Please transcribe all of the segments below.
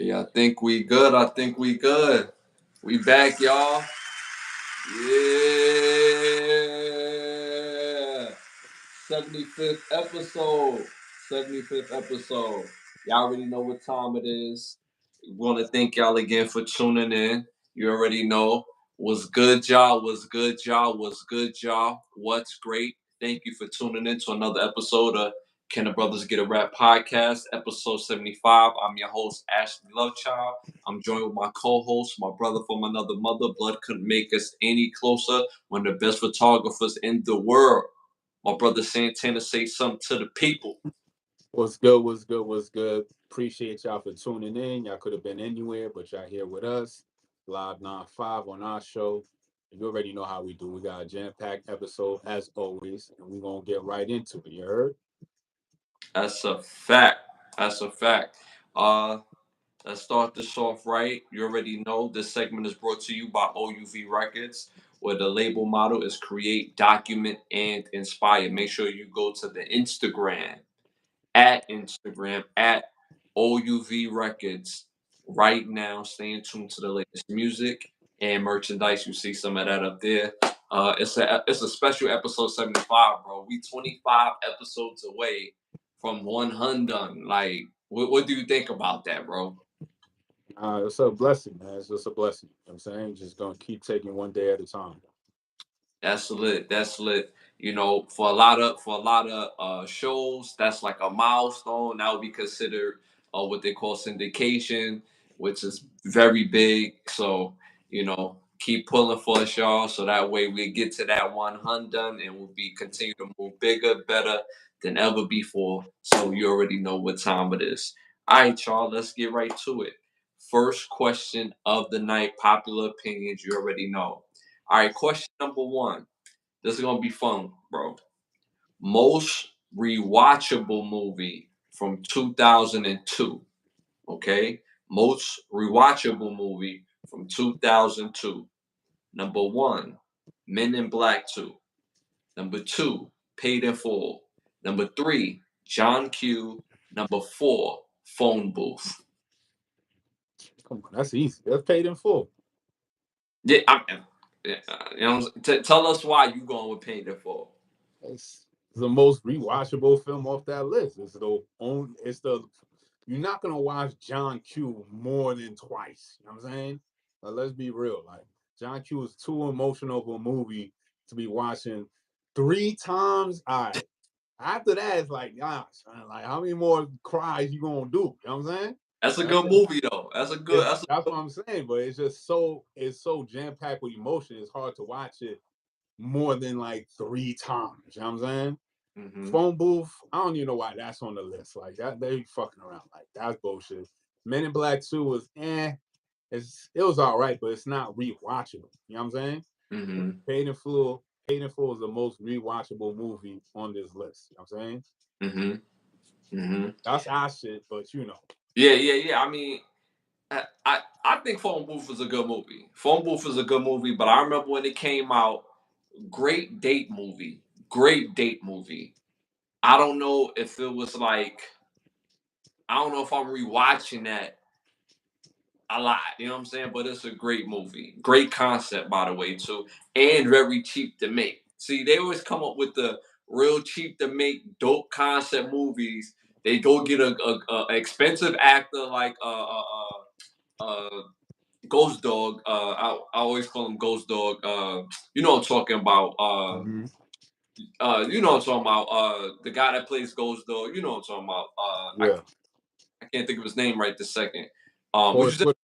Yeah, I think we good. I think we good. We back, y'all. Yeah. 75th episode. 75th episode. Y'all already know what time it is. We want to thank y'all again for tuning in. You already know what's good, y'all. What's good, y'all. What's good, y'all. What's great. Thank you for tuning in to another episode of Can the Brothers Get a Rap podcast, episode 75. I'm your host, Ashley Lovechild. I'm joined with my co-host, my brother from another mother. Blood couldn't make us any closer. One of the best photographers in the world. My brother Santana, say something to the people. What's good? What's good? What's good? Appreciate y'all for tuning in. Y'all could have been anywhere, but y'all here with us, live 9-5 on our show. You already know how we do. We got a jam-packed episode as always, and we're gonna get right into it. You heard? That's a fact. That's a fact. Uh, let's start this off right. You already know this segment is brought to you by OUV Records, where the label motto is create, document, and inspire. Make sure you go to the Instagram at OUV Records right now. Stay tuned to the latest music and merchandise. You see some of that up there. It's a special episode 75, bro. We 25 episodes away from 100. Like, what do you think about that, bro? It's a blessing, man. It's just a blessing. You know what I'm saying? Just gonna keep taking one day at a time. That's lit. That's lit. You know, for a lot of shows, that's like a milestone. That would be considered what they call syndication, which is very big. So, keep pulling for us, y'all. So that way we get to that 100 and we'll be continue to move bigger, better than ever before. So you already know what time it is. All right, y'all. Let's get right to it. First question of the night, popular opinions. You already know. All right, question number one. This is gonna be fun, bro. Most rewatchable movie from 2002. Okay, most rewatchable movie from 2002. Number one, Men in Black 2. Number two, Paid in Full. Number three, John Q. Number four, Phone Booth. Come on, that's easy. That's paid in full. Yeah, tell us why you going with Paid in Full. It's the most rewatchable film off that list. It's the you're not gonna watch John Q more than twice. You know what I'm saying? Let's be real. Like John Q is too emotional of a movie to be watching three times. All right. After that, it's like, gosh, man, like how many more cries you gonna do? You know what I'm saying? That's a That's good movie though. That's a good. that's what I'm saying. But it's so jam packed with emotion. It's hard to watch it more than like three times. You know what I'm saying? Mm-hmm. Phone booth. I don't even know why that's on the list. Like that, they fucking around. Like that's bullshit. Men in Black 2 was it was all right, but it's not rewatchable. You know what I'm saying? Mm-hmm. Paid in Full is the most rewatchable movie on this list. You know what I'm saying? Mm-hmm. Mm-hmm. That's our shit, but you know. Yeah. I mean, I think Phone Booth is a good movie. Phone Booth is a good movie, but I remember when it came out. Great date movie. Great date movie. I don't know if it was like. I don't know if I'm rewatching that a lot. You know what I'm saying? But it's a great movie. Great concept, by the way, too, and very cheap to make. See, they always come up with the real cheap to make dope concept movies. They go get a expensive actor like Ghost Dog. I always call him Ghost Dog. You know what I'm talking about. Mm-hmm. You know what I'm talking about. The guy that plays Ghost Dog. You know what I'm talking about. Yeah. I can't think of his name right this second. What you Forrest say? Whitaker.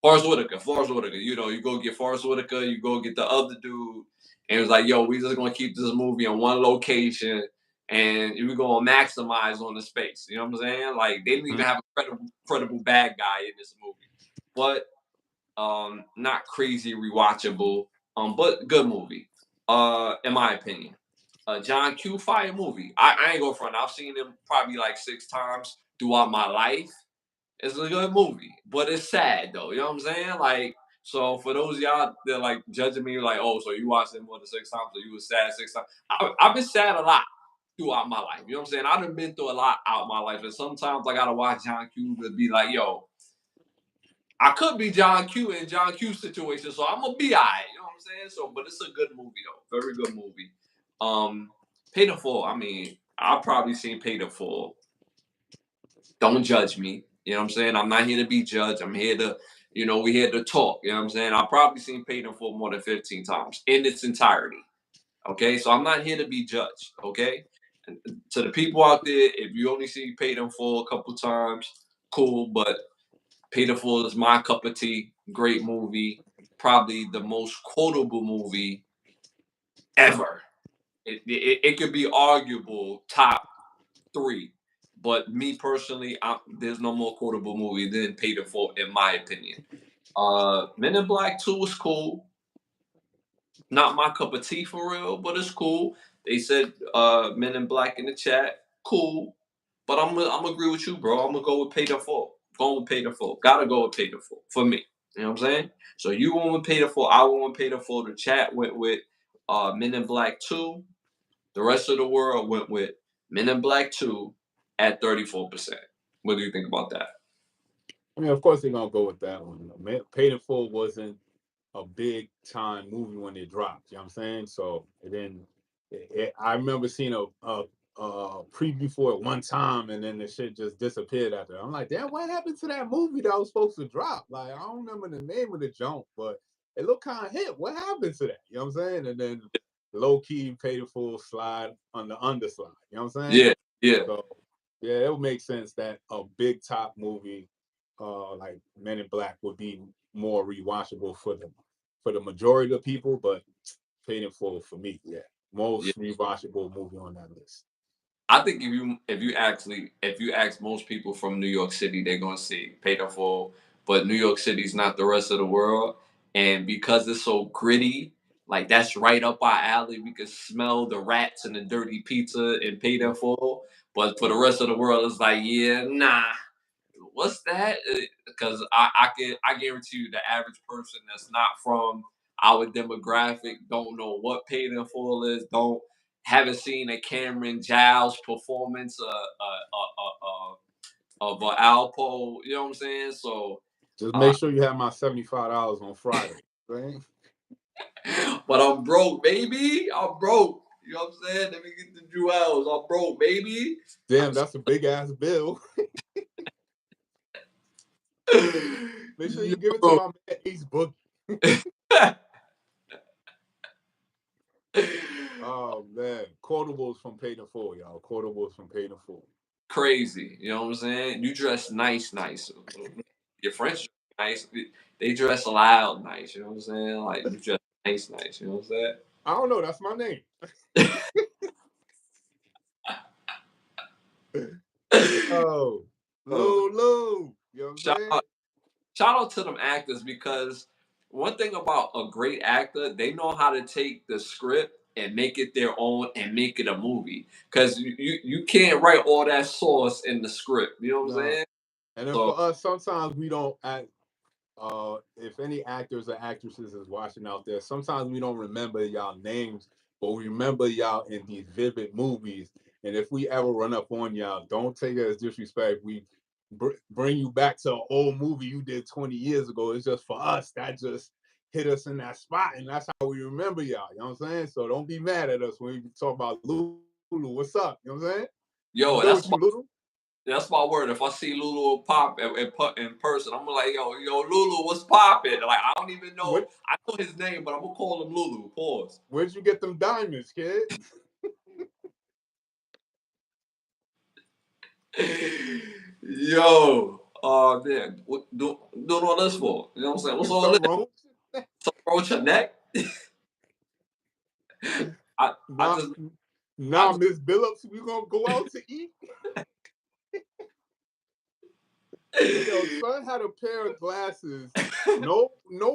Forrest Whitaker. Forrest Whitaker. You know, you go get Forrest Whitaker. You go get the other dude, and it was like, yo, we just gonna keep this movie in one location, and we're gonna maximize on the space. You know what I'm saying? Like they didn't even have a credible bad guy in this movie, but not crazy rewatchable, but good movie, in my opinion. John Q fire movie. I ain't go front. I've seen him probably like 6 times throughout my life. It's a good movie, but it's sad though. You know what I'm saying? Like, so for those of y'all that like judging me, like, oh, so you watched it more than 6 times, so you was sad 6 times. I've been sad a lot throughout my life. You know what I'm saying? I've been through a lot out my life, and sometimes I gotta watch John Q to be like, yo, I could be John Q in John Q's situation, so I'm gonna be alright. You know what I'm saying? So, but it's a good movie though, very good movie. Pay the Full. I mean, I've probably seen Pay the Full. Don't judge me. You know what I'm saying? I'm not here to be judged. I'm here to, we here to talk. You know what I'm saying? I've probably seen Pay the Full more than 15 times in its entirety. Okay, so I'm not here to be judged. Okay, and to the people out there, if you only see Paid in Full a couple times, cool. But Paid in Full is my cup of tea. Great movie, probably the most quotable movie ever. It could be arguable top three, but me personally, there's no more quotable movie than Paid in Full in my opinion. Men in Black 2 was cool. Not my cup of tea for real, but it's cool. They said Men in Black in the chat, cool. But I'm agree with you, bro. I'm gonna go with Pay the Full. Going with Pay the Full. Gotta go with Pay the Full for me. You know what I'm saying? So you went with Pay the Full. I went with Pay the Full. The chat went with Men in Black 2. The rest of the world went with Men in Black 2 at 34%. What do you think about that? I mean, of course they're gonna go with that one. Paid in Full wasn't a big time movie when it dropped. You know what I'm saying? So it didn't. I remember seeing a preview for it one time, and then the shit just disappeared after. I'm like, damn, what happened to that movie that was supposed to drop? Like, I don't remember the name of the junk, but it looked kind of hit. What happened to that? You know what I'm saying? And then low key Paid in Full slide on the underslide. You know what I'm saying? Yeah, yeah. So yeah, it would make sense that a big top movie like Men in Black would be more rewatchable for the majority of people, but Paid in Full for me, yeah, Yeah. most rewatchable movie on that list. I think if you ask most people from New York City, they're gonna say Pay the Full, but New York City's not the rest of the world, and because it's so gritty, like that's right up our alley. We can smell the rats and the dirty pizza and Pay the Full, but for the rest of the world, it's like, yeah, nah, what's that? Because I guarantee you, the average person that's not from our demographic don't know what Paid in Full is. Don't haven't seen a Cameron Giles performance of Alpo. You know what I'm saying? So, Just uh, make sure you have my $75 on Friday, right? but I'm broke, baby. I'm broke. You know what I'm saying? Let me get the jewels. I'm broke, baby. Damn, that's a big ass bill. Make sure you give it to Yo. my man Ace Boogie. Oh man, quotables from Paid in Full, y'all. Quotables from Paid in Full. Crazy. You know what I'm saying? You dress nice, nice. Your friends dress nice. They dress loud, nice. You know what I'm saying? Like you dress nice, nice. You know what I'm saying? I don't know. That's my name. Oh, Oh, Lou. You know what I'm shout saying? out, shout out to them actors because one thing about a great actor, they know how to take the script and make it their own and make it a movie. Because you can't write all that sauce in the script. You know what I'm No. saying? And then So for us, sometimes we don't act. If any actors or actresses is watching out there, sometimes we don't remember y'all names, but we remember y'all in these vivid movies. And if we ever run up on y'all, don't take it as disrespect. We bring you back to an old movie you did 20 years ago. It's just for us that just hit us in that spot, and that's how we remember y'all. You know what I'm saying? So don't be mad at us when we talk about Lulu. What's up? You know what I'm saying? I'm yo, good with you, Lulu. that's my word. If I see Lulu pop in person, I'm like, yo, Lulu, what's popping? Like, I don't even know. What? I know his name, but I'm gonna call him Lulu. Pause. Where'd you get them diamonds, kid? Yo, man, what doing all this for? You know what I'm saying? What's all this? Something wrong? Something wrong with your neck? I, I Nah, just, I nah, just, Miss Billups, we gonna go out to eat. Yo, son had a pair of glasses, no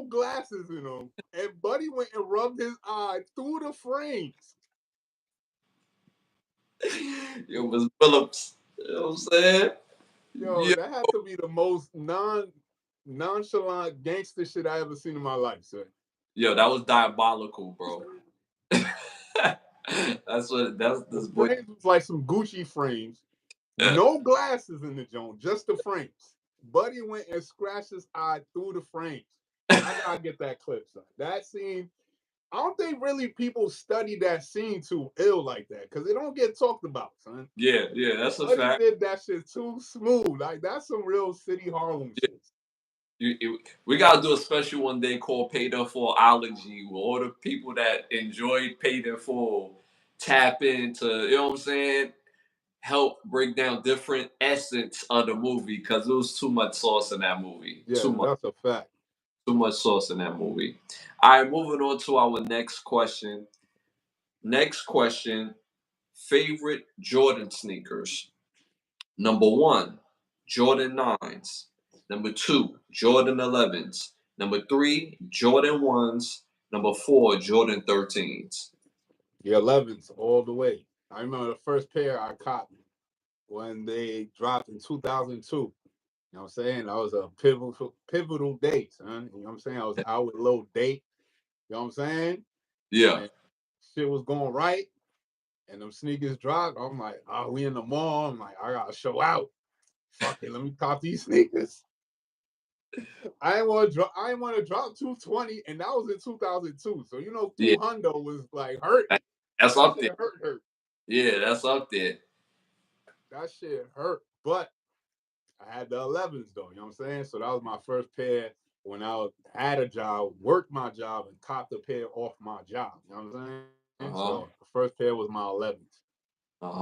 glasses in them, and Buddy went and rubbed his eye through the frames. yo, Miss Phillips. You know what I'm saying? Yo, Yo, that had to be the most nonchalant gangster shit I ever seen in my life, son. yo, that was diabolical, bro. That's The this boy. frames was like some Gucci frames, no glasses in the joint, just the frames. Buddy went and scratched his eye through the frames. I gotta get that clip, son. That scene, I don't think really people study that scene too ill like that because it don't get talked about, son. Yeah, yeah, that's a Buddy fact. did that shit too smooth. Like that's some real city Harlem Yeah, shit. we gotta do a special one day called Paid in Full Ology, where all the people that enjoyed Paid in Full tap into, you know what I'm saying? Help break down different essence of the movie because it was too much sauce in that movie. Yeah, that's a fact. Too much sauce in that movie. All right, moving on to our next question. Next question: favorite Jordan sneakers. Number one, Jordan 9s. Number two, Jordan 11s. Number three, Jordan 1s. Number four, Jordan 13s. The 11s all the way. I remember the first pair I copped when they dropped in 2002. You know what I'm saying? That was a pivotal day, son. You know what I'm saying? I was out with a little date. You know what I'm saying? Yeah. And shit was going right. And them sneakers dropped. I'm like, oh, we in the mall. I'm like, I gotta show out. Fuck it, let me cop these sneakers. I ain't want to drop. I ain't want to drop 220, and that was in 2002. So you know, Yeah. 200 was like hurting. That's That up there. shit hurt. Yeah, that's up there. That shit hurt. But I had the 11s though. You know what I'm saying? So that was my first pair when I had a job, worked my job, and copped a pair off my job. You know what I'm saying? So Uh-huh. the first pair was my 11s.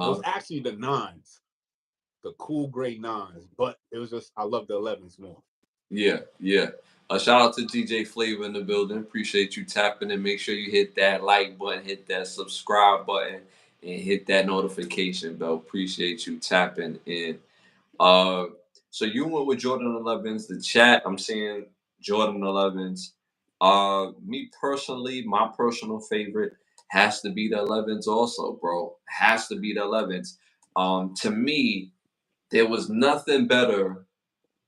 It was Uh-huh. actually the nines, the cool gray nines, but it was just I love the 11s more. Yeah, yeah. Shout out to DJ Flavor in the building. Appreciate you tapping and make sure you hit that like button, hit that subscribe button, and hit that notification bell. Appreciate you tapping in. Uh, so you went with Jordan 11s. The chat, I'm seeing Jordan 11s. Me personally, my personal favorite has to be the 11s also, bro. Has to be the 11s. To me, there was nothing better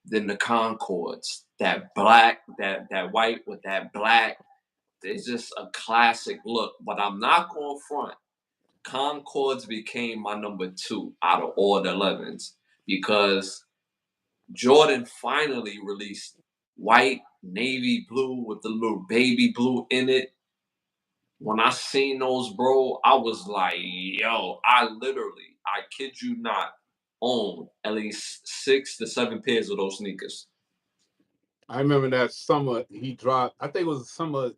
than the Concords. That black, that white with that black. It's just a classic look. But I'm not going front. Concords became my number two out of all the 11s because Jordan finally released white, navy blue with the little baby blue in it. When I seen those, bro, I was like, yo, I kid you not, own at least 6 to 7 pairs of those sneakers. I remember that summer he dropped. I think it was summer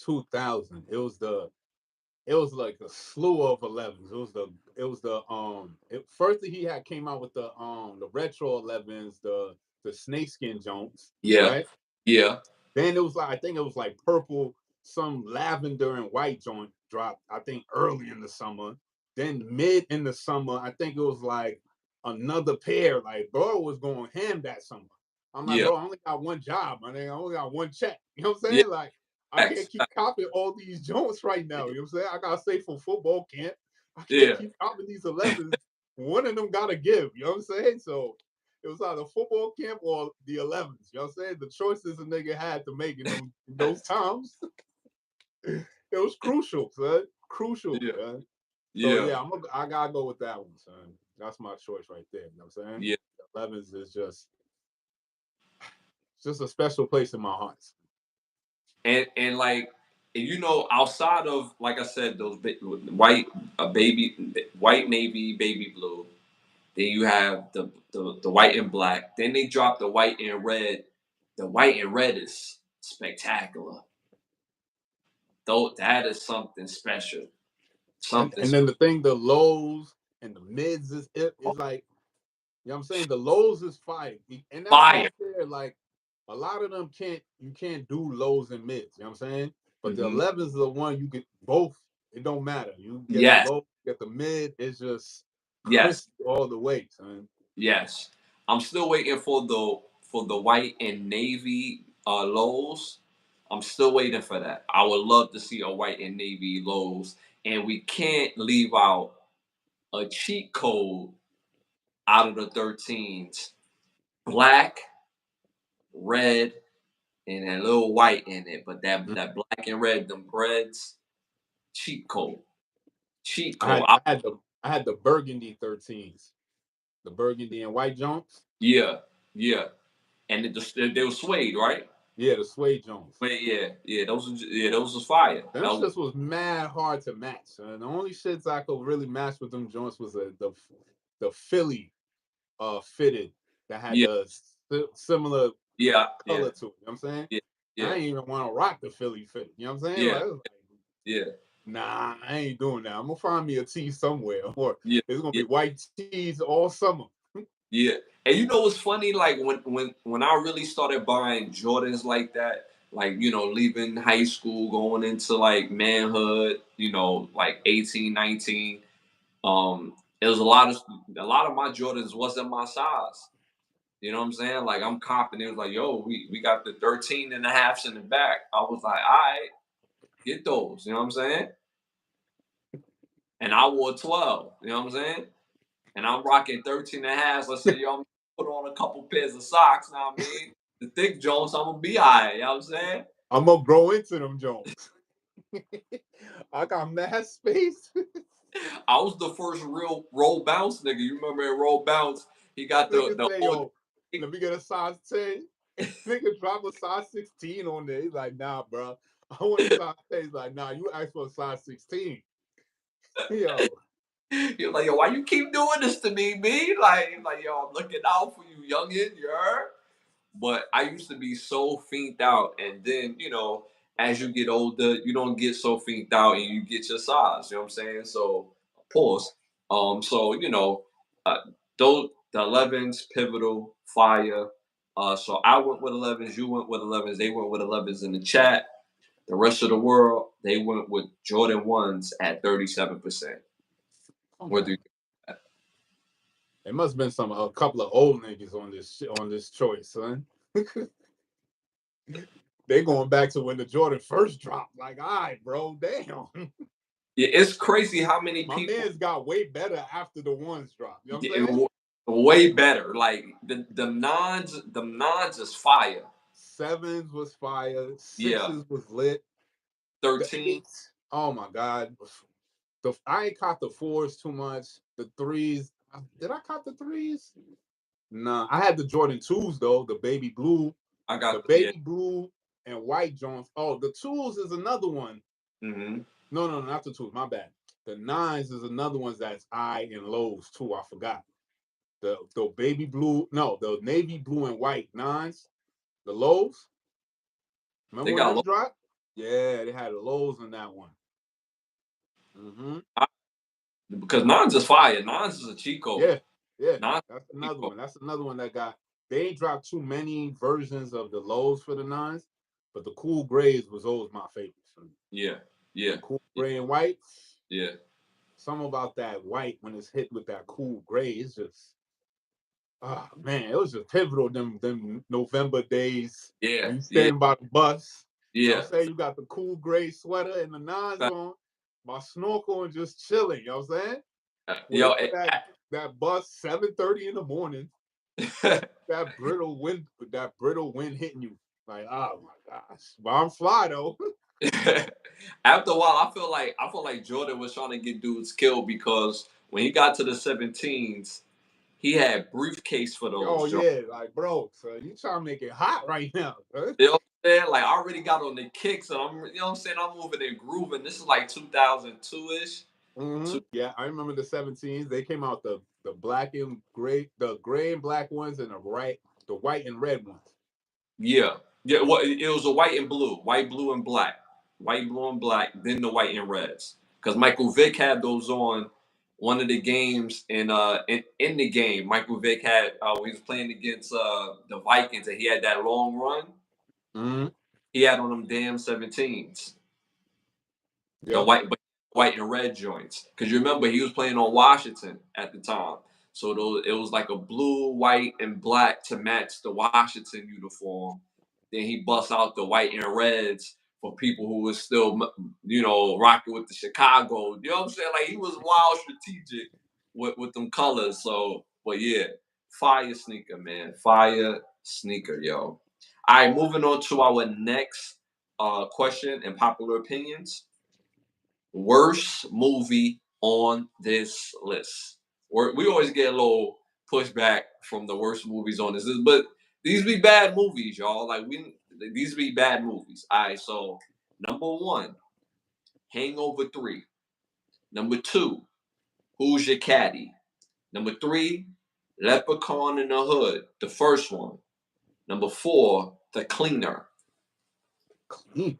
2000. It was like a slew of 11s. First he had came out with the retro 11s, the snakeskin Jones, Yeah, right? yeah, Then it was like I think it was like purple, some lavender and white joint dropped. I think early in the summer. Then mid in the summer, I think it was like another pair. Like bro was going ham that summer. I'm like, yeah, bro, I only got one job. I think I only got one check. You know what I'm yeah, saying? Like I can't facts, keep copying all these joints right now. You know what I'm saying? I gotta stay for football camp. I can't yeah, keep copying these 11s. One of them gotta give. You know what I'm saying? So it was either football camp or the 11s. You know what I'm saying? The choices a nigga had to make in those times, it was crucial, son. Crucial, yeah, man. So yeah, yeah, I gotta go with that one, son. That's my choice right there. You know what I'm saying? yeah. The 11s is just a special place in my heart. And like, outside of like I said, those white, white navy, baby blue. Then you have the white and black. Then they drop the white and red. The white and red is spectacular. Though that is something special. Something And then the thing, the lows and the mids is like, you know what I'm saying? The lows is fire. And that's fire. unfair. Like a lot of them you can't do lows and mids, you know what I'm saying? But the Hmm. 11s is the one you get both. It don't matter. You get the Yes, low, get the mid, it's just yes, crispy all the way, son. yes. I'm still waiting for the white and navy lows. I'm still waiting for that. I would love to see a white and navy lows, and we can't leave out a cheat code out of the 13s. Black, red, and a little white in it. But that black and red, them breads, cheat code. Cheat I code. had I had the I had the burgundy 13s, the burgundy and white joints. Yeah. Yeah, and they were suede, right? Yeah, the suede Jones. But those was fire. Them shits was mad hard to match. The only shits I could really match with them joints was the Philly fitted that had Yeah, the similar yeah, yeah, color to it. You know what I'm saying? yeah, I yeah, ain't even want to rock the Philly fitted. You know what I'm saying? yeah, Like, it was like, yeah, nah, I ain't doing that. I'm gonna find me a tee somewhere, or yeah, it's gonna yeah, be white tees all summer. yeah. And you know what's funny? Like when I really started buying Jordans like that, like leaving high school, going into like manhood, like 18, 19. It was a lot of my Jordans wasn't my size. You know what I'm saying? Like I'm copping. It was like, yo, we got the 13 and a halves in the back. I was like, all right, get those. You know what I'm saying? And I wore 12. You know what I'm saying? And I'm rocking 13 and a halves. Let's say, yo, I'm gonna put on a couple pairs of socks. Now I mean, the thick Jones, I'm gonna be all right. You know what I'm saying? I'm gonna grow into them Jones. I got mad space. I was the first real roll bounce nigga. You remember in roll bounce? He got Nigga the say, whole. yo, let me get a size 10. Nigga drop a size 16 on there. He's like, nah, bro. I want a size 10. He's like, nah, you asked for a size 16. Yo, You're like, yo, why you keep doing this to me, B? Like, yo, I'm looking out for you, youngin', you heard? But I used to be so fiended out, and then as you get older, you don't get so fiended out, and you get your size. You know what I'm saying? So, pause. So uh, those the 11s, pivotal, fire. So I went with 11s, you went with 11s, they went with 11s in the chat. The rest of the world, they went with Jordan ones at 37%. What okay. do you? It must have been a couple of old niggas on this choice, son. They going back to when the Jordan first dropped. Like, all right, bro, damn. Yeah, it's crazy how many My people man's got way better after the ones dropped. You know what get I'm saying? way better. Like the nons is fire. Sevens was fire. Yeah, Sixes was lit. The 13. eights, oh my god. I ain't caught the fours too much. The threes, did I caught the threes? Nah, I had the Jordan twos though. I The got yeah. baby blue and white Jones. Oh, the twos is another one. Hmm. No, not the twos. My bad. The nines is another one that's I and lows too. I forgot. The baby blue, no, the navy blue and white nines, the lows. Remember They when got them low dropped? Yeah, they had the lows in that one. Mm-hmm. because nons is fire. Nons is a cheat code. Yeah, yeah. Nons is That's a cheat another code. one. That's another one that got. They ain't dropped too many versions of the lows for the nines, but the cool grays was always my favorite. Yeah, yeah, The cool yeah, gray and white. yeah. Something about that white when it's hit with that cool gray. It's just, oh man, it was just pivotal. Them November days. Yeah, You yeah, standing by the bus. You know yeah. what I'm saying? You got the cool gray sweater and the nines on, my snorkel and just chilling. You know what I'm saying? Yo, Wait for that bus 7:30 in the morning. That brittle wind hitting you. Like, oh my gosh. But I'm fly though. after a while, I feel like Jordan was trying to get dudes killed because when he got to the 17s, he had briefcase for those. Oh yeah, like bro, so you trying to make it hot right now. Huh? You know what I'm saying? Like I already got on the kicks and what I'm saying? I'm moving and grooving. This is like 2002-ish. Mm-hmm. Yeah, I remember the 17s. They came out the black and gray, the gray and black ones, and the white and red ones. Yeah. Yeah, well, it was a white, blue, and black. White, blue, and black, then the white and reds. Because Michael Vick had those on one of the games in the game. Michael Vick had when he was playing against the Vikings and he had that long run. Mm-hmm. He had on them damn 17s. The Yep. white and red joints. Because you remember he was playing on Washington at the time, so it was like a blue, white, and black to match the Washington uniform. Then he busts out the white and reds for people who was still, rocking with the Chicago. You know what I'm saying? Like he was wild strategic with them colors. So, but yeah, fire sneaker, man, fire sneaker, yo. All right, moving on to our next question and popular opinions. Worst movie on this list. We always get a little pushback from the worst movies on this list, but these be bad movies, y'all. Like these be bad movies. All right, so number 1, Hangover 3. Number 2, Who's Your Caddy? Number 3, Leprechaun in the Hood, the first one. Number 4, The Cleaner. Clean.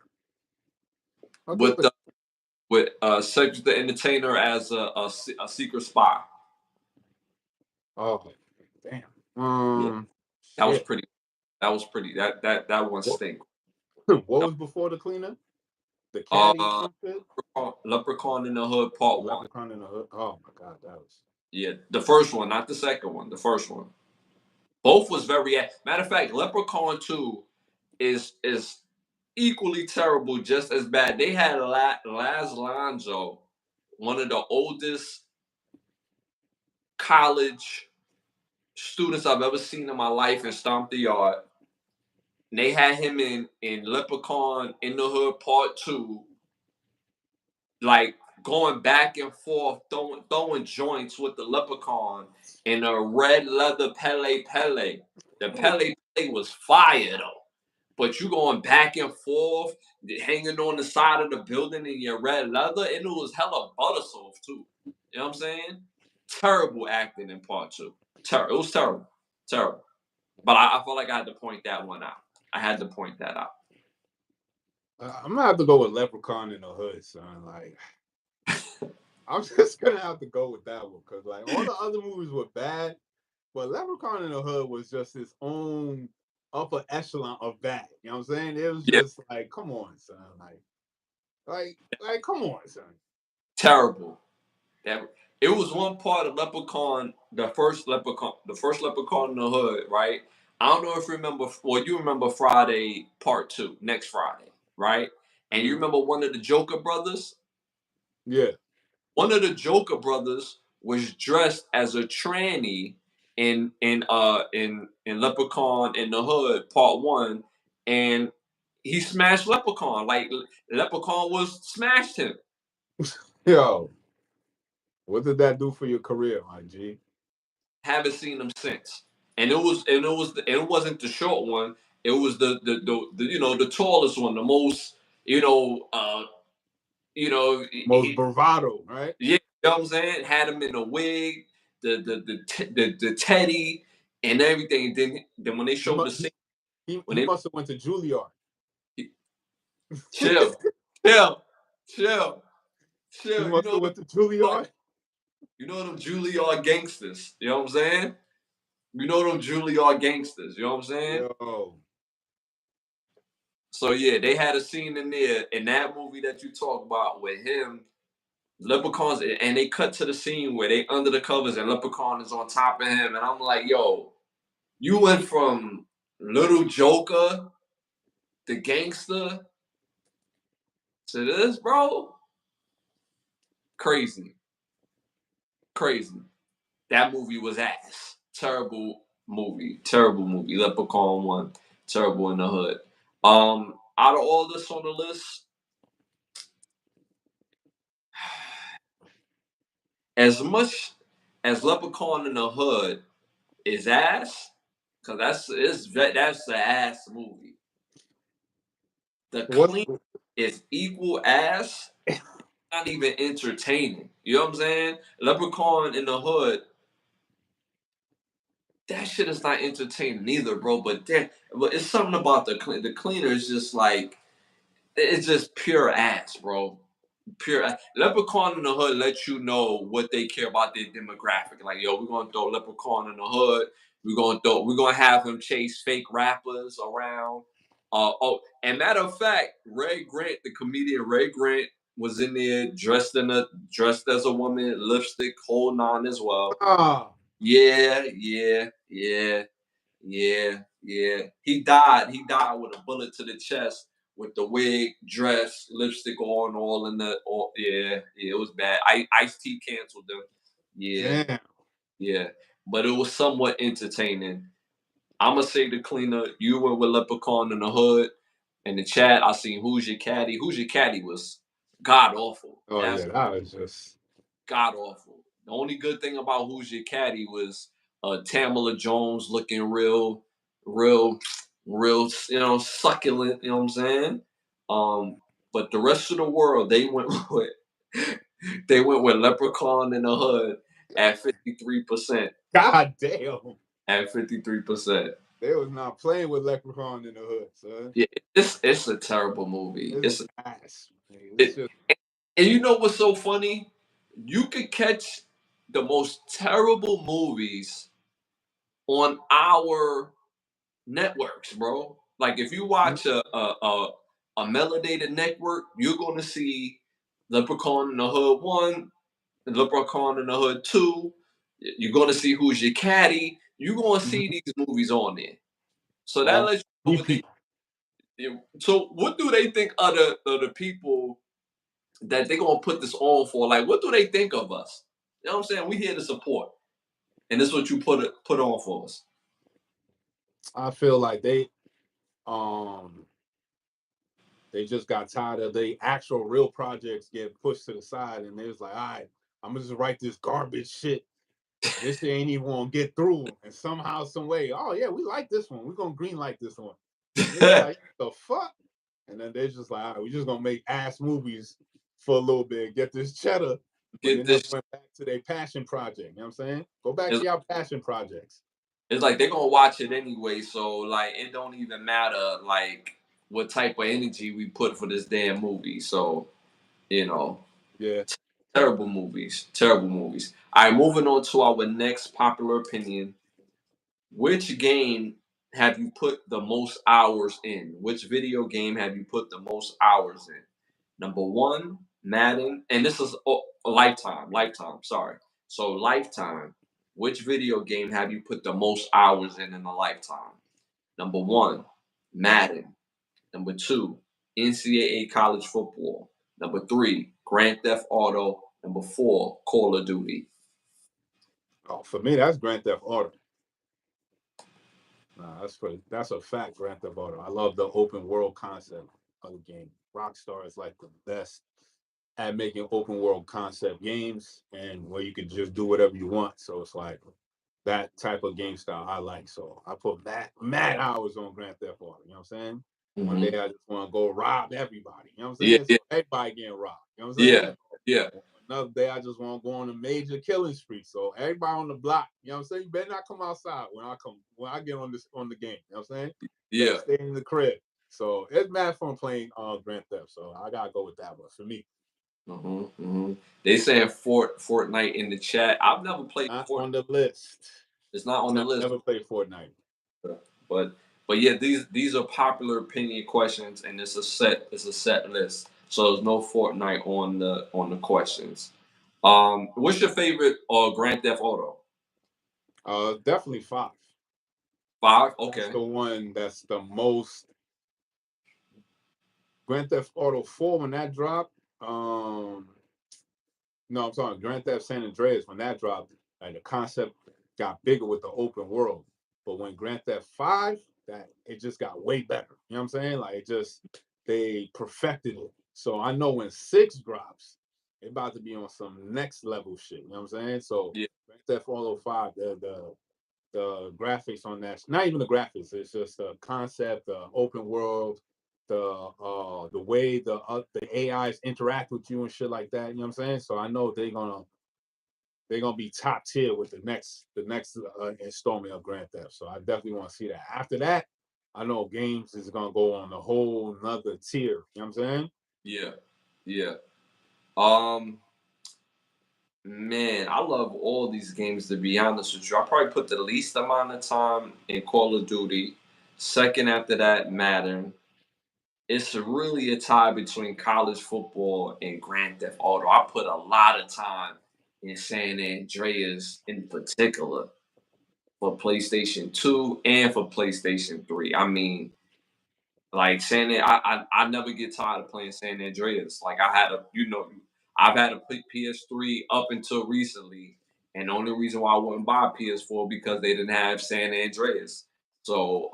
With Cedric the Entertainer as a secret spy. Oh, damn. Yeah, that was Shit. pretty. That was pretty. That one stink. What was before The Cleaner? The Caddy or some shit? Leprechaun in the Hood Part 1. Leprechaun in the Hood. Oh my god, that was. Yeah, the first one, not the second one. The first one. Both was very. Matter of fact, Leprechaun 2 is equally terrible, just as bad. They had Laz Lonzo, one of the oldest college students I've ever seen in my life, and Stomp the Yard. And they had him in Leprechaun in the Hood Part 2, like going back and forth, throwing joints with the Leprechaun in a red leather Pele Pele. The Pele Pele was fire though. But you going back and forth, hanging on the side of the building in your red leather, and it was hella butter soft too. You know what I'm saying? Terrible acting in Part 2. It was terrible. Terrible. But I felt like I had to point that one out. I had to point that out. I'm gonna have to go with Leprechaun in the Hood, son. Like, I'm just gonna have to go with that one because, like, all the other movies were bad, but Leprechaun in the Hood was just its own upper echelon of bad. You know what I'm saying? It was just like, come on, son. Like, come on, son. Terrible. It was one part of Leprechaun, the first Leprechaun in the Hood, right? I don't know if you remember, well, you remember Friday Part 2, next Friday, right? And you remember one of the Joker brothers? Yeah. One of the Joker brothers was dressed as a tranny in Leprechaun in the Hood Part 1, and he smashed Leprechaun. Like Leprechaun smashed him. Yo, what did that do for your career, my G? Haven't seen him since. And it wasn't the short one. It was the the tallest one, the most Most bravado, right? yeah, you know what I'm saying? Had him in a wig, the teddy and everything. Then when they showed the scene, he when they must have went to Juilliard. chill, chill, chill, He chill. must have went to Juilliard. You know them Juilliard gangsters. You know what I'm saying? You know them Juilliard gangsters. You know what I'm saying? Yo. So yeah, they had a scene in there in that movie that you talk about with him, Leprechauns, and they cut to the scene where they under the covers and Leprechaun is on top of him, and I'm like, yo, you went from little Joker, the gangster, to this, bro. Crazy, crazy. That movie was ass. Terrible movie. Terrible movie. Leprechaun 1. Terrible in the Hood. Out of all this on the list, as much as Leprechaun in the Hood is ass, because that's the ass movie. The Clean is equal ass, not even entertaining. You know what I'm saying? Leprechaun in the Hood, that shit is not entertaining either, bro. But it's something about the Cleaner is just like, it's just pure ass, bro. Pure Leprechaun in the Hood lets you know what they care about their demographic. Like, yo, we're gonna throw Leprechaun in the Hood. We're gonna have him chase fake rappers around. And matter of fact, Ray Grant, the comedian Ray Grant, was in there dressed as a woman, lipstick, whole nine as well. Ah. Yeah. He died with a bullet to the chest with the wig, dress, lipstick on, all in the it was bad. Ice-T canceled them. Yeah. Damn. Yeah. But it was somewhat entertaining. I'ma say The Cleaner, you went with Leprechaun in the Hood. In the chat, I seen Who's Your Caddy. Who's Your Caddy was god awful. Oh yeah, that was just god awful. The only good thing about Who's Your Caddy was Tamala Jones looking real, succulent. You know what I'm saying? But the rest of the world, they went with Leprechaun in the Hood at 53%. God damn. At 53%. They was not playing with Leprechaun in the Hood, son. Yeah, it's a terrible movie. It's ass. It's It, just and you know what's so funny? You could catch the most terrible movies on our networks, bro. Like if you watch a melanated network, you're gonna see Leprechaun in the Hood 1, Leprechaun in the Hood 2. You're gonna see Who's Your Caddy. You're gonna see these movies on there. So that on lets you know what repeat. so what do they think of the people that they gonna put this on for? Like, what do they think of us? You know what I'm saying? We here to support, and this is what you put on for us. I feel like um they just got tired of the actual real projects getting pushed to the side, and they was like, all right, I'm gonna just write this garbage shit. This shit ain't even gonna get through, and somehow, some way, oh yeah, we like this one. We're gonna green light this one. And it's like, the fuck? And then they're just like, all right, we're just gonna make ass movies for a little bit, get this cheddar, but they Get never this. went back to their passion project. You know what I'm saying? Go back to It's, your passion projects. it's like they're gonna watch it anyway, so like it don't even matter like what type of energy we put for this damn movie. So you know, Yeah. terrible movies, terrible movies. All right, moving on to our next popular opinion. Which game have you put the most hours in? Which video game have you put the most hours in? Number one, Madden, and this is a lifetime. Lifetime, sorry. So lifetime. Which video game have you put the most hours in a lifetime? Number one, Madden. Number two, NCAA college football. Number three, Grand Theft Auto. Number four, Call of Duty. Oh, for me, that's Grand Theft Auto. Nah, that's a fact, Grand Theft Auto. I love the open world concept of the game. Rockstar is like the best at making open world concept games and where you can just do whatever you want. So it's like that type of game style I like. So I put mad hours on Grand Theft Auto. You know what I'm saying? One Mm-hmm. day I just want to go rob everybody. You know what I'm Yeah, saying? yeah, So everybody getting robbed. You know what I'm yeah, saying? yeah. Another day I just want to go on a major killing spree. So everybody on the block, you know what I'm saying? You better not come outside when I get on the game. You know what I'm saying? You better Yeah. stay in the crib. So it's mad fun playing Grand Theft. So I gotta go with that one for me. They saying Fortnite in the chat. I've never played Not Fortnite. on the list. It's not on the list, Never played Fortnite. but yeah, these are popular opinion questions, and it's a set list. So there's no Fortnite on the questions. What's your favorite Grand Theft Auto? Definitely five. Five. That's Okay. the one that's the most. Grand Theft Auto 4 when that dropped. No, I'm sorry, Grand Theft San Andreas when that dropped, like the concept got bigger with the open world. But when Grand Theft 5, that it just got way better. You know what I'm saying? Like it just they perfected it. So I know when 6 drops, it about to be on some next level shit. You know what I'm saying? So Yeah. Grand Theft Auto 5, the graphics on that, not even the graphics, it's just the concept, the open world, the way the AIs interact with you and shit like that. You know what I'm saying? So I know they're gonna be top tier with the next installment of Grand Theft. So I definitely want to see that. After that, I know games is gonna go on a whole nother tier. You know what I'm saying? Yeah. Yeah. Um. Man, I love all these games to be honest with you. I probably put the least amount of time in Call of Duty. Second after that, Madden. It's really a tie between college football and Grand Theft Auto. I put a lot of time in San Andreas in particular for PlayStation 2 and for PlayStation 3. I mean, like I never get tired of playing San Andreas. Like I've had a PS3 up until recently, and the only reason why I wouldn't buy a PS4 because they didn't have San Andreas. So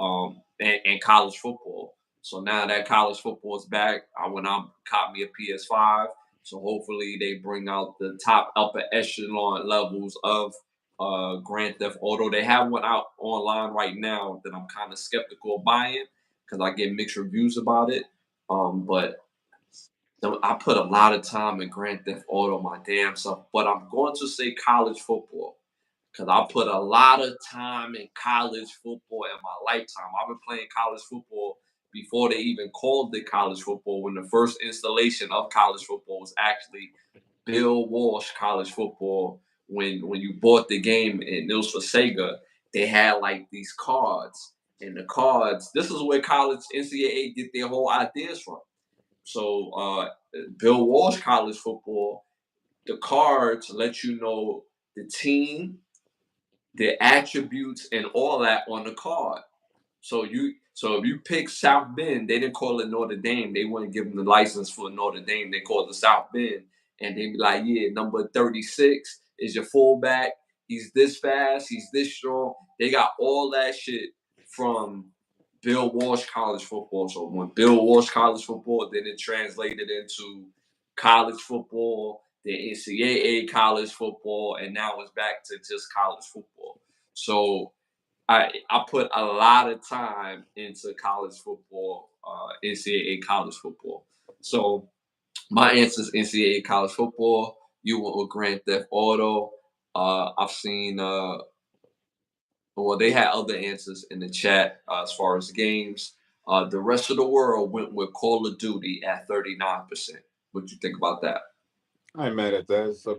and college football. So now that college football is back, I went out caught me a PS5. So hopefully they bring out the top upper echelon levels of Grand Theft Auto. They have one out online right now that I'm kind of skeptical of buying because I get mixed reviews about it. But I put a lot of time in Grand Theft Auto, my damn self. But I'm going to say college football because I put a lot of time in college football in my lifetime. I've been playing college football before they even called it college football. When the first installation of college football was actually Bill Walsh College Football. When you bought the game and it was for Sega, they had like these cards, and the cards. This is where college NCAA get their whole ideas from. So Bill Walsh College Football, the cards let you know the team, the attributes, and all that on the card. So if you pick South Bend, they didn't call it Notre Dame. They wouldn't give them the license for Notre Dame. They called it South Bend, and they'd be like, "Yeah, number 36 is your fullback. He's this fast. He's this strong." They got all that shit from Bill Walsh College Football. So when Bill Walsh College Football, then it translated into college football, the NCAA college football, and now it's back to just college football. So I put a lot of time into college football, NCAA college football. So my answer is NCAA college football. You went with Grand Theft Auto. I've seen. Well, they had other answers in the chat as far as games. The rest of the world went with Call of Duty at 39%. What you think about that? I ain't mad at that. It's a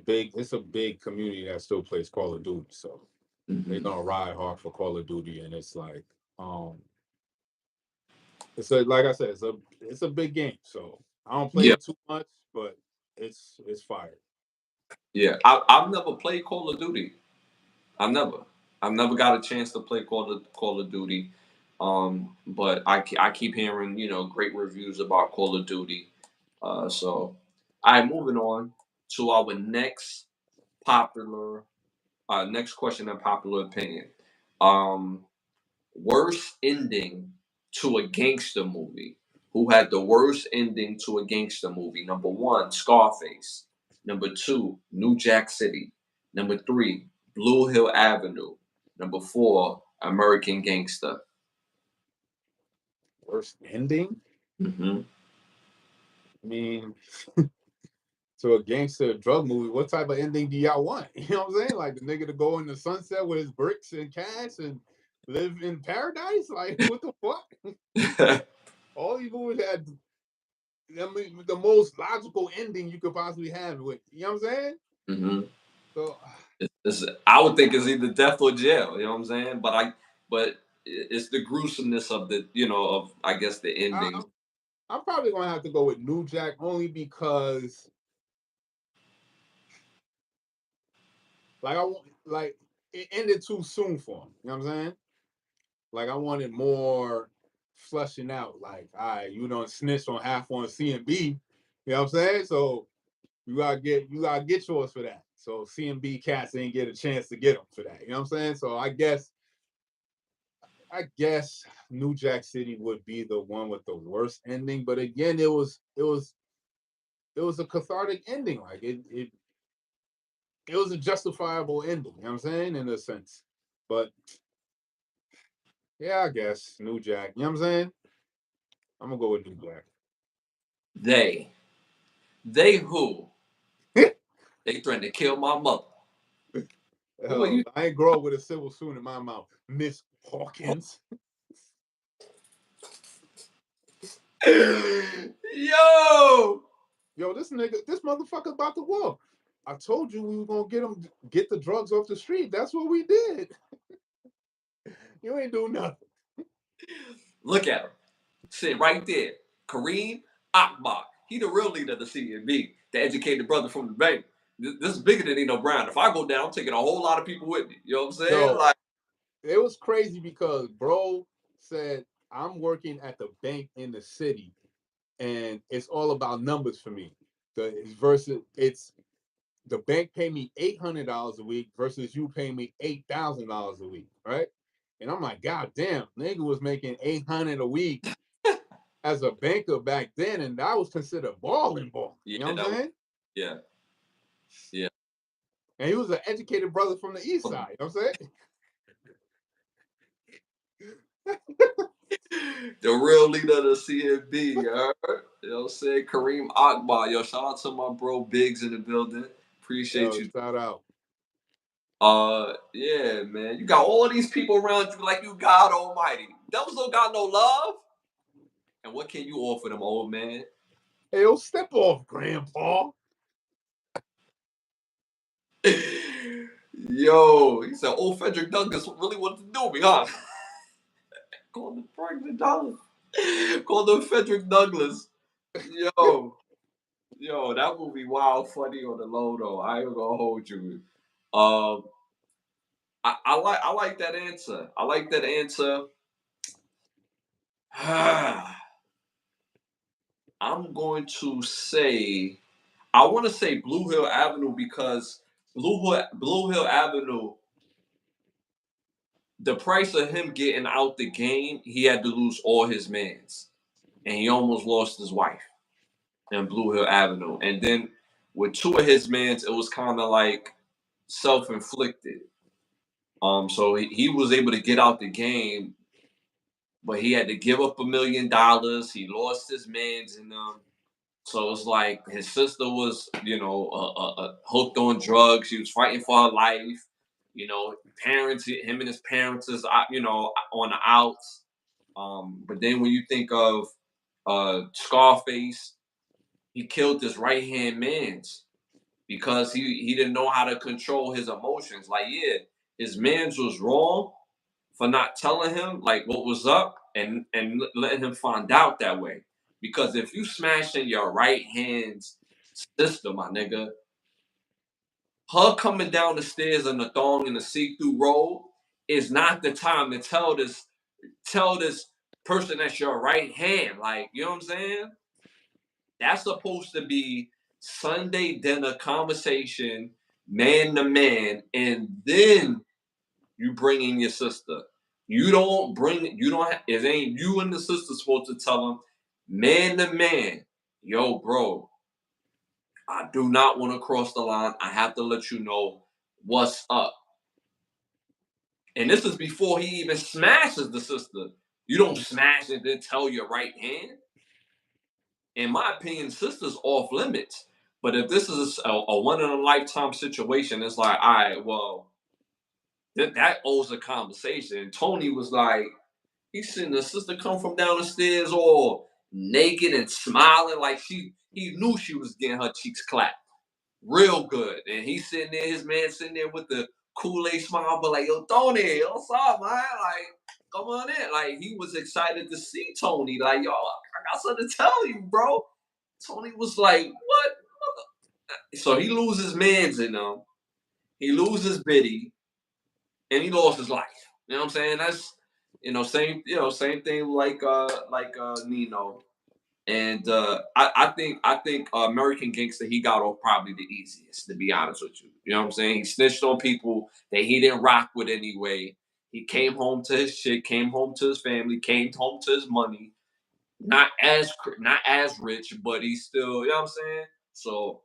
big community that still plays Call of Duty, so they're Mm-hmm. gonna ride hard for Call of Duty, and it's like, it's a like I said, it's a big game. So I don't play Yeah, it too much, but it's fire. yeah. I've never played Call of Duty. I've never. I've never got a chance to play Call of Duty. But I keep hearing, great reviews about Call of Duty. So all right, moving on to our popular next question and popular opinion. Um Worst ending to a gangster movie. Who had the worst ending to a gangster movie? Number one, Scarface. Number two, New Jack City. Number three, Blue Hill Avenue. Number four, American Gangster. Worst ending? Hmm. I mean, to a gangster drug movie, what type of ending do y'all want? You know what I'm saying? Like the nigga to go in the sunset with his bricks and cash and live in paradise? Like what the fuck? All these movies had, I mean, the most logical ending you could possibly have with, you know what I'm saying? Hmm. So I would think it's either death or jail. You know what I'm saying? But it's the gruesomeness of of I guess the I, ending. I'm probably gonna have to go with New Jack only because like like it ended too soon for him. You know what I'm saying? Like I wanted more flushing out. Like, all right, you don't snitch on half on C and B. You know what I'm saying? So you gotta get yours for that. So C and B cats ain't get a chance to get them for that. You know what I'm saying? So I guess New Jack City would be the one with the worst ending. But again, it was a cathartic ending. Like it was a justifiable ending. You know what I'm saying? In a sense. But yeah, I guess New Jack. You know what I'm saying? I'm gonna go with New Jack. They who they threatened to kill my mother. Who are you? I ain't grow up with a silver spoon in my mouth, Miss Hawkins. Yo, Yo, this motherfucker about to walk. I told you we were gonna get the drugs off the street. That's what we did. You ain't do nothing. look at him. Sit right there. Kareem Akbar. He the real leader of the CNB, the educated brother from the bank. This is bigger than Nino Brown. If I go down, I'm taking a whole lot of people with me. You know what I'm saying? Yo, Like, it was crazy because bro said I'm working at the bank in the city, and it's all about numbers for me. It's the bank pay me $800 a week versus you pay me $8,000 a week, right? And I'm like, God damn, nigga was making 800 a week as a banker back then, and that was considered balling. yeah, You know what that I'm was, saying? yeah, yeah. And he was an educated brother from the East Side. You know what I'm saying? The real leader of the CMB, you know what I'm saying? Kareem Akbar. Yo, shout out to my bro Biggs in the building. Appreciate Yo, you. shout out. Yeah, man. You got all these people around you like you God Almighty. Devils don't got no love. And what can you offer them, old man? Hey, yo, step off, Grandpa. Yo, he said, old Frederick Douglass really wanted to do me, huh? Call him Franklin Douglas. Call him Frederick Douglass. Yo, that movie wild funny on the low though. I ain't gonna hold you. Um, I like that answer. I like that answer. I'm going to say I want to say Blue Hill Avenue because Blue Hill Avenue, the price of him getting out the game, he had to lose all his mans, and he almost lost his wife in Blue Hill Avenue. And then with two of his mans, it was kind of like self-inflicted. So he was able to get out the game, but he had to give up $1 million. He lost his mans and so it's like his sister was, hooked on drugs. She was fighting for her life. Parents, him and his parents is, on the outs. But then when you think of Scarface, he killed his right hand man's because he didn't know how to control his emotions. Like, yeah, his man's was wrong for not telling him like what was up and letting him find out that way. Because if you smashing your right hand's sister, my nigga, her coming down the stairs in the thong in the see-through robe is not the time to tell this person that's your right hand. Like, you know what I'm saying? That's supposed to be Sunday dinner conversation, man to man, and then you bring in your sister. You don't bring. You don't. It ain't you and the sister supposed to tell them, man to man. Yo, bro, I do not want to cross the line. I have to let you know what's up. And this is before he even smashes the sister. You don't smash it then tell your right hand. In my opinion, sister's off limits. But if this is a one in a lifetime situation, it's like, all right, well, that owes a conversation. And Tony was like, he's seen the sister come from down the stairs all naked and smiling like he knew she was getting her cheeks clapped real good. And he's sitting there, his man sitting there with the Kool-Aid smile, but like, yo, Tony, what's up, man? Like, come on in. Like, he was excited to see Tony. Like, yo, I got something to tell you, bro. Tony was like, what? So he loses mans in them. He loses Biddy, and he lost his life. You know what I'm saying? That's same thing like Nino. And I think American Gangster, he got off probably the easiest, to be honest with you. You know what I'm saying? He snitched on people that he didn't rock with anyway. He came home to his shit, came home to his family, came home to his money. Not as rich, but he's still, you know what I'm saying? So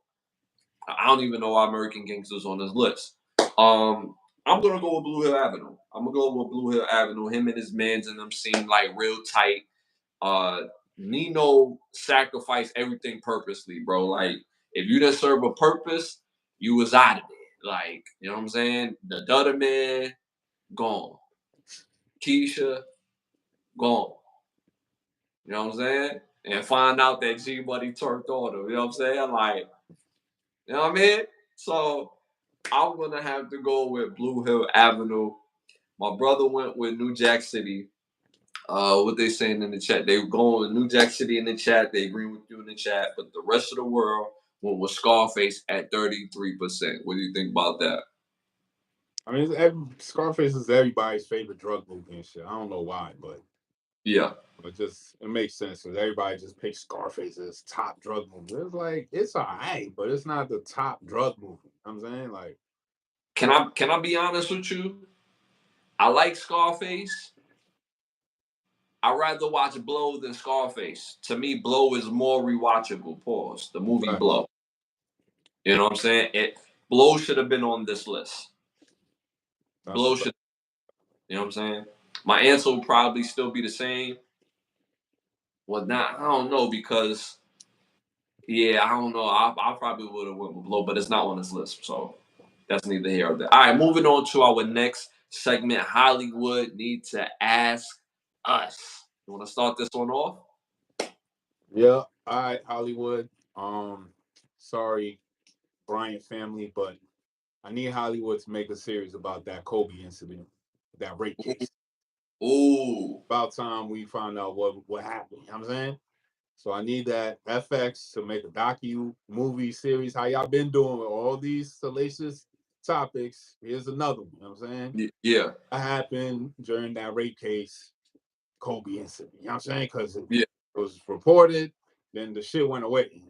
I don't even know why American Gangster's on this list. I'm gonna go with Blue Hill Avenue. I'm gonna go with Blue Hill Avenue. Him and his mans and them seem like real tight. Uh, Nino sacrificed everything purposely, bro. Like, if you didn't serve a purpose, you was out of there. Like, you know what I'm saying? The Dutter Man, gone. Keisha, gone. You know what I'm saying? And find out that G Money turned on him. You know what I'm saying? Like, you know what I mean? So I'm gonna have to go with Blue Hill Avenue. My brother went with New Jack City. What they saying in the chat? They were going with New Jack City in the chat. They agree with you in the chat, but the rest of the world went with Scarface at 33%. What do you think about that? I mean, Scarface is everybody's favorite drug movie and shit. I don't know why, but Yeah. it makes sense because everybody just picks Scarface as top drug movie. It's like it's alright, but it's not the top drug movie. You know what I'm saying, like, Can I be honest with you? I like Scarface. I'd rather watch Blow than Scarface. To me, Blow is more rewatchable. Pause. The movie right. Blow. You know what I'm saying? Blow should have been on this list. That's a Blow fact. should, you know what I'm saying? My answer will probably still be the same. Well, not, I don't know because, yeah, I don't know. I probably would have went with Blow, but it's not on this list. So that's neither here or there. All right, moving on to our next segment. Hollywood need to ask us. You want to start this one off? Yeah. All right, Hollywood. Sorry, Bryant family, but I need Hollywood to make a series about that Kobe incident, that rape case. Ooh. About time we find out what happened. You know what I'm saying? So I need that FX to make a docu movie series. How y'all been doing with all these salacious topics? Here's another one. You know what I'm saying? Yeah. What happened during that rape case, Kobe incident? You know what I'm saying? Because Yeah. it was reported, then the shit went away.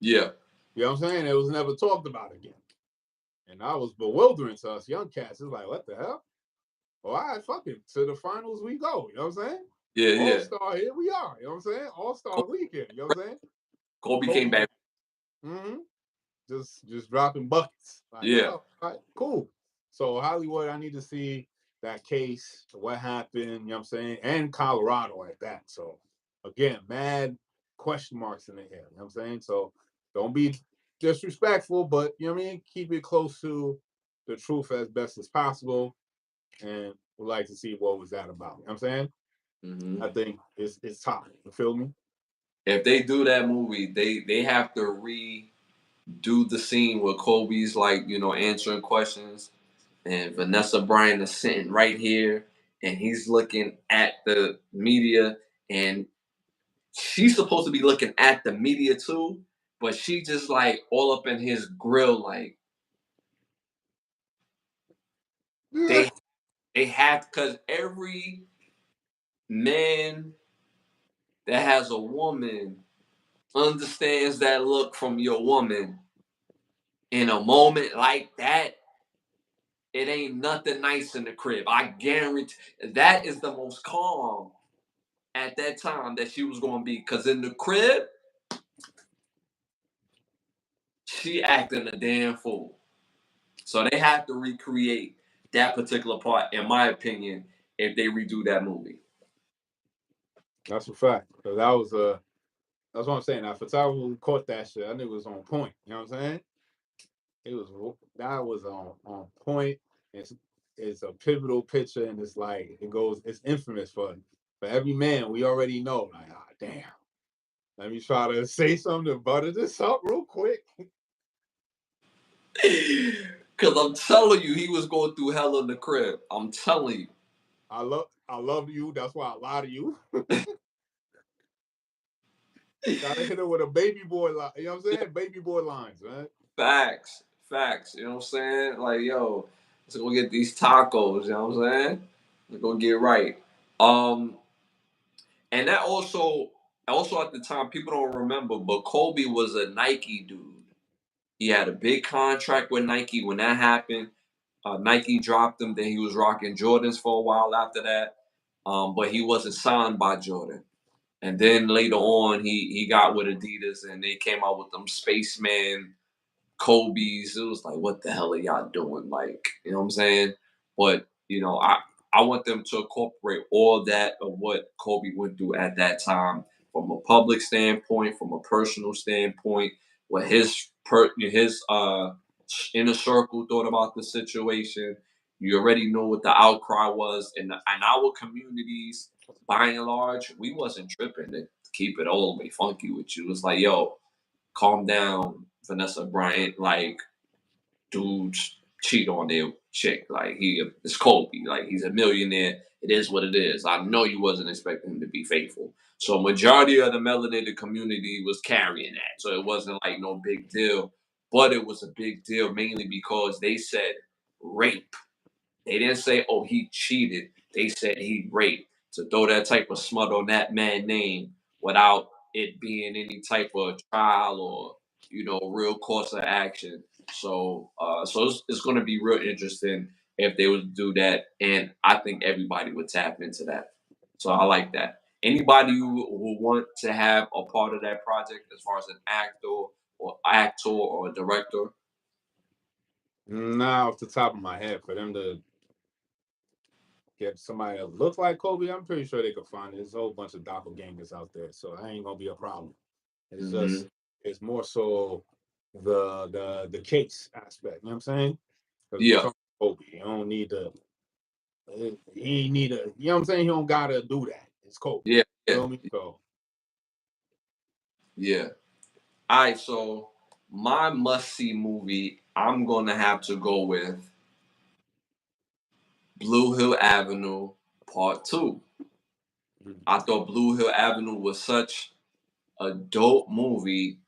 Yeah. You know what I'm saying? It was never talked about again. And I was bewildering to us young cats. It's like, what the hell? Well, all right, fuck it. To the finals we go. You know what I'm saying? Yeah. All Yeah. Star, here we are. You know what I'm saying? All Star weekend. You know what I'm saying? Kobe came Kobe, back. just dropping buckets. Like, Yeah. yo, all right, cool. So Hollywood, I need to see that case, what happened, you know what I'm saying? And Colorado at that. So again, mad question marks in the air. You know what I'm saying? So don't be disrespectful, but you know what I mean? Keep it close to the truth as best as possible. And would like to see what was that about. You know what I'm saying? Mm-hmm. I think it's time. You feel me? If they do that movie, they have to redo the scene where Kobe's like, answering questions and Vanessa Bryant is sitting right here and he's looking at the media and she's supposed to be looking at the media too, but she just like all up in his grill like Yeah. they they have because every man that has a woman understands that look from your woman in a moment like that. It ain't nothing nice in the crib. I guarantee that is the most calm at that time that she was going to be. Because in the crib, she acting a damn fool. So they have to recreate that particular part, in my opinion, if they redo that movie. That's a fact. Because that's what I'm saying. That photographer who caught that shit, I knew it was on point. You know what I'm saying? It was that was on point. It's a pivotal picture, and it's like it's infamous for every man. We already know, like, damn. Let me try to say something to butter this up real quick. Because I'm telling you, he was going through hell in the crib. I'm telling you. I love you. That's why I lie to you. Gotta hit it with a baby boy line. You know what I'm saying? Baby boy lines, man. Facts. Facts. You know what I'm saying? Like, yo, let's go get these tacos. You know what I'm saying? Let's go get right. Um, and that also at the time, people don't remember, but Kobe was a Nike dude. He had a big contract with Nike when that happened. Nike dropped him. Then he was rocking Jordans for a while after that. But he wasn't signed by Jordan. And then later on, he got with Adidas, and they came out with them Spaceman Kobe's. It was like, what the hell are y'all doing? Like, you know what I'm saying? But I want them to incorporate all that of what Kobe went through at that time, from a public standpoint, from a personal standpoint, what his inner circle thought about the situation. You already know what the outcry was, and our communities, by and large, we wasn't tripping to keep it all the way funky with you. It's like, yo, calm down, Vanessa Bryant. Like, dudes cheat on their chick. Like, it's Kobe. Like, he's a millionaire. It is what it is. I know you wasn't expecting him to be faithful. So majority of the melanated community was carrying that. So it wasn't like no big deal. But it was a big deal mainly because they said rape. They didn't say, oh, he cheated. They said he raped. To throw that type of smut on that man's name without it being any type of trial or, real course of action. So it's going to be real interesting if they would do that. And I think everybody would tap into that. So I like that. Anybody who want to have a part of that project as far as an actor or a director? Not off the top of my head, for them to get somebody that looks like Kobe, I'm pretty sure they could find it. There's a whole bunch of doppelgangers out there, so that ain't gonna be a problem. It's Hmm. just it's more so the case aspect. You know what I'm saying? Because we Yeah, talking Kobe, you don't need to. He ain't need to. You know what I'm saying? He don't gotta do that. It's Kobe. yeah, You yeah, feel me? So yeah. All right, so my must-see movie, I'm gonna have to go with Blue Hill Avenue Part Two. I thought Blue Hill Avenue was such a dope movie,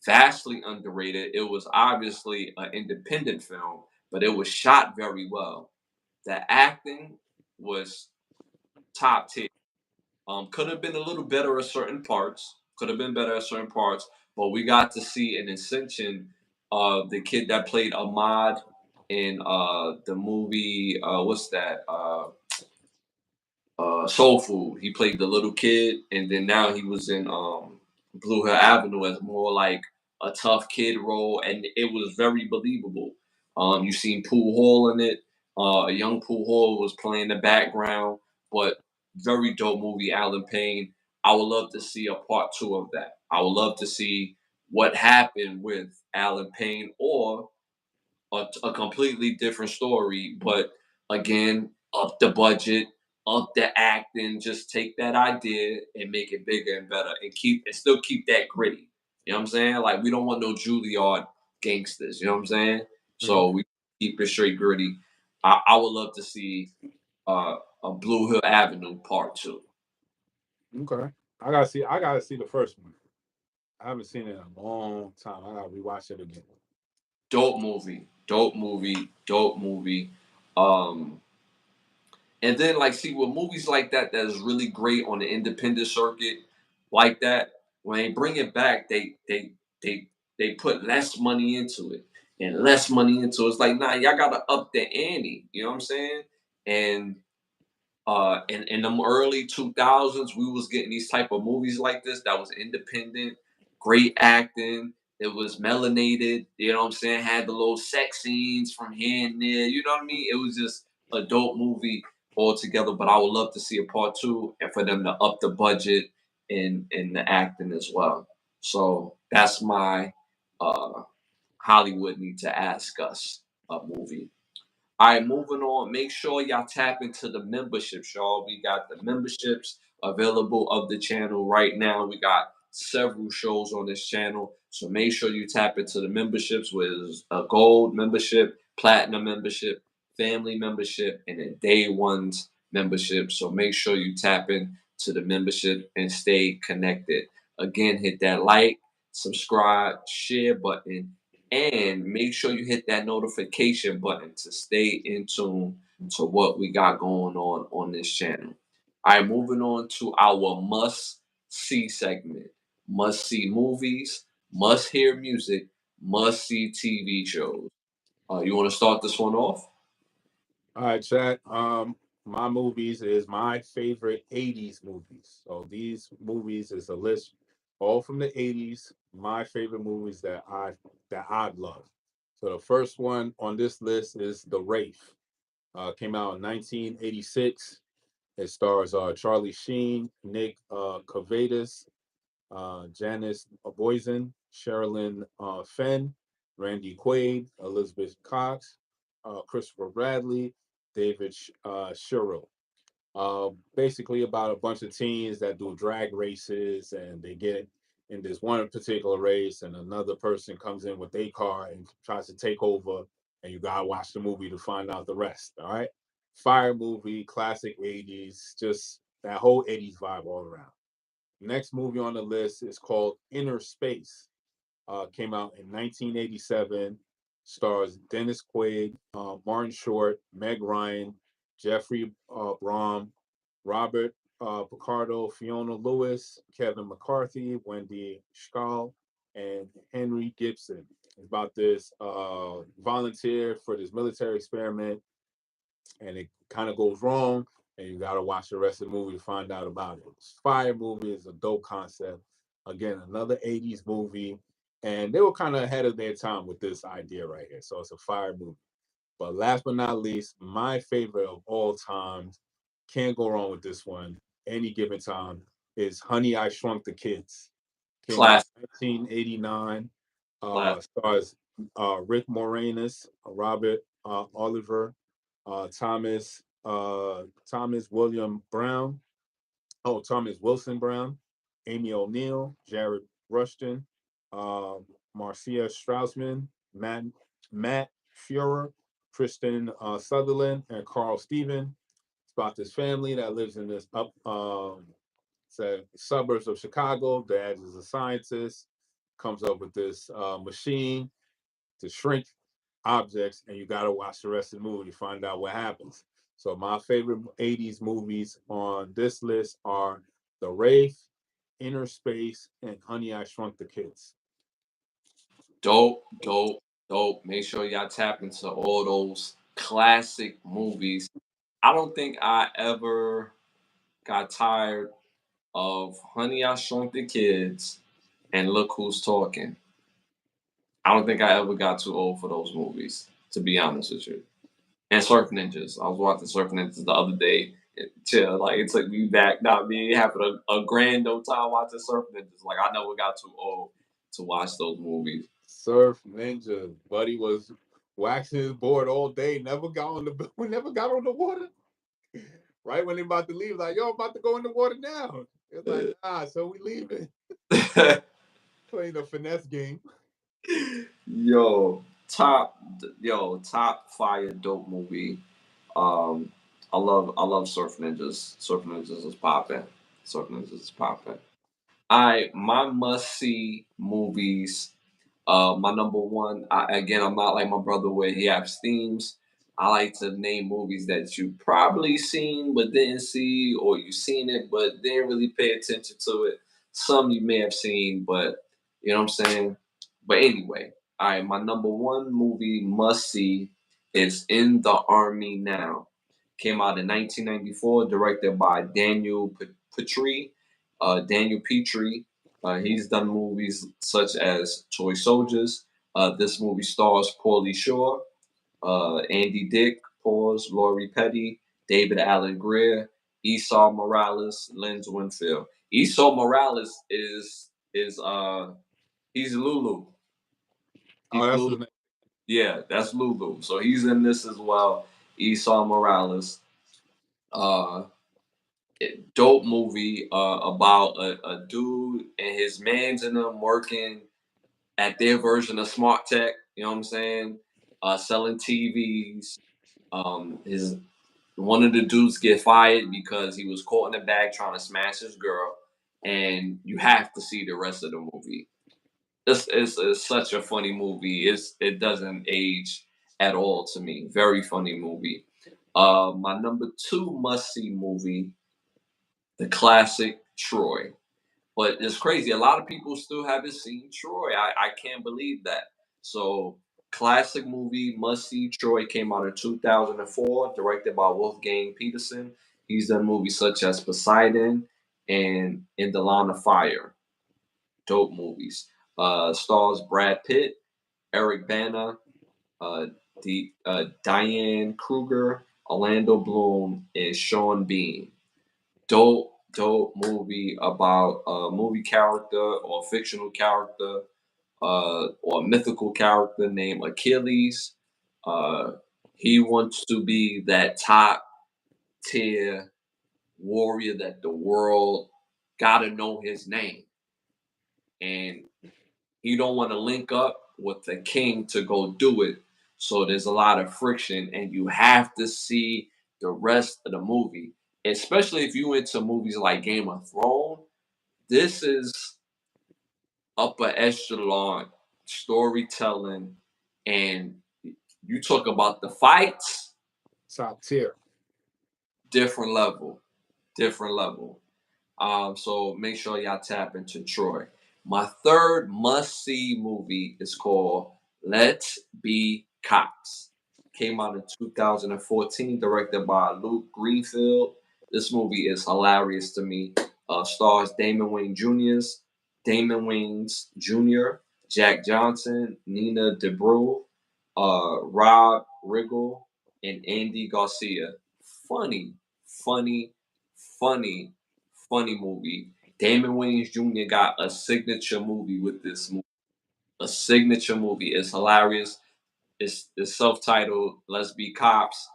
vastly underrated. It was obviously an independent film, but it was shot very well. The acting was top tier. Could have been a little better at certain parts. Could have been better at certain parts, but we got to see an ascension of the kid that played Ahmad in the movie. What's that? Soul Food. He played the little kid, and then now he was in Blue Hill Avenue as more like a tough kid role, and it was very believable. You seen Poole Hall in it. A young Poole Hall was playing the background, but very dope movie. Alan Payne. I would love to see a part two of that. I would love to see what happened with Alan Payne, or a completely different story. But again, up the budget, up the acting, just take that idea and make it bigger and better, and still keep that gritty. You know what I'm saying? Like, we don't want no Juilliard gangsters. You know what I'm saying? mhm. So we keep it straight gritty. I would love to see a Blue Hill Avenue Part Two. Okay. I gotta see the first one. I haven't seen it in a long time. I gotta rewatch it again. Dope movie. Dope movie. Dope movie. Um, And then, like, see, with movies like that, that is really great on the independent circuit, like that. When they bring it back, they they put less money into it and less money into it. It's like, nah, y'all gotta up the ante. You know what I'm saying? And in the early 2000s, we was getting these type of movies like this that was independent, great acting. It was melanated. You know what I'm saying? Had the little sex scenes from here and there. You know what I mean? It was just a dope movie altogether. But I would love to see a part two and for them to up the budget in the acting as well. So that's my uh, Hollywood Need to Ask Us movie. All right, moving on. Make sure y'all tap into the memberships, y'all. We got the memberships available of the channel right now. We got several shows on this channel. So make sure you tap into the memberships with a gold membership, platinum membership, family membership, and a day one's membership. So make sure you tap in to the membership and stay connected. Again, hit that like, subscribe, share button, and make sure you hit that notification button to stay in tune to what we got going on this channel. All right, moving on to our must see segment. Must see movies, must hear music, must see TV shows. You want to start this one off? All right, chat. My movies is my favorite '80s movies. So these movies is a list, all from the '80s. My favorite movies that I love. So the first one on this list is The Wraith. Came out in 1986. It stars Charlie Sheen, Nick Cavadas, Janice Boyzen, Sherilyn Fenn, Randy Quaid, Elizabeth Cox, Christopher Bradley, David Sherrill. Basically about a bunch of teens that do drag races, and they get in this one particular race, and another person comes in with a car and tries to take over, and you gotta watch the movie to find out the rest. All right, fire movie, classic '80s, just that whole '80s vibe all around. Next movie on the list is called Inner Space. Came out in 1987. Stars Dennis Quaid, Martin Short, Meg Ryan, Jeffrey Brom, Robert Picardo, Fiona Lewis, Kevin McCarthy, Wendy Schall, and Henry Gibson. It's about this volunteer for this military experiment, and it kind of goes wrong, and you got to watch the rest of the movie to find out about it. Fire movie is a dope concept. Again, another '80s movie. And they were kind of ahead of their time with this idea right here. So it's a fire movie. But last but not least, my favorite of all times, can't go wrong with this one, any given time, is Honey, I Shrunk the Kids. Came out Classic. in 1989. Classic. Stars Rick Moranis, Robert Oliver, Thomas William Brown, Thomas Wilson Brown, Amy O'Neill, Jared Rushton, uh, Marcia Strausman, Matt Fuhrer, Kristen Sutherland, and Carl Steven. It's about this family that lives in this suburbs of Chicago. Dad is a scientist, comes up with this machine to shrink objects, and you got to watch the rest of the movie to find out what happens. So my favorite 80s movies on this list are The Wraith, Inner Space, and Honey, I Shrunk the Kids. Dope, dope, dope. Make sure y'all tap into all those classic movies. I don't think I ever got tired of Honey, I Shrunk the Kids and Look Who's Talking. I don't think I ever got too old for those movies, to be honest with you. And Surf Ninjas. I was watching Surf Ninjas the other day. Chill, like it took me back. Not me having a grand old time watching Surf Ninjas. Like I never got too old to watch those movies. Surf Ninja. Buddy was waxing his board all day. Never got on the we never got on the water. Right when they about to leave, like, yo, I'm about to go in the water now. It's like, so we leaving. Playing a finesse game. Top fire dope movie. Um, I love Surf Ninjas. Surf Ninjas is popping. Surf Ninjas is popping. My must see movies. My number one. I'm not like my brother where he has themes. I like to name movies that you probably seen but didn't see, or you seen it but didn't really pay attention to it. Some you may have seen, but you know what I'm saying. But anyway, all right. My number one movie must see is In the Army Now. Came out in 1994, directed by Petrie. Daniel Petrie. He's done movies such as Toy Soldiers. This movie stars Paulie Shore, Andy Dick, Pause, Laurie Petty, David Allen Greer, Esau Morales, Lynn Winfield. Esau Morales is he's Lulu. Oh, He's that's Lulu. his name. Yeah, that's Lulu. So he's in this as well. Esau Morales. Uh, Dope movie about a dude and his mans in them working at their version of smart tech. You know what I'm saying? Selling TVs. His One of the dudes get fired because he was caught in the bag trying to smash his girl, and you have to see the rest of the movie. It's such a funny movie. It doesn't age at all to me. Very funny movie. My number two must see movie, the classic Troy. But it's crazy. A lot of people still haven't seen Troy. I can't believe that. So, classic movie, must see. Troy came out in 2004, directed by Wolfgang Peterson. He's done movies such as Poseidon and In the Line of Fire. Dope movies. Stars Brad Pitt, Eric Bana, uh, Diane Kruger, Orlando Bloom, and Sean Bean. Dope movie about a movie character or fictional character or mythical character named Achilles. Uh, he wants to be that top tier warrior that the world gotta know his name, and he don't want to link up with the king to go do it. So there's a lot of friction, and you have to see the rest of the movie, especially if you into movies like Game of Thrones. This is upper echelon storytelling, and you talk about the fights, Top tier. different level, different level. So make sure y'all tap into Troy. My third must see movie is called Let's Be Cops. Came out in 2014, directed by Luke Greenfield. This movie is hilarious to me. Stars Damon Wayans Jr., Jack Johnson, Nina DeBrew, Rob Riggle, and Andy Garcia. Funny, funny, funny, funny movie. Damon Wayans Jr. got a signature movie with this movie. A signature movie. It's hilarious. It's self-titled Let's Be Cops.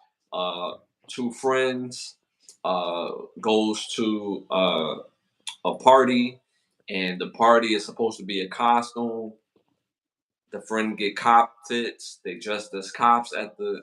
Two friends goes to a party, and the party is supposed to be a costume. The friend get cop fits. They dressed as cops at the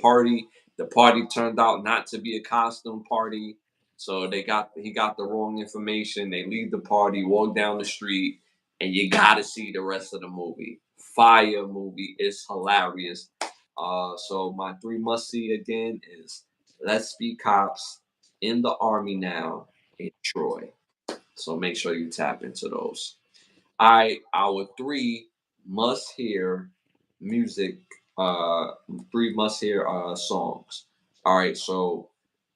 party. The party turned out not to be a costume party, so he got the wrong information. They leave the party, walk down the street, and you gotta see the rest of the movie. Fire movie. It's hilarious. So my three must see again is Let's Be Cops, In the Army Now, and Troy. So make sure you tap into those. Our three must hear music, three must hear songs. All right, so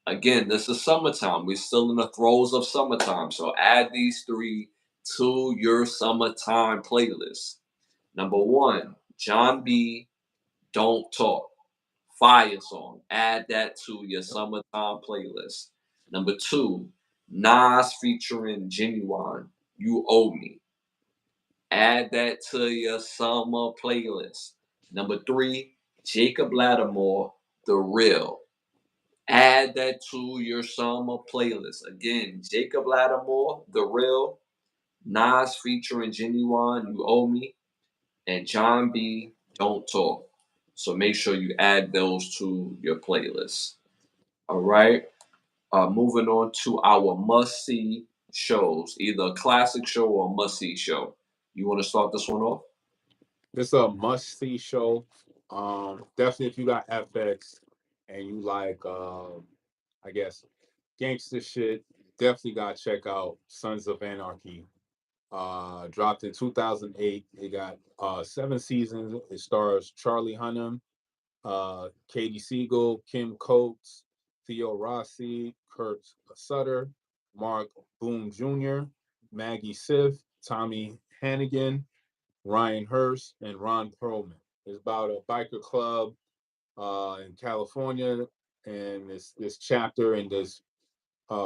again, this is summertime. We're still in the throes of summertime. So add these three to your summertime playlist. Number one, John B. Don't Talk. Fire song. Add that to your summertime playlist. Number two, Nas featuring Genuine. You Owe Me. Add that to your summer playlist. Number three, Jacob Lattimore, The Real. Add that to your summer playlist. Again, Jacob Lattimore, The Real, Nas featuring Genuine, You Owe Me, and John B, Don't Talk. So make sure you add those to your playlist. All right. Moving on to our must see shows, either a classic show or a must see show. You want to start this one off? It's a must see show. Definitely if you got FX and you like, I guess, gangster shit, definitely got to check out Sons of Anarchy. Dropped in 2008. It got 7 seasons. It stars Charlie Hunnam, Katie Siegel, Kim Coates, Theo Rossi, Kurt Sutter, Mark Boone Jr., Maggie Siff, Tommy Hannigan, Ryan Hurst, and Ron Perlman. It's about a biker club in California, and this chapter in this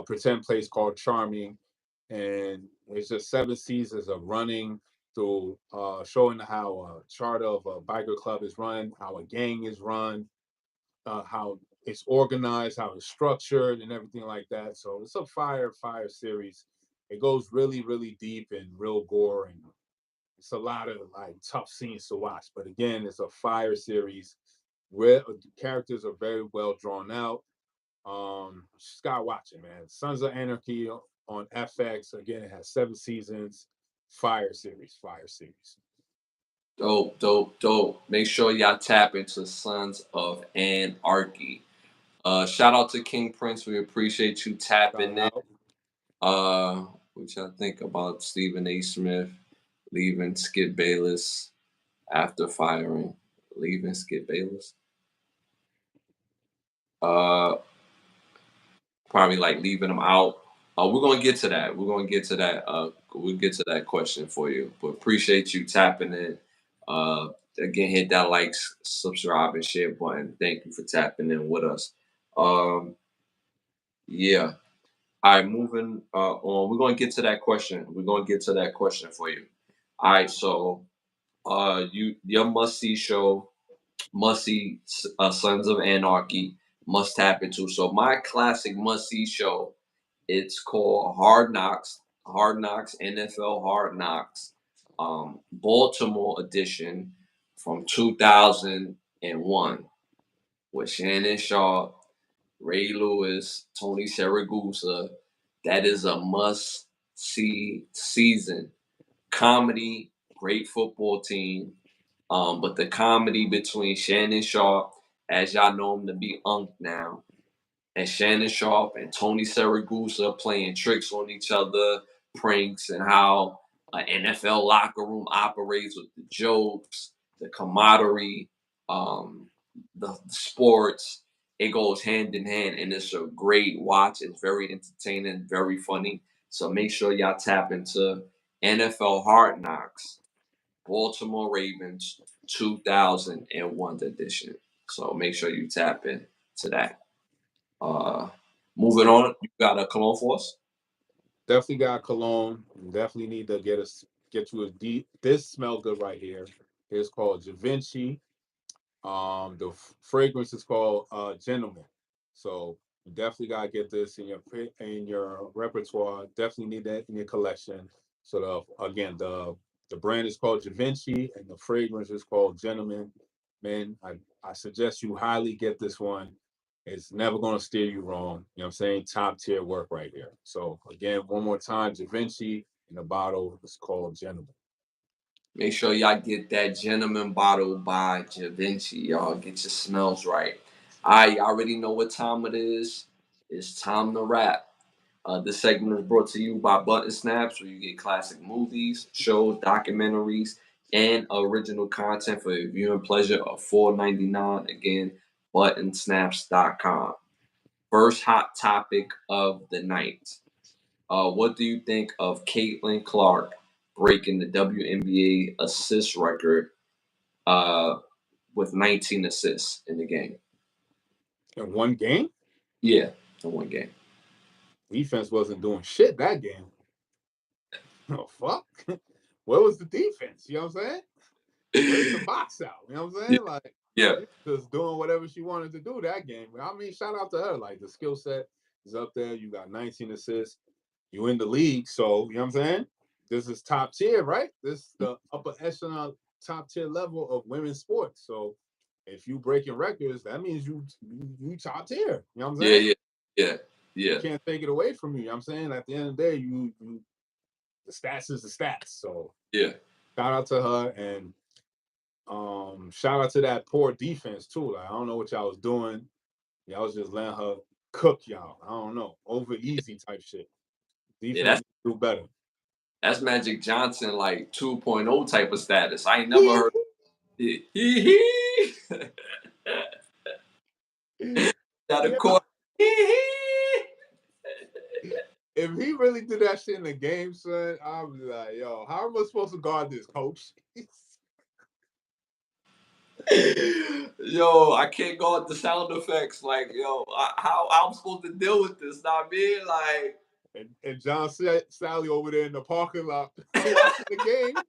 pretend place called Charming, and it's just 7 seasons of running through showing how a charter of a biker club is run, how a gang is run, how it's organized, how it's structured, and everything like that. So it's a fire series. It goes really, really deep and real gore, and it's a lot of like tough scenes to watch. But again, it's a fire series where the characters are very well drawn out. Just gotta watch it, man. Sons of Anarchy on FX. Again, it has 7 seasons. Fire series, fire series. Dope, dope, dope. Make sure y'all tap into Sons of Anarchy. Shout out to King Prince. We appreciate you Shout tapping in. out. What y'all think about Stephen A. Smith leaving Skip Bayless after firing? Leaving Skip Bayless? Uh, Probably like leaving him out. We're gonna get to that. We're gonna get to that. We'll get to that question for you. But appreciate you tapping in. Uh, Again, hit that like, subscribe, and share button. Thank you for tapping in with us. Um, yeah. All right, moving on. We're gonna get to that question. We're gonna get to that question for you. All right, so your must see show, must see Sons of Anarchy, must tap into. So my classic must see show, it's called Hard Knocks. Hard Knocks, NFL Hard Knocks, Baltimore edition from 2001 with Shannon Sharp, Ray Lewis, Tony Saragusa. That is a must see season. Comedy, great football team. But the comedy between Shannon Sharp, as y'all know him to be Unc now, and Shannon Sharp and Tony Saragusa playing tricks on each other, pranks, and how an NFL locker room operates with the jokes, the camaraderie, the sports. It goes hand in hand, and it's a great watch. It's very entertaining, very funny. So make sure y'all tap into NFL Hard Knocks, Baltimore Ravens 2001 edition. So make sure you tap in to that. Uh, moving on, you got a cologne for us? Definitely got cologne. Definitely need to get you a deep. This smell good right here. It's called Da Vinci. The fragrance is called Gentleman. So you definitely gotta get this in your repertoire. Definitely need that in your collection. So the brand is called Da Vinci and the fragrance is called Gentleman. Man, I suggest you highly get this one. It's never gonna steer you wrong. You know what I'm saying? Top tier work right here. So again, one more time, Da Vinci in a bottle. It's called Gentleman. Make sure y'all get that Gentleman bottle by Da Vinci. Y'all get your smells right. I already know what time it is. It's time to wrap. This segment is brought to you by Button Snaps, where you get classic movies, shows, documentaries, and original content for your viewing pleasure of $4.99. Again, buttonsnaps.com. First hot topic of the night. What do you think of Caitlin Clark breaking the WNBA assist record uh, with 19 assists in the game? In one game, Yeah, in one game. defense wasn't doing shit that game. Oh fuck. Where was the defense? You know what I'm saying? Where's the box out? You know what I'm Yeah, saying? Like yeah, she's just doing whatever she wanted to do that game. I mean, shout out to her. Like the skill set is up there. You got 19 assists. You in the league, so you know what I'm saying? This is top tier, right? This is the upper echelon top tier level of women's sports. So if you breaking records, that means you top tier. You know what I'm yeah, saying? yeah, yeah, You yeah, can't take it away from you. You know what I'm saying? At the end of the day, you the stats is the stats. So yeah. shout out to her and shout out to that poor defense too. Like I don't know what y'all was doing. Y'all was just letting her cook y'all. I don't know. Over easy type shit. Yeah, Defense do better. that's Magic Johnson like 2.0 type of status. I ain't never heard it. Hee. Got a Yeah. court. If he really did that shit in the game, son, I'd be like, yo, how am I supposed to guard this, coach? Yo, I can't go with the sound effects. Like, yo, how I'm supposed to deal with this? Not me. Like, And John Sally over there in the parking lot watching the game.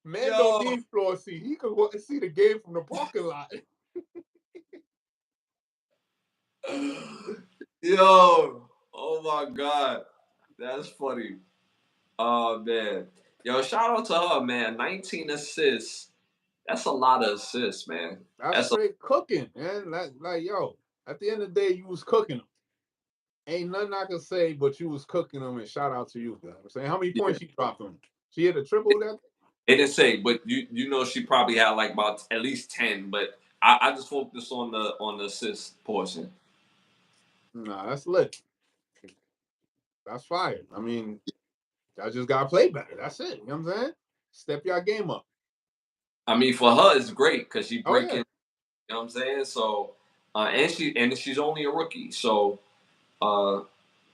Man don't yo, need floor seat. He could see the game from the parking lot. yo, oh my god, that's funny. Oh man, yo, shout out to her, man. 19 assists. That's a lot of assists, man. That's That's a straight cooking, man. Like, yo, at the end of the day, you was cooking them. Ain't nothing I can say, but you was cooking them. And shout out to you. You know what I'm saying, how many yeah. points she dropped on? She hit a triple that. It didn't say, but you know she probably had like about at least 10. But I just focus on the assist portion. Nah, that's lit. That's fire. I mean, I just gotta play better. That's it. You know what I'm saying? Step your game up. I mean, for her, it's great because she Oh yeah. breaking. You know what I'm saying? So, and she's only a rookie, so uh,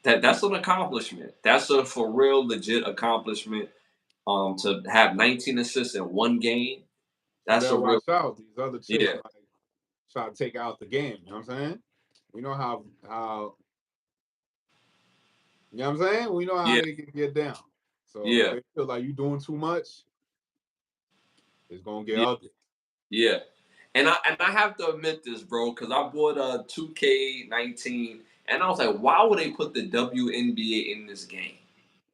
that's an accomplishment. That's a for real legit accomplishment. To have 19 assists in one game, You that's better a real watch out. These other chicks yeah might try to take out the game. You know what I'm saying? We know how you know what I'm saying? We know how yeah they can get down. So if yeah they feel like you doing too much, it's gonna get yeah ugly. yeah. And I have to admit this, bro, because I bought a 2K19, and I was like, why would they put the WNBA in this game?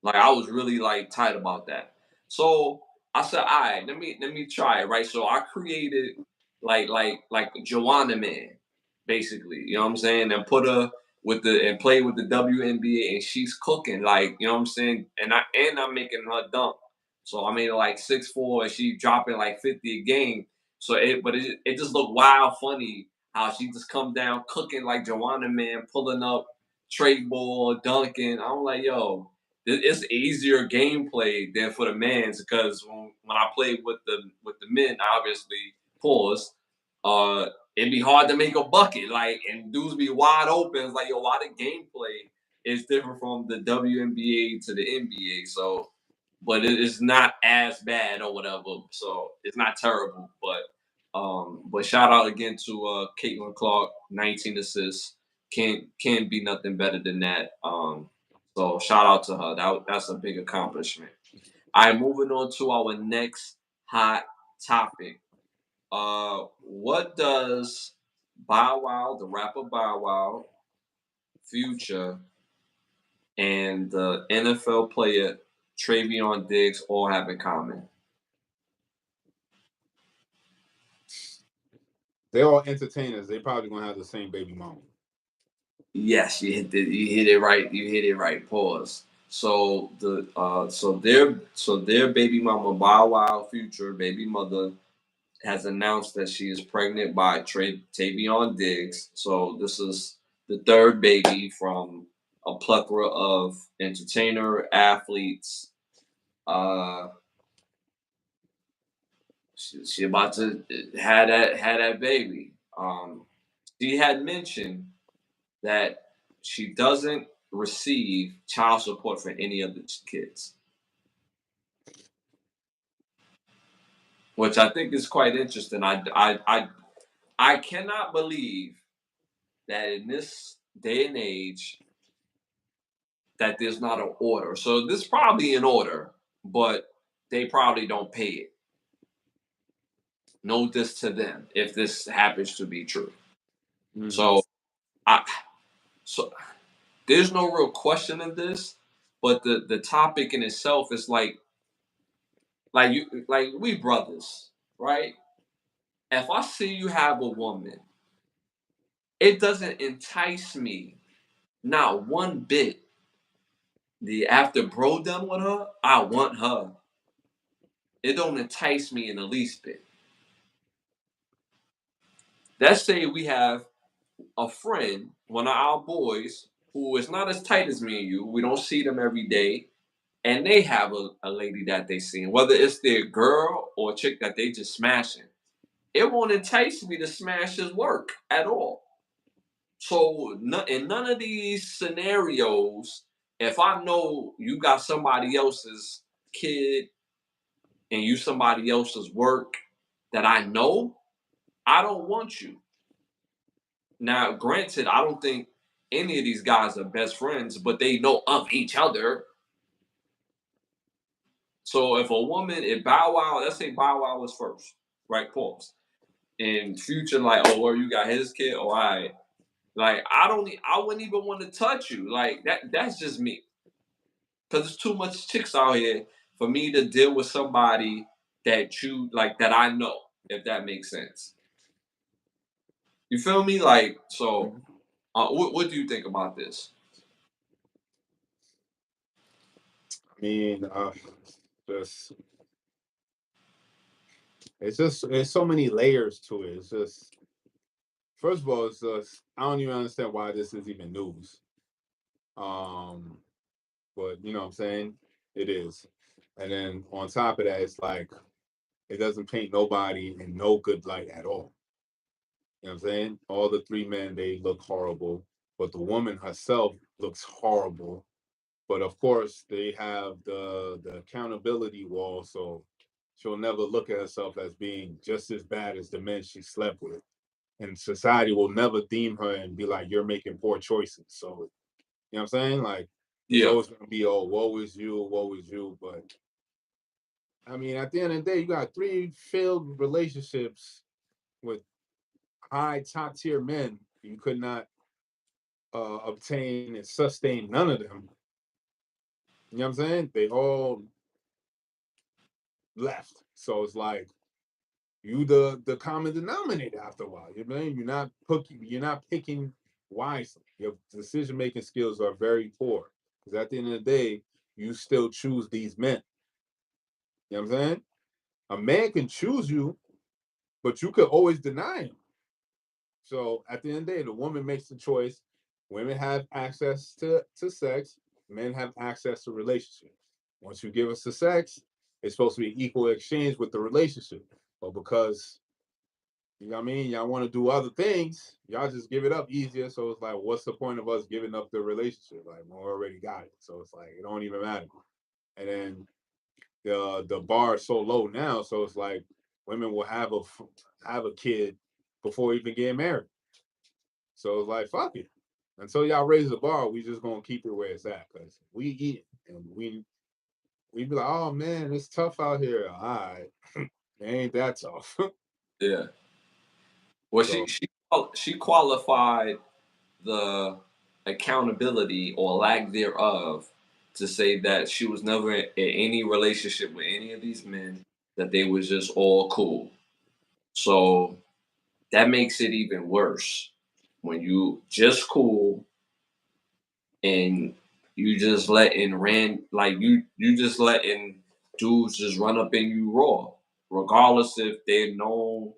Like I was really like tight about that. So I said, all right, let me try it, right? So I created like Joanna Man, basically. You know what I'm saying? And put her with the and play with the WNBA and she's cooking, like, you know what I'm saying? And I'm making her dunk. So I made her like 6'4" and she dropping like 50 a game. So it just looked wild funny how she just come down cooking like Joanna Man, pulling up trade ball, dunking. I'm like, yo, it's easier gameplay than for the men's because when I played with the men, obviously, pause, it'd be hard to make a bucket, like, and dudes be wide open. It's like, yo, why the gameplay it's different from the WNBA to the NBA. So, but it is not as bad or whatever. So it's not terrible. But shout out again to Caitlin Clark, 19 assists. Can't be nothing better than that. So shout out to her. That's a big accomplishment. All right, moving on to our next hot topic. What does Bow Wow, the rapper Bow Wow, Future, and the NFL player Travion Diggs all have in common? They're all entertainers. They probably gonna have the same baby mama. Yes, you hit it right. You hit it right. Pause. So their baby mama Bow Wow Future baby mother has announced that she is pregnant by Tavion Diggs. So this is the third baby from a plethora of entertainer athletes. Uh, she about to had that baby. She had mentioned that she doesn't receive child support for any of the kids, which I think is quite interesting. I cannot believe that in this day and age that there's not an order. So this probably an order, but they probably don't pay it. Know this to them if this happens to be true. Mm-hmm. So I so there's no real question in this, but the topic in itself is like we brothers, right? If I see you have a woman, it doesn't entice me not one bit. The after bro done with her, I want her. It don't entice me in the least bit. Let's say we have a friend, one of our boys, who is not as tight as me and you. We don't see them every day, and they have a lady that they see, whether it's their girl or a chick that they just smashing. It won't entice me to smash his work at all. So in none of these scenarios, if I know you got somebody else's kid and you somebody else's work that I know, I don't want you. Now, granted, I don't think any of these guys are best friends, but they know of each other. So if Bow Wow, let's say Bow Wow was first, right? Pause. And Future, like, oh, well, you got his kid. Oh, all right. Like, I wouldn't even want to touch you. Like that's just me. Because there's too much chicks out here for me to deal with somebody that I know, if that makes sense. You feel me? Like, so what do you think about this? I mean, just it's there's so many layers to it. It's just first of all, it's just I don't even understand why this is even news. Um, but you know what I'm saying? It is. And then on top of that, it's like it doesn't paint nobody in no good light at all. You know what I'm saying? All the three men, they look horrible, but the woman herself looks horrible. But of course, they have the accountability wall, so she'll never look at herself as being just as bad as the men she slept with. And society will never deem her and be like, you're making poor choices. So, you know what I'm saying? Like, it's Yeah, always going to be, oh, woe is you, woe is you. But I mean, at the end of the day, you got three failed relationships with high top tier men. You could not obtain and sustain none of them. You know what I'm saying? They all left. So it's like you the common denominator after a while. You know, you're not picking wisely. Your decision making skills are very poor. Because at the end of the day, you still choose these men. You know what I'm saying? A man can choose you, but you could always deny him. So at the end of the day, the woman makes the choice. Women have access to sex. Men have access to relationships. Once you give us the sex, it's supposed to be equal exchange with the relationship. But because You know what I mean? Y'all want to do other things. Y'all just give it up easier. So it's like, what's the point of us giving up the relationship? Like, we already got it. So it's like, it don't even matter. And then the bar is so low now. So it's like, women will have a kid before even getting married. So it's like, fuck it. Until y'all raise the bar, we just gonna keep it where it's at. Cause we eat and we be like, oh man, it's tough out here. All right. It ain't that tough. Yeah. Well, So she qualified the accountability or lack thereof to say that she was never in any relationship with any of these men, that they was just all cool. So that makes it even worse when you just cool and you just letting you just letting dudes just run up in you raw, regardless if they're known.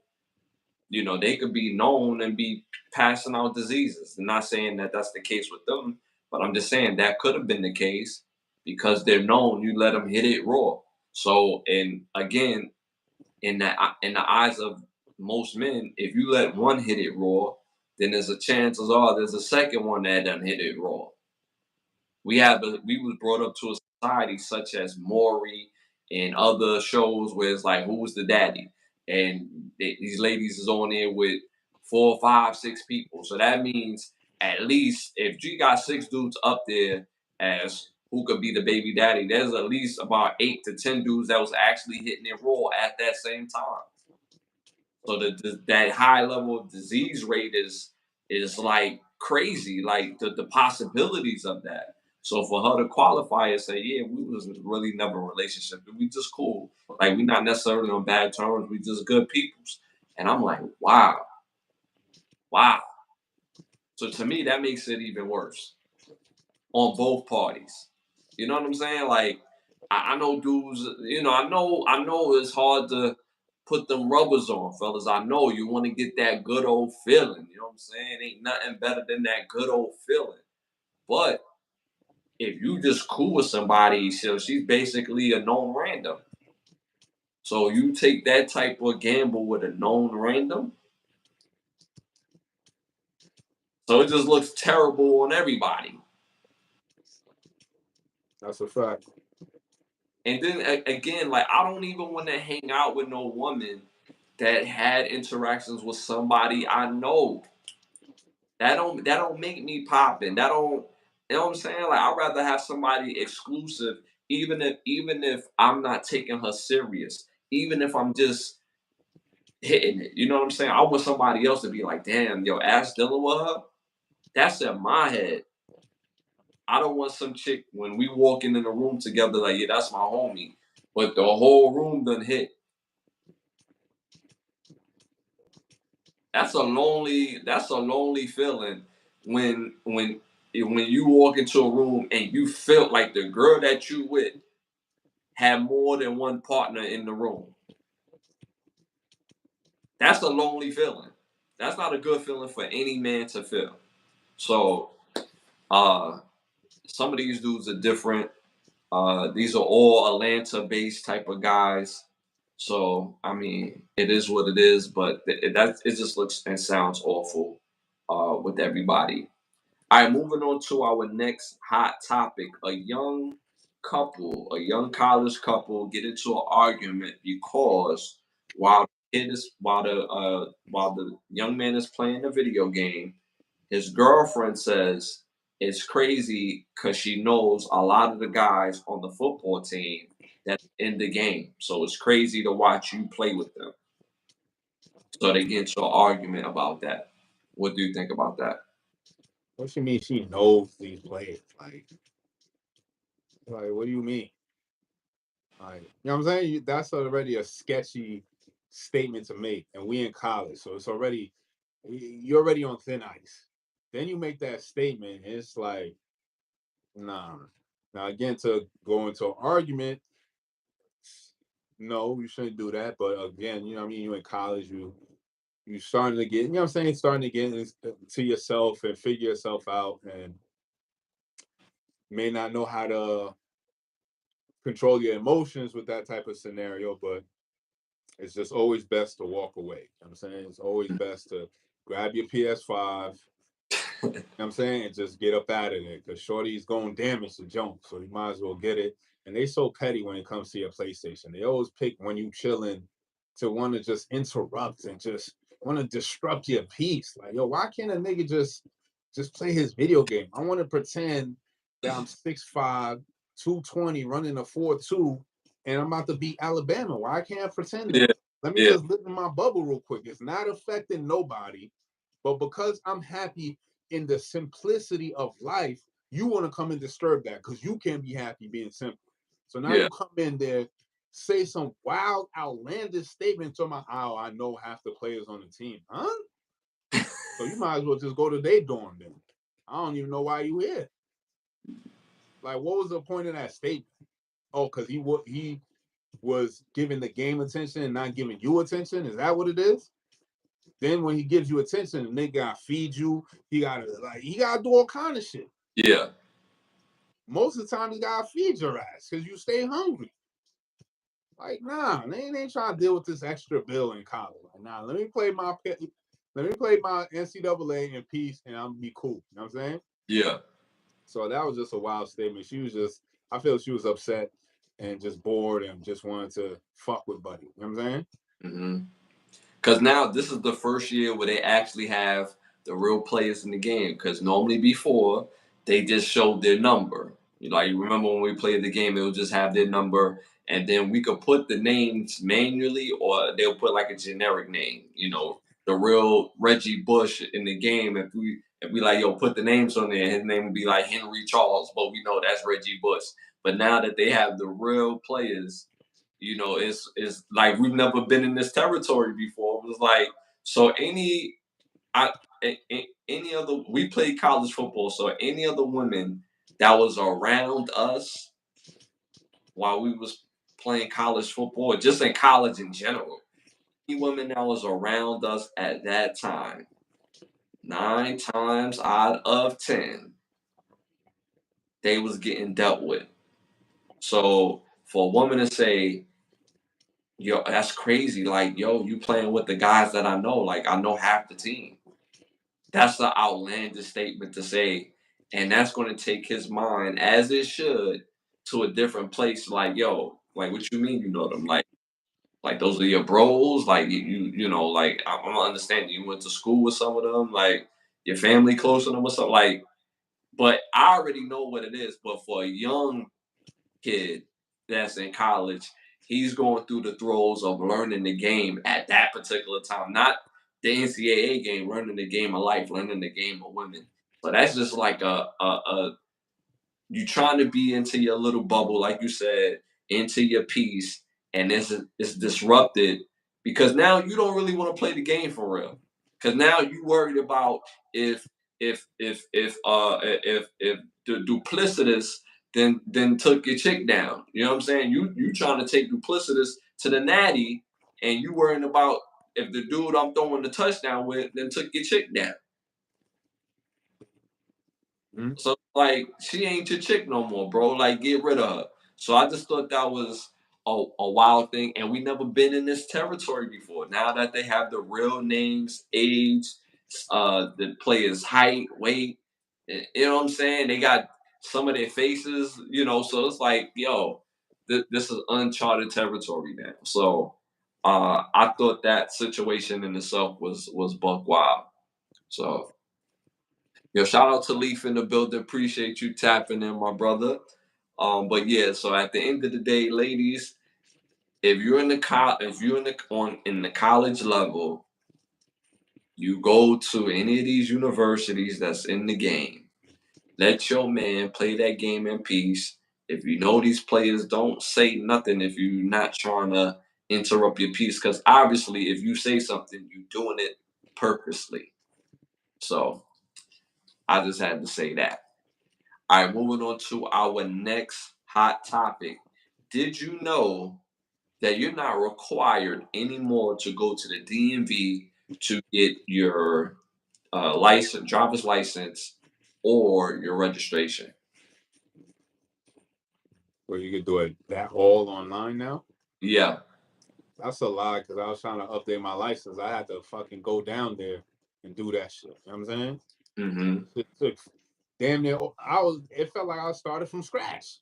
You know, they could be known and be passing out diseases. I'm not saying that that's the case with them, but I'm just saying that could have been the case because they're known. You let them hit it raw. So, and again, in the eyes of most men, if you let one hit it raw, then there's a chances are there's a second one that doesn't hit it raw. We was brought up to a society such as Maury and other shows where it's like who's the daddy, and these ladies is on there with 4, 5, 6 people. So that means at least if you got 6 dudes up there as who could be the baby daddy, there's at least about 8 to 10 dudes that was actually hitting it raw at that same time. So that high level of disease rate is like crazy, like the possibilities of that. So for her to qualify and say, yeah, we was really never in a relationship, we just cool. Like we not necessarily on bad terms, we just good peoples. And I'm like, wow, wow. So to me, that makes it even worse on both parties. You know what I'm saying? Like I know dudes, I know it's hard to put them rubbers on, fellas. I know you want to get that good old feeling. You know what I'm saying? Ain't nothing better than that good old feeling. But if you just cool with somebody, so she's basically a known random. So you take that type of gamble with a known random. So it just looks terrible on everybody. that's a fact. And then again, like I don't even want to hang out with no woman that had interactions with somebody I know. That don't make me popping. That don't you know what I'm saying? Like I'd rather have somebody exclusive, even if I'm not taking her serious, even if I'm just hitting it. You know what I'm saying? I want somebody else to be like, damn, yo, ass dealing with her. That's in my head. I don't want some chick when we walking in the room together, like, yeah, that's my homie. But the whole room done hit. That's a lonely feeling when you walk into a room and you felt like the girl that you with had more than one partner in the room. That's a lonely feeling. That's not a good feeling for any man to feel. So uh some of these dudes are different. These are all Atlanta based type of guys. So I mean, it is what it is, but it just looks and sounds awful with everybody. All right, moving on to our next hot topic. A young college couple get into an argument because while the young man is playing a video game, his girlfriend says it's crazy because she knows a lot of the guys on the football team that in the game. So it's crazy to watch you play with them. So they get into an argument about that. What do you think about that? What you mean she knows these players? Like what do you mean? Like, you know what I'm saying? That's already a sketchy statement to make, and we in college, so it's already you're already on thin ice. Then you make that statement, and it's like, nah. Now again, to go into an argument, no, you shouldn't do that. But again, you know what I mean? You're in college, you starting to get, you know what I'm saying? Starting to get to yourself and figure yourself out, and may not know how to control your emotions with that type of scenario, but it's just always best to walk away. You know what I'm saying? It's always best to grab your PS5. You know what I'm saying? And just get up out of there. Because Shorty's going to damage the junk. So you might as well get it. And they so petty when it comes to your PlayStation. They always pick when you chilling to want to just interrupt and just want to disrupt your peace. Like, yo, why can't a nigga just play his video game? I want to pretend that I'm 6'5", 220, running a 4.2, and I'm about to beat Alabama. Why can't I pretend Yeah, that? Let me yeah, just live in my bubble real quick. It's not affecting nobody. But because I'm happy in the simplicity of life, you want to come and disturb that because you can't be happy being simple. So now yeah, you come in there, say some wild, outlandish statement to my, oh, I know half the players on the team. Huh? So you might as well just go to their dorm then. I don't even know why you here. Like, what was the point of that statement? Oh, because he was giving the game attention and not giving you attention. Is that what it is? Then when he gives you attention, the nigga gotta feed you. He gotta do all kind of shit. yeah, Most of the time, he gotta feed your ass because you stay hungry. Like, nah, they ain't trying to deal with this extra bill in college. Like, nah, let me play my NCAA in peace, and I'm be cool. You know what I'm saying? yeah. So that was just a wild statement. I feel she was upset and just bored and just wanted to fuck with Buddy. You know what I'm saying? Mm-hmm. Because now this is the first year where they actually have the real players in the game. Because normally before they just showed their number. You remember when we played the game, it would just have their number, and then we could put the names manually, or they'll put like a generic name. The real Reggie Bush in the game. If we like, yo, put the names on there, his name would be like Henry Charles, but we know that's Reggie Bush. But now that they have the real players, it's like we've never been in this territory before. It was like, so any other, we played college football, so any other women that was around us while we was playing college football, just in college in general, any women that was around us at that time, 9 times out of 10, they was getting dealt with. So for a woman to say, yo, that's crazy. Like, yo, you playing with the guys that I know. Like, I know half the team. That's an outlandish statement to say. And that's going to take his mind, as it should, to a different place. Like, yo, like, what you mean you know them? Like those are your bros? Like, like, I'm understanding you went to school with some of them. Like, your family close to them or something. Like, but I already know what it is. But for a young kid that's in college, he's going through the throes of learning the game at that particular time, not the NCAA game, learning the game of life, learning the game of women. So that's just like you trying to be into your little bubble, like you said, into your piece, and it's disrupted because now you don't really want to play the game for real. Because now you worried about if if the duplicitous then took your chick down. You know what I'm saying? You trying to take duplicitous to the natty, and you worrying about if the dude I'm throwing the touchdown with then took your chick down. Mm-hmm. So like she ain't your chick no more, bro. Like get rid of her. So I just thought that was a wild thing, and we never been in this territory before. Now that they have the real names, age, the players' height, weight, you know what I'm saying? They got some of their faces, So it's like, yo, this is uncharted territory now. So I thought that situation in itself was buck wild. So. Yo, shout out to Leaf in the building. Appreciate you tapping in, my brother. But yeah, so at the end of the day, ladies, if you're in the college level, you go to any of these universities that's in the game. Let your man play that game in peace. If you know these players, don't say nothing if you're not trying to interrupt your piece. Because obviously, if you say something, you're doing it purposely. So I just had to say that. All right, moving on to our next hot topic. Did you know that you're not required anymore to go to the DMV to get your license, driver's license, or your registration? Where you could do it that all online now? Yeah. That's a lie because I was trying to update my license. I had to fucking go down there and do that shit. You know what I'm saying? Mm-hmm. It took damn near. It felt like I started from scratch.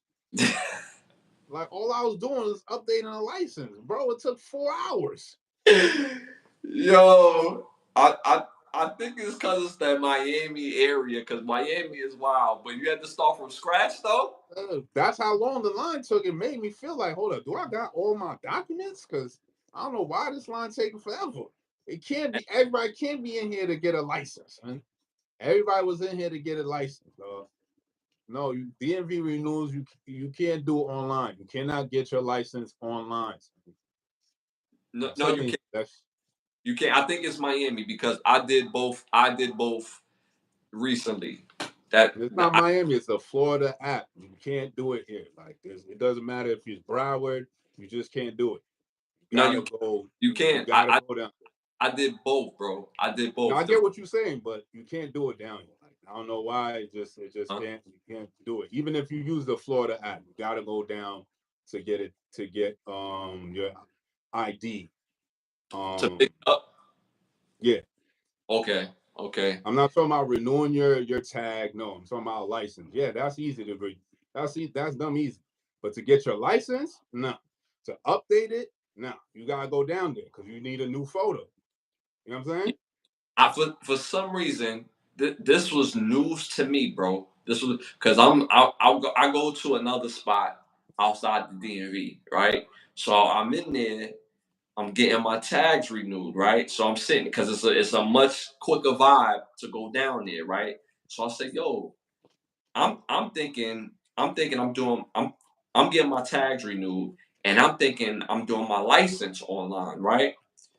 Like all I was doing was updating a license, bro. It took 4 hours. Yo, I think it's because it's that Miami area, because Miami is wild. But you had to start from scratch, though. That's how long the line took. It made me feel like, hold up, do I got all my documents? Because I don't know why this line taking forever. It can't be. Everybody can't be in here to get a license, man. Everybody was in here to get a license, dog. No, DMV renewals. You can't do it online. You cannot get your license online. No, I'm no, you telling you, can't. that's You can't. I think it's Miami because I did both. I did both recently. That it's not Miami. It's a Florida app. You can't do it here. Like it doesn't matter if it's Broward. You just can't do it. You no, gotta go. you You can't. gotta go down. I did both, bro. I did Now I both. get what you're saying, but you can't do it down here. Like, I don't know why. It just Huh? can't. You can't do it. Even if you use the Florida app, you gotta go down to get it to get your ID. To pick Um up. yeah. Okay. Okay. I'm not talking about renewing your tag. No, I'm talking about license. Yeah, that's easy to read. That's dumb easy. But to get your license, no. To update it, no. You gotta go down there because you need a new photo. You know what I'm saying? For some reason this was news to me, bro. This was because I go to another spot outside the DMV, right? So I'm in there. I'm getting my tags renewed, right? So I'm sitting because it's a much quicker vibe to go down there, right? So I say, yo, I'm thinking I'm getting my tags renewed, and I'm thinking I'm doing my license online, right?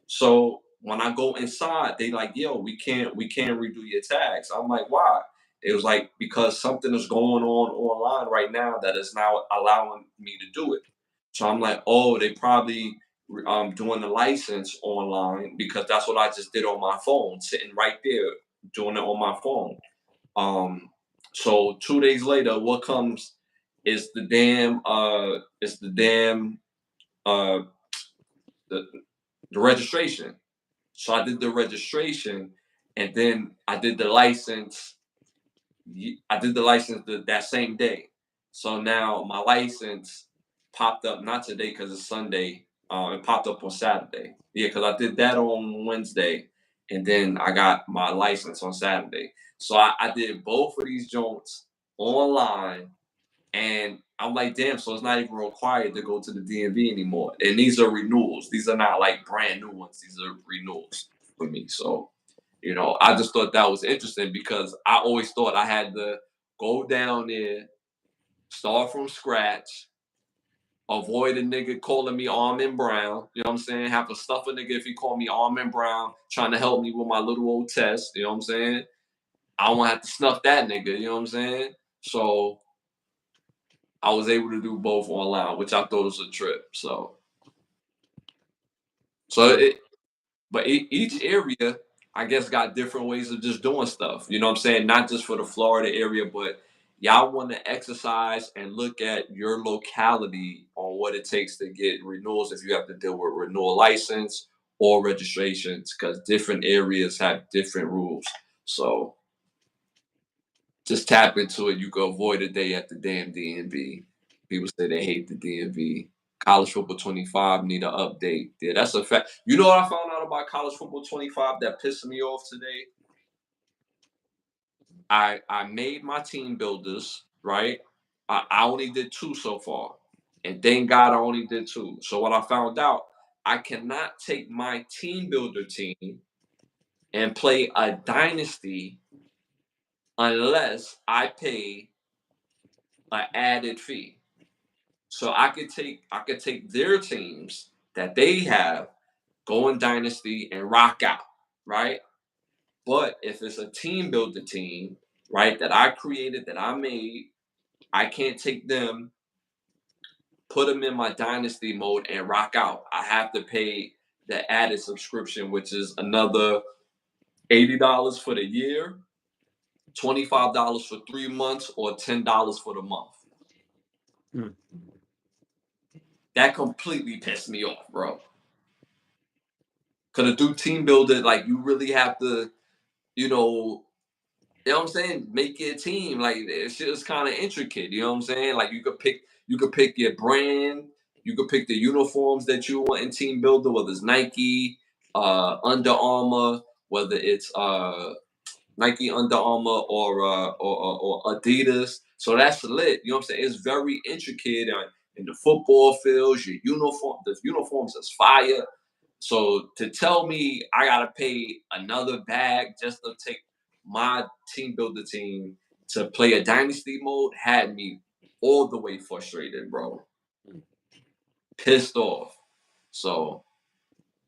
So when I go inside, they like, yo, we can't redo your tags. I'm like, why? It was like because something is going on online right now that is now allowing me to do it. So I'm like, oh, they probably doing the license online because that's what I just did on my phone, sitting right there doing it on my phone. Um, so 2 days later, what comes is uh the, the registration. So I did the registration, and then I did the license. I did the license that same day. So now my license popped up not today because it's Sunday. It popped up on Saturday. Yeah, because I did that on Wednesday, and then I got my license on Saturday. So I did both of these joints online, and I'm like, damn. So it's not even required to go to the DMV anymore. And these are renewals. These are not like brand new ones. These are renewals for me. So I just thought that was interesting because I always thought I had to go down there, start from scratch, avoid a nigga calling me Armin Brown. You know what I'm saying? Have to stuff a nigga if he called me Armin Brown, trying to help me with my little old test. You know what I'm saying? I don't want to have to snuff that nigga. You know what I'm saying? So I was able to do both online, which I thought was a trip. So Yeah. it, but each area, I guess, got different ways of just doing stuff. You know what I'm saying? Not just for the Florida area, but y'all want to exercise and look at your locality on what it takes to get renewals if you have to deal with renewal license or registrations, because different areas have different rules. So just tap into it. You can avoid a day at the damn DMV. People say they hate the DMV. College Football 25 need an update. Yeah, that's a fact. You know what I found out about College Football 25 that pissed me off today? I made my team builders, right? I only did two so far. And thank God I only did two. So what I found out, I cannot take my team builder team and play a dynasty unless I pay an added fee. So I could take their teams that they have, go in dynasty and rock out, right? But if it's a team builder team, right, that I created, that I made, I can't take them, put them in my dynasty mode and rock out. I have to pay the added subscription, which is another $80 for the year, $25 for 3 months, or $10 for the month. Hmm. That completely pissed me off, bro. Cause to do team building, like you really have to, you know what I'm saying? Make your team. Like it's just kind of intricate. You know what I'm saying? Like you could pick your brand. You could pick the uniforms that you want in team builder, whether it's Nike, Under Armour, whether it's Nike, Under Armour, or Adidas. So that's lit. You know what I'm saying? It's very intricate in the football fields. Your uniform, the uniforms is fire. So to tell me I gotta pay another bag just to take my team builder team to play a dynasty mode had me all the way frustrated, bro. Pissed off. So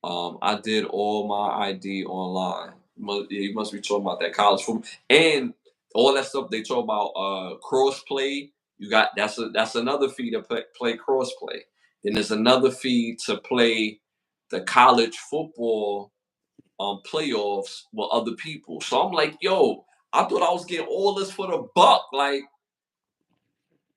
I did all my ID online. You must be talking about that college football and all that stuff they talk about. Cross play. You got that's another fee to play cross play. Then there's another fee to play the college football playoffs with other people. So I'm like, yo, I thought I was getting all this for the buck. Like,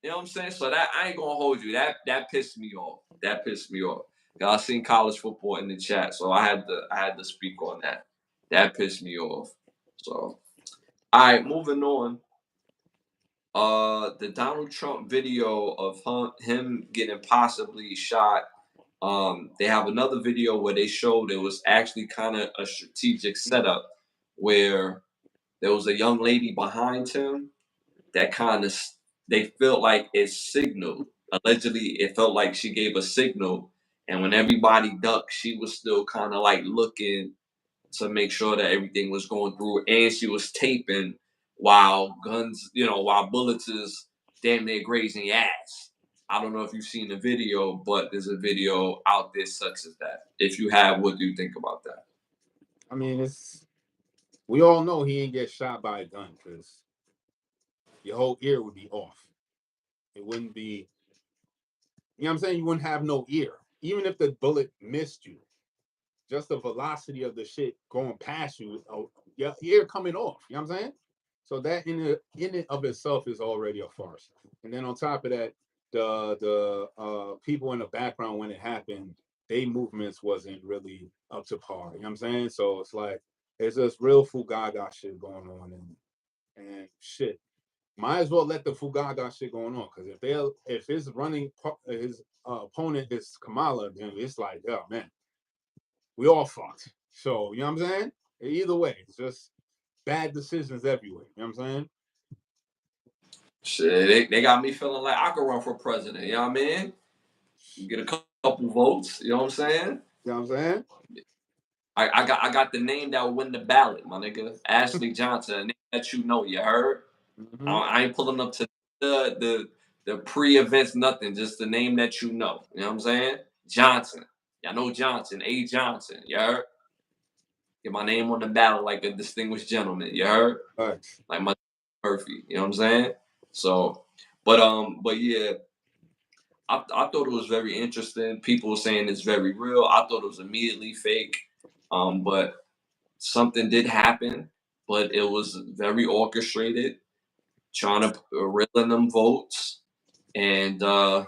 you know what I'm saying? So that I ain't gonna hold you. That pissed me off. That pissed me off. I seen college football in the chat, so I had to speak on that. That pissed me off. So all right, moving on. The Donald Trump video of him getting possibly shot. They have another video where they showed it was actually kind of a strategic setup where there was a young lady behind him that kind of they felt like it signaled. Allegedly, it felt like she gave a signal, and when everybody ducked, she was still kind of like looking to make sure that everything was going through, and she was taping while while bullets is damn near grazing your ass. I don't know if you've seen the video, but there's a video out there such as that. If you have, what do you think about that? I mean, we all know he ain't get shot by a gun because your whole ear would be off. It wouldn't be, you know what I'm saying? You wouldn't have no ear. Even if the bullet missed you, just the velocity of the shit going past you, your ear coming off. You know what I'm saying? So that in it of itself is already a farce. And then on top of that, the people in the background when it happened, they movements wasn't really up to par. You know what I'm saying? So it's like it's just real fugaga shit going on and shit. Might as well let the fugaga shit going on because if his opponent is Kamala, then it's like, oh man, we all fucked. So, you know what I'm saying? Either way, it's just bad decisions everywhere. You know what I'm saying? Shit, they got me feeling like I could run for president. You know what I mean? Get a couple votes. You know what I'm saying? You know what I'm saying? I got the name that will win the ballot, my nigga. Ashley Johnson, a name that you know. You heard? Mm-hmm. I ain't pulling up to the pre-events, nothing. Just the name that you know. You know what I'm saying? Johnson. Y'all know Johnson. A. Johnson. You heard? Get my name on the ballot like a distinguished gentleman. You heard? Right. Like my Murphy. You know what I'm saying? So, but yeah, I thought it was very interesting. People were saying it's very real. I thought it was immediately fake. But something did happen, but it was very orchestrated, trying to reel in them votes. And you know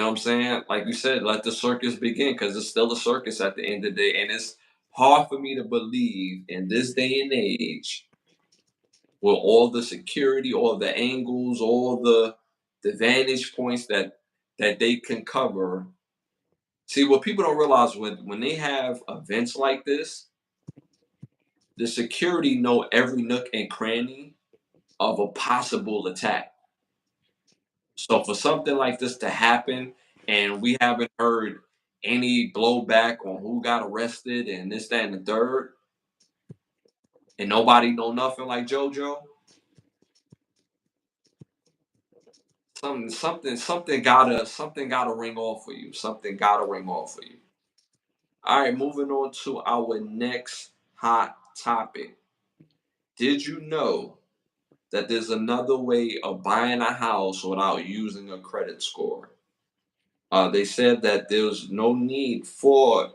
what I'm saying? Like you said, let the circus begin because it's still a circus at the end of the day. And it's hard for me to believe in this day and age with all the security, all the angles, all the vantage points that they can cover. See, what people don't realize when they have events like this, the security know every nook and cranny of a possible attack. So for something like this to happen, and we haven't heard any blowback on who got arrested and this, that, and the third, and nobody know nothing like JoJo, something gotta ring off for you. Something gotta ring off for you. All right, moving on to our next hot topic. Did you know that there's another way of buying a house without using a credit score? They said that there's no need for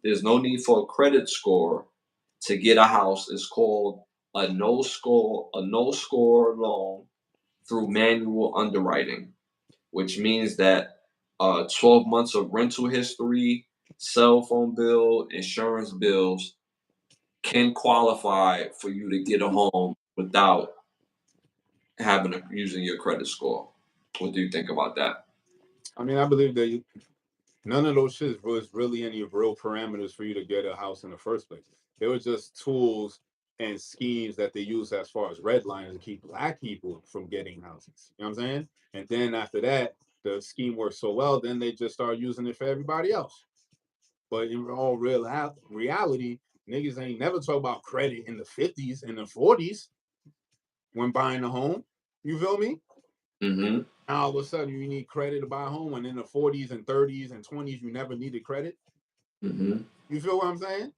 a credit score to get a house. It's called a no score loan through manual underwriting, which means that 12 months of rental history, cell phone bill, insurance bills can qualify for you to get a home without using your credit score. What do you think about that? I mean, I believe that none of those shits was really any real parameters for you to get a house in the first place. They were just tools and schemes that they use as far as redlining to keep black people from getting houses. You know what I'm saying? And then after that, the scheme worked so well, then they just started using it for everybody else. But in all reality, niggas ain't never talk about credit in the 50s and the 40s when buying a home. You feel me? Mm-hmm. Now all of a sudden you need credit to buy a home, and in the 40s and 30s and 20s you never needed credit. Mm-hmm. You feel what I'm saying?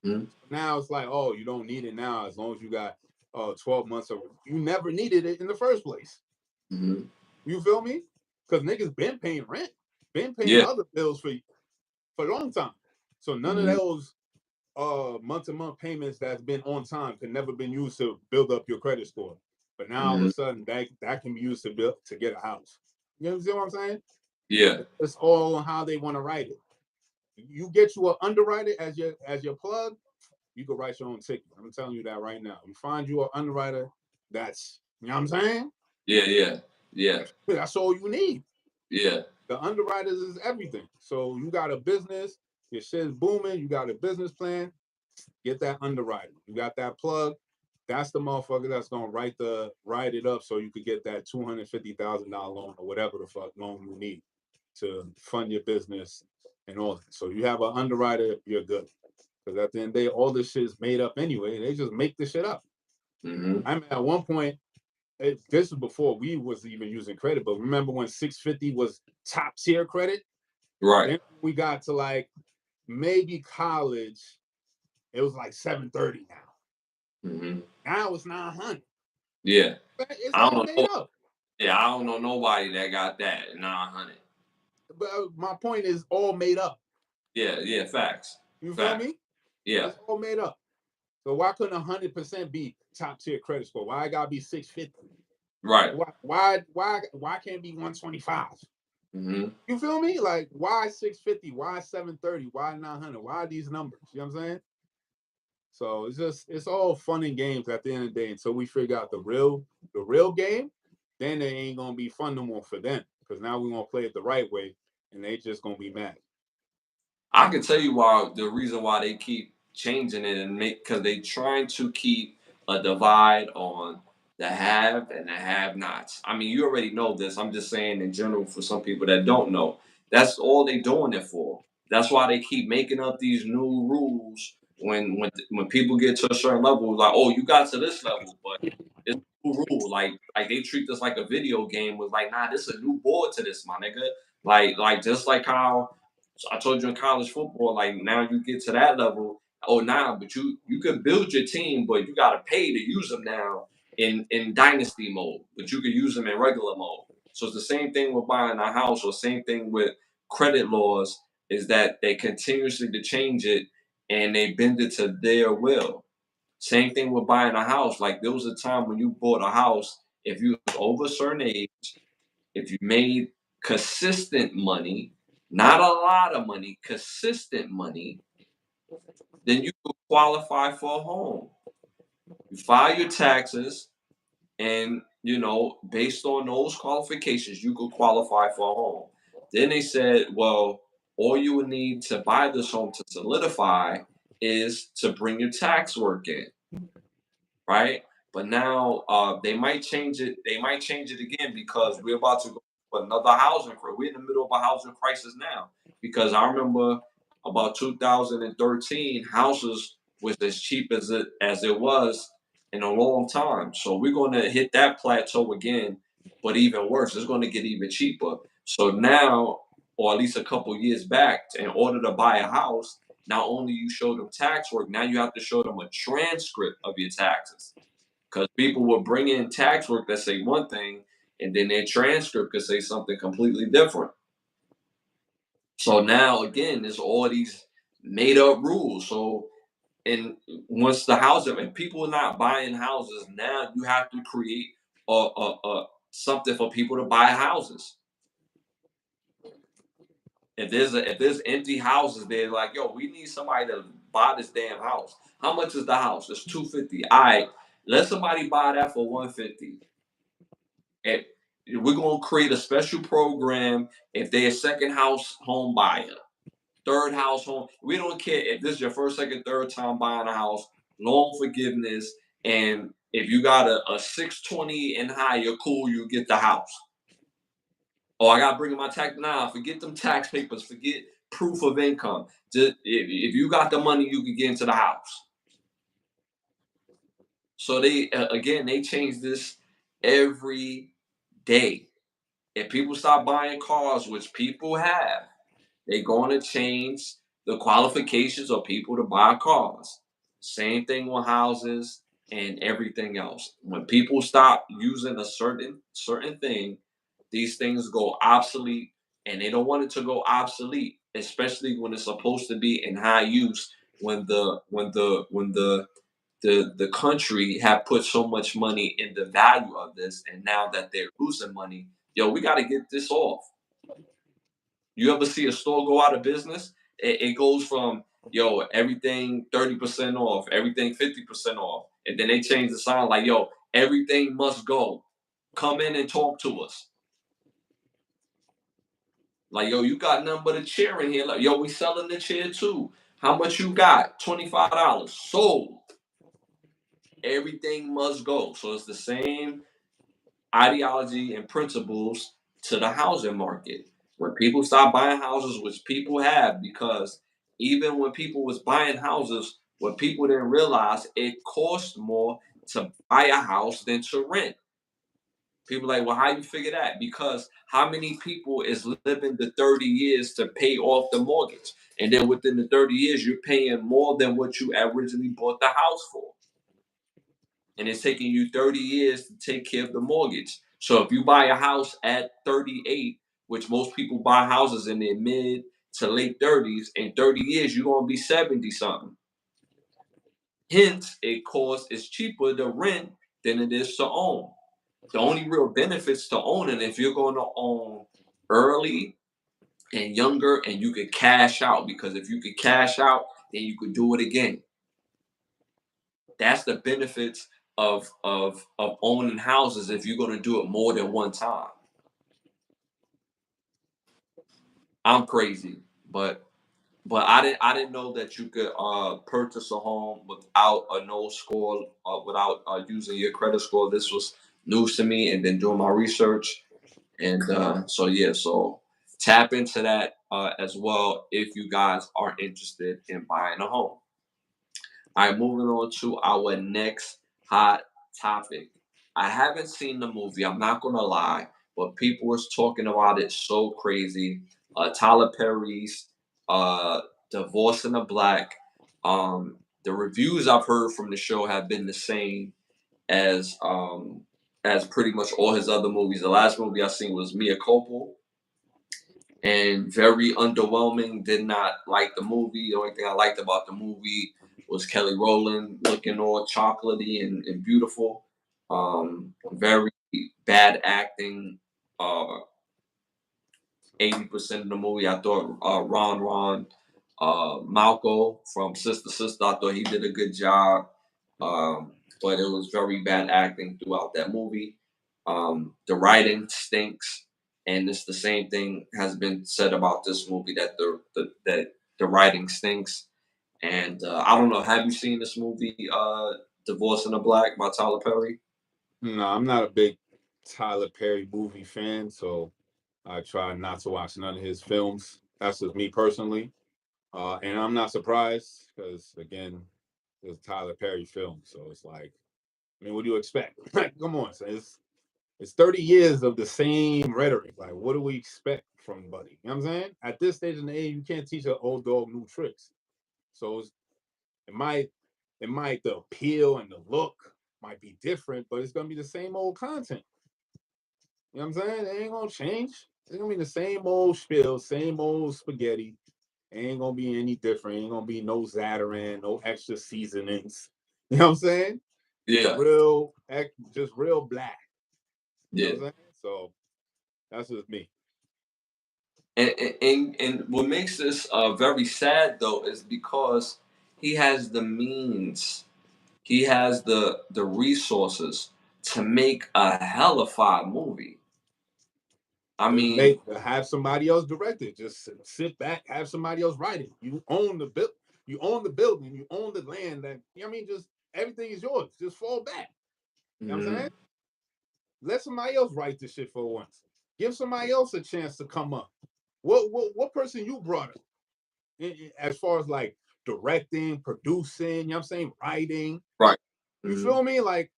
Mm-hmm. Now it's like, oh, you don't need it now as long as you got 12 months of you never needed it in the first place. Mm-hmm. You feel me? Because niggas been paying rent, been paying Yeah. other bills for a long time. So none of Mm-hmm. those month-to-month payments that's been on time can never been used to build up your credit score. But now all of Mm-hmm. a sudden that can be used to get a house. You understand what I'm saying? Yeah. It's all on how they want to write it. You get you an underwriter as your plug, you can write your own ticket. I'm telling you that right now. You find you an underwriter, that's you know what I'm saying? Yeah. Yeah. Yeah. That's all you need. Yeah. The underwriters is everything. So you got a business, your shit's booming, you got a business plan, get that underwriter. You got that plug. That's the motherfucker that's gonna write it up so you could get that $250,000 loan or whatever the fuck loan you need to fund your business and all that. So you have an underwriter, you're good. Because at the end of the day, all this shit is made up anyway. They just make the shit up. Mm-hmm. I mean, at one point, this is before we was even using credit, but remember when 650 was top tier credit? Right. Then we got to like maybe college, it was like 730 now. Mm-hmm. Now it's 900. Yeah. It's I all don't made know. up. Yeah, I don't know nobody that got that 900. But my point is all made up. Yeah. Yeah. Facts. You feel Facts. me? Yeah. It's all made up. So why couldn't 100% be top tier credit score? Why it gotta be 650? Right. Why can't it be 125? Mm-hmm. You feel me? Like why 650? Why 730? Why 900? Why these numbers? You know what I'm saying? So it's all fun and games at the end of the day until we figure out the real game. Then it ain't gonna be fun no more for them because now we're gonna play it the right way, and they just gonna be mad. I can tell you why the reason why they keep changing it and make because they trying to keep a divide on the have and the have nots. I mean, you already know this. I'm just saying in general for some people that don't know. That's all they doing it for. That's why they keep making up these new rules when people get to a certain level, like, oh, you got to this level, but it's a new rule. Like they treat this like a video game. Was like, nah, this is a new board to this, my nigga. Like just like how so I told you in college football, like now you get to that level. Oh, now, but you could build your team, but you got to pay to use them now in dynasty mode. But you could use them in regular mode. So it's the same thing with buying a house, or same thing with credit laws. Is that they continuously to change it and they bend it to their will. Same thing with buying a house. Like there was a time when you bought a house, if you was over a certain age, if you made consistent money, not a lot of money, consistent money, then you could qualify for a home. You file your taxes, and based on those qualifications, you could qualify for a home. Then they said, well, all you would need to buy this home to solidify is to bring your tax work in, right? But now they might change it. They might change it again because we're about to go for another housing crisis. We're in the middle of a housing crisis now because I remember about 2013, houses was as cheap as it was in a long time. So we're going to hit that plateau again, but even worse, it's going to get even cheaper. So now, or at least a couple years back, in order to buy a house, not only you show them tax work, now you have to show them a transcript of your taxes. Because people will bring in tax work that say one thing, and then their transcript could say something completely different. So now again, there's all these made up rules. So and once the housing and people are not buying houses, now you have to create a something for people to buy houses. if there's empty houses, they're like, yo, we need somebody to buy this damn house. How much is the house? It's 250. All right, let somebody buy that for 150. And we're gonna create a special program if they're a second house home buyer, third house home. We don't care if this is your first, second, third time buying a house, loan forgiveness, and if you got a 620 and higher, cool, you get the house. Oh, I gotta bring in my tax. Nah, forget them tax papers. Forget proof of income. Just if you got the money, you can get into the house. So they again they change this every day. If people stop buying cars, which people have, they're going to change the qualifications of people to buy cars. Same thing with houses and everything else. When people stop using a certain thing, these things go obsolete, and they don't want it to go obsolete, especially when it's supposed to be in high use. When the country have put so much money in the value of this, and now that they're losing money, yo, we got to get this off. You ever see a store go out of business? It goes from, yo, everything 30% off, everything 50% off. And then they change the sign like, yo, everything must go. Come in and talk to us. Like, yo, you got nothing but a chair in here. Like, yo, we selling the chair too. How much you got? $25. Sold. Everything must go. So it's the same ideology and principles to the housing market. When people stop buying houses, which people have, because even when people was buying houses, what people didn't realize, it cost more to buy a house than to rent. People like, well, how you figure that? Because how many people is living the 30 years to pay off the mortgage? And then within the 30 years, you're paying more than what you originally bought the house for. And it's taking you 30 years to take care of the mortgage. So if you buy a house at 38, which most people buy houses in their mid to late 30s, in 30 years, you're going to be 70 something. Hence, it's cheaper to rent than it is to own. The only real benefits to owning, if you're going to own early and younger, and you could cash out, because if you could cash out, then you could do it again. That's the benefits of owning houses if you're going to do it more than one time. I'm crazy, but I didn't know that you could purchase a home without a no score, without using your credit score. This was news to me, and then doing my research, and so yeah, so tap into that as well if you guys are interested in buying a home. All right, moving on to our next hot topic. I haven't seen the movie, I'm not gonna lie, but people was talking about it so crazy. Tyler Perry's Divorce in the Black. The reviews I've heard from the show have been the same as pretty much all his other movies. The last movie I seen was Mia Culpa, and very underwhelming. Did not like the movie. The only thing I liked about the movie was Kelly Rowland looking all chocolatey and beautiful. Very bad acting. 80% of the movie, I thought Ron Malco from Sister Sister, I thought he did a good job. But it was very bad acting throughout that movie. The writing stinks, and it's the same thing has been said about this movie, that the writing stinks. And I don't know. Have you seen this movie, Divorce in the Black by Tyler Perry? No, I'm not a big Tyler Perry movie fan, so I try not to watch none of his films. That's just me personally. And I'm not surprised because, again, it's Tyler Perry film. So it's like, I mean, what do you expect? Like, come on, so it's 30 years of the same rhetoric. Like, what do we expect from Buddy? You know what I'm saying? At this stage in the age, you can't teach an old dog new tricks. So it might, the appeal and the look might be different, but it's gonna be the same old content. You know what I'm saying? It ain't gonna change. It's gonna be the same old spiel, same old spaghetti. It ain't gonna be any different. Ain't gonna be no Zatarain, no extra seasonings. You know what I'm saying? Yeah, Just real black. You know yeah. what I'm saying? So that's just me. And what makes this very sad though is because he has the means, he has the resources to make a hella fire movie. I Just mean, have somebody else direct it. Just sit back, have somebody else write it. You own the build, you own the building, you own the land. That you know what I mean, just everything is yours. Just fall back. You know what I'm saying? Let somebody else write this shit for once. Give somebody else a chance to come up. What person you brought up as far as like directing, producing, you know what I'm saying, writing. right. You feel me? Like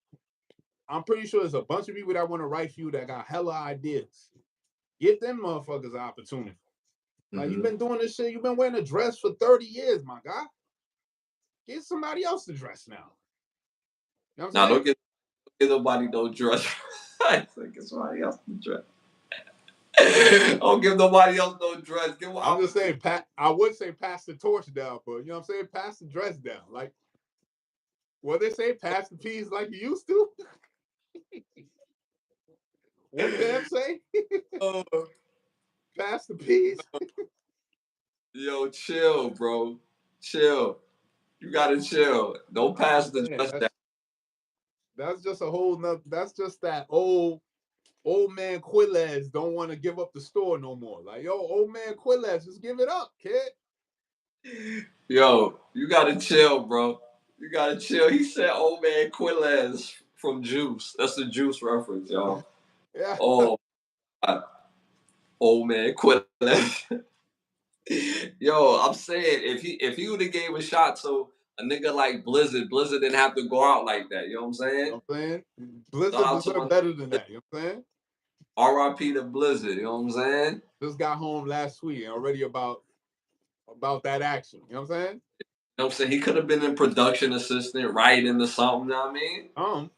I'm pretty sure there's a bunch of people that want to write for you that got hella ideas. Give them motherfuckers an opportunity. Like you've been doing this shit, you've been wearing a dress for 30 years, my guy. Get somebody else to dress now. You know what I'm Now saying? don't get nobody no dress. Get somebody else to dress. Don't give nobody else no dress. Give them I'm just opportunity. saying, I would say pass the torch down, but you know what I'm saying? Pass the dress down. Like what they say, pass the peas like you used to. What Bam say? Oh, Pass the peas. yo, chill, bro. Chill. You gotta chill. Don't pass the Man, dress down. that's just a whole nother. That's just that old man Quiles don't want to give up the store no more. Like, yo, old man Quiles, just give it up, kid. Yo, you gotta chill, bro. You gotta chill. He said old man Quiles from Juice. That's the Juice reference, y'all. Yeah. Oh, God. Old man Quiles. Yo, I'm saying if he would have gave a shot to a nigga like Blizzard, Blizzard didn't have to go out like that. You know what I'm You saying? know what I'm saying? Shout Blizzard out to deserved my better than that. You know what I'm saying? R.I.P. to Blizzard. You know what I'm saying? Just got home last week and already about that action. You know what I'm saying? You know what I'm saying? He could have been in production assistant, writing or something, you know what I mean?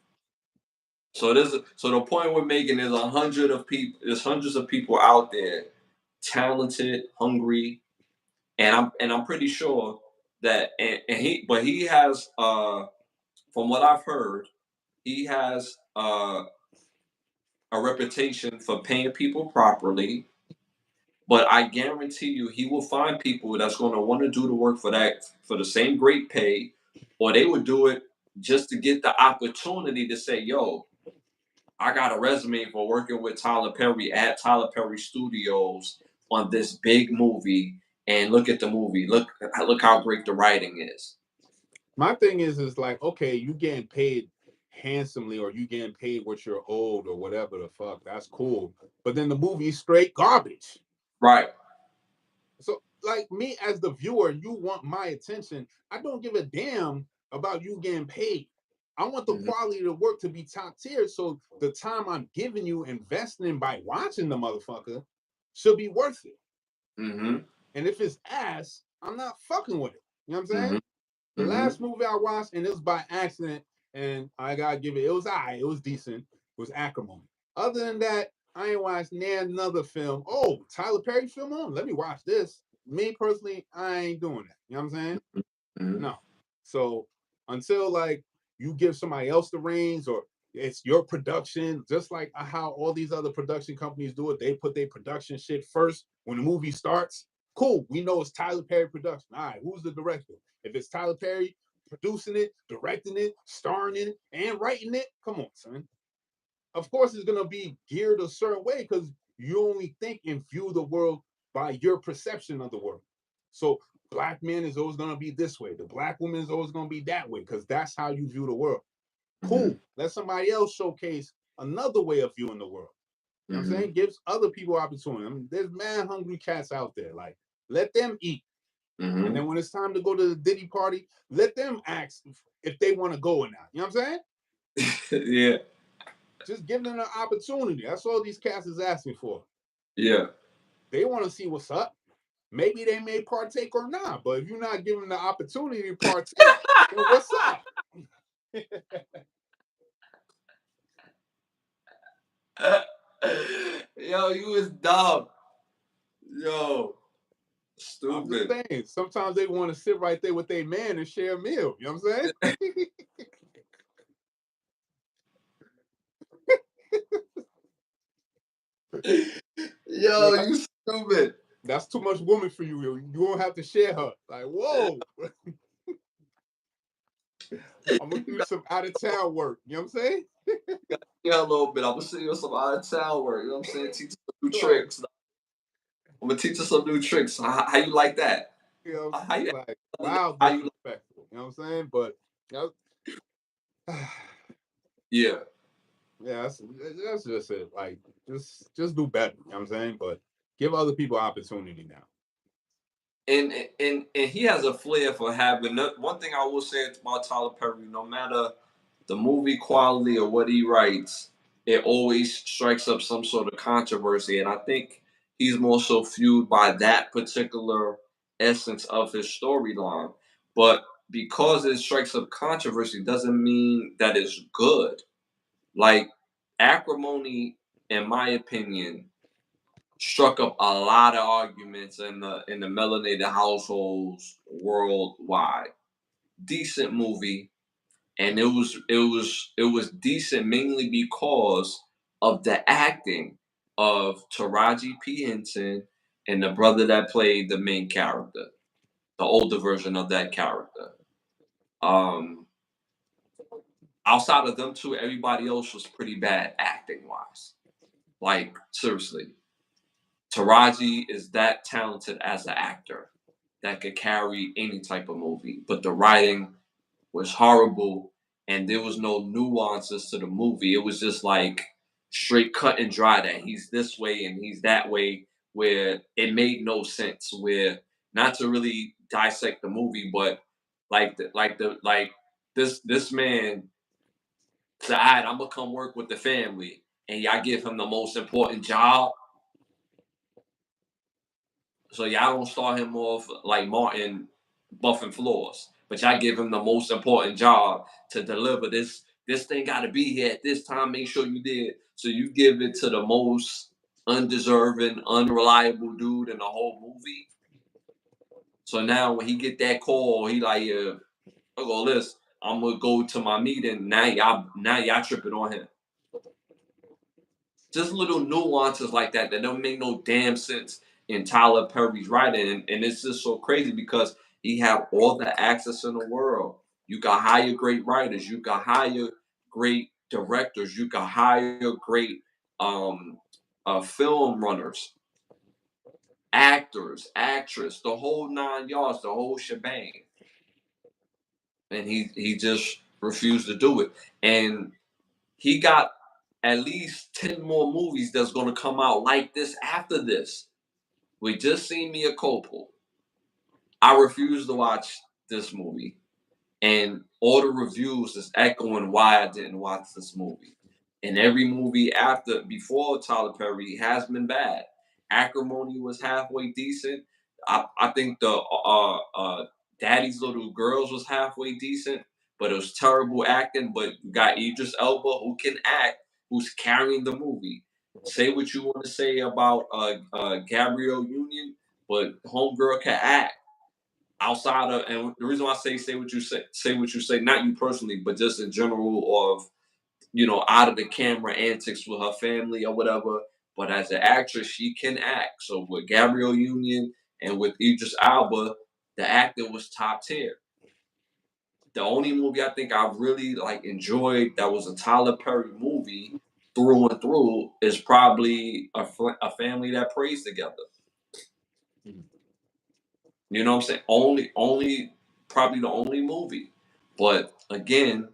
So the point we're making is there's hundreds of people out there, talented, hungry, and I'm pretty sure that he has from what I've heard, he has a reputation for paying people properly. But I guarantee you, he will find people that's going to want to do the work for the same great pay, or they would do it just to get the opportunity to say, "Yo, I got a resume for working with Tyler Perry at Tyler Perry Studios on this big movie, and look at the movie. Look how great the writing is." My thing is like, okay, you getting paid handsomely or you getting paid what you're owed or whatever the fuck. That's cool. But then the movie's straight garbage. Right. So, like me as the viewer, you want my attention. I don't give a damn about you getting paid. I want the Mm-hmm. quality of the work to be top tier. So the time I'm giving you investing by watching the motherfucker should be worth it. Mm-hmm. And if it's ass, I'm not fucking with it. You know what I'm saying? Mm-hmm. The Mm-hmm. last movie I watched, and it was by accident, and I gotta give it. It was alright. It was decent. It was Acrimony. Other than that, I ain't watched another film. Oh, Tyler Perry film on. Let me watch this. Me personally, I ain't doing that. You know what I'm saying? Mm-hmm. No. So until like you give somebody else the reins or it's your production, just like how all these other production companies do it, they put their production shit first when the movie starts. Cool. We know it's Tyler Perry production. All right, who's the director? If it's Tyler Perry producing it, directing it, starring in it, and writing it, come on, son. Of course, it's gonna be geared a certain way because you only think and view the world by your perception of the world. So black man is always gonna be this way. The black woman is always gonna be that way because that's how you view the world. Cool. Mm-hmm. Let somebody else showcase another way of viewing the world. You know what I'm Mm-hmm. saying? Gives other people opportunity. I mean, there's mad hungry cats out there. Like, let them eat. And Mm-hmm. then when it's time to go to the Diddy party, let them ask if they want to go or not. You know what I'm saying? Yeah. Just give them an opportunity. That's all these cats is asking for. Yeah. They want to see what's up. Maybe they may partake or not, but if you're not giving them the opportunity to partake, then what's up? Yo, you was dumb. Yo, I'm just stupid. saying, sometimes they want to sit right there with their man and share a meal. You know what I'm saying? Yo, Yo, you stupid. That's too much woman for you. You won't have to share her. Like, whoa. I'm gonna do some out of town work. You know what I'm saying? Yeah, a little bit. I'm gonna see you some out of town work. You know what I'm saying? Teach us some new Like, tricks. I'm gonna teach us some new tricks. How you like that? you know what How I'm you saying? Like, wow, how you disrespectful. You know what I'm saying? But you know, yeah. yeah, that's just it. Like, just do better. You know what I'm saying? But give other people opportunity now. And he has a flair for having one thing I will say about Tyler Perry, no matter the movie quality or what he writes, it always strikes up some sort of controversy. And I think he's more so fueled by that particular essence of his storyline. But because it strikes up controversy doesn't mean that it's good. Like acrimony, in my opinion, struck up a lot of arguments in the melanated households worldwide. Decent movie, and it was decent mainly because of the acting of Taraji P Henson and the brother that played the main character, the older version of that character. Um, Outside of them two, everybody else was pretty bad acting wise. Like seriously, Taraji is that talented as an actor that could carry any type of movie, but the writing was horrible and there was no nuances to the movie. It was just like straight cut and dry that he's this way and he's that way, where it made no sense. Where not to really dissect the movie, but like this man said, "All right, I'm gonna come work with the family," and y'all give him the most important job. So y'all don't start him off like Martin buffing floors, but y'all give him the most important job to deliver this. This thing got to be here at this time. Make sure you did. So you give it to the most undeserving, unreliable dude in the whole movie. So now when he get that call, he like, I go, listen, I'm gonna go to my meeting. Now y'all tripping on him. Just little nuances like that that don't make no damn sense in Tyler Perry's writing, and it's just so crazy because he have all the access in the world. You can hire great writers, you can hire great directors, you can hire great um, film runners, actors, actress, the whole 9 yards, the whole shebang, and he just refused to do it. And he got at least 10 more movies that's going to come out like this after this. We just seen Mia Coppola. I refuse to watch this movie. And all the reviews is echoing why I didn't watch this movie. And every movie before Tyler Perry has been bad. Acrimony was halfway decent. I think the Daddy's Little Girls was halfway decent, but it was terrible acting. But you got Idris Elba who can act, who's carrying the movie. Say what you want to say about Gabrielle Union, but Homegirl can act outside of, and the reason why I say what you say, not you personally, but just in general of, out of the camera antics with her family or whatever. But as an actress, she can act. So with Gabrielle Union and with Idris Alba, the acting was top tier. The only movie I think I really like enjoyed that was a Tyler Perry movie through and through is probably a family that prays together. You know what I'm saying? Only, probably the only movie. But again,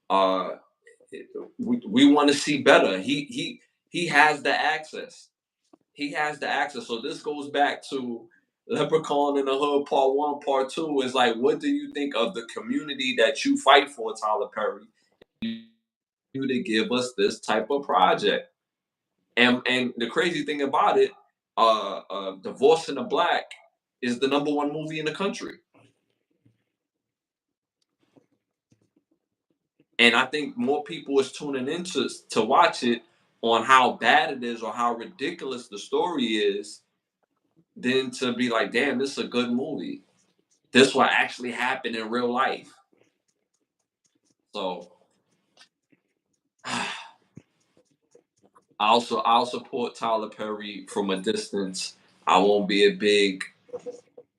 uh, we want to see better. He has the access. He has the access. So this goes back to Leprechaun in the Hood Part One, Part Two. Is like, what do you think of the community that you fight for, Tyler Perry? You to give us this type of project. And the crazy thing about it, Divorce in the Black is the #1 movie in the country. And I think more people is tuning in to watch it on how bad it is or how ridiculous the story is than to be like, damn, this is a good movie. This will actually happen in real life. So I'll support Tyler Perry from a distance. I won't be a big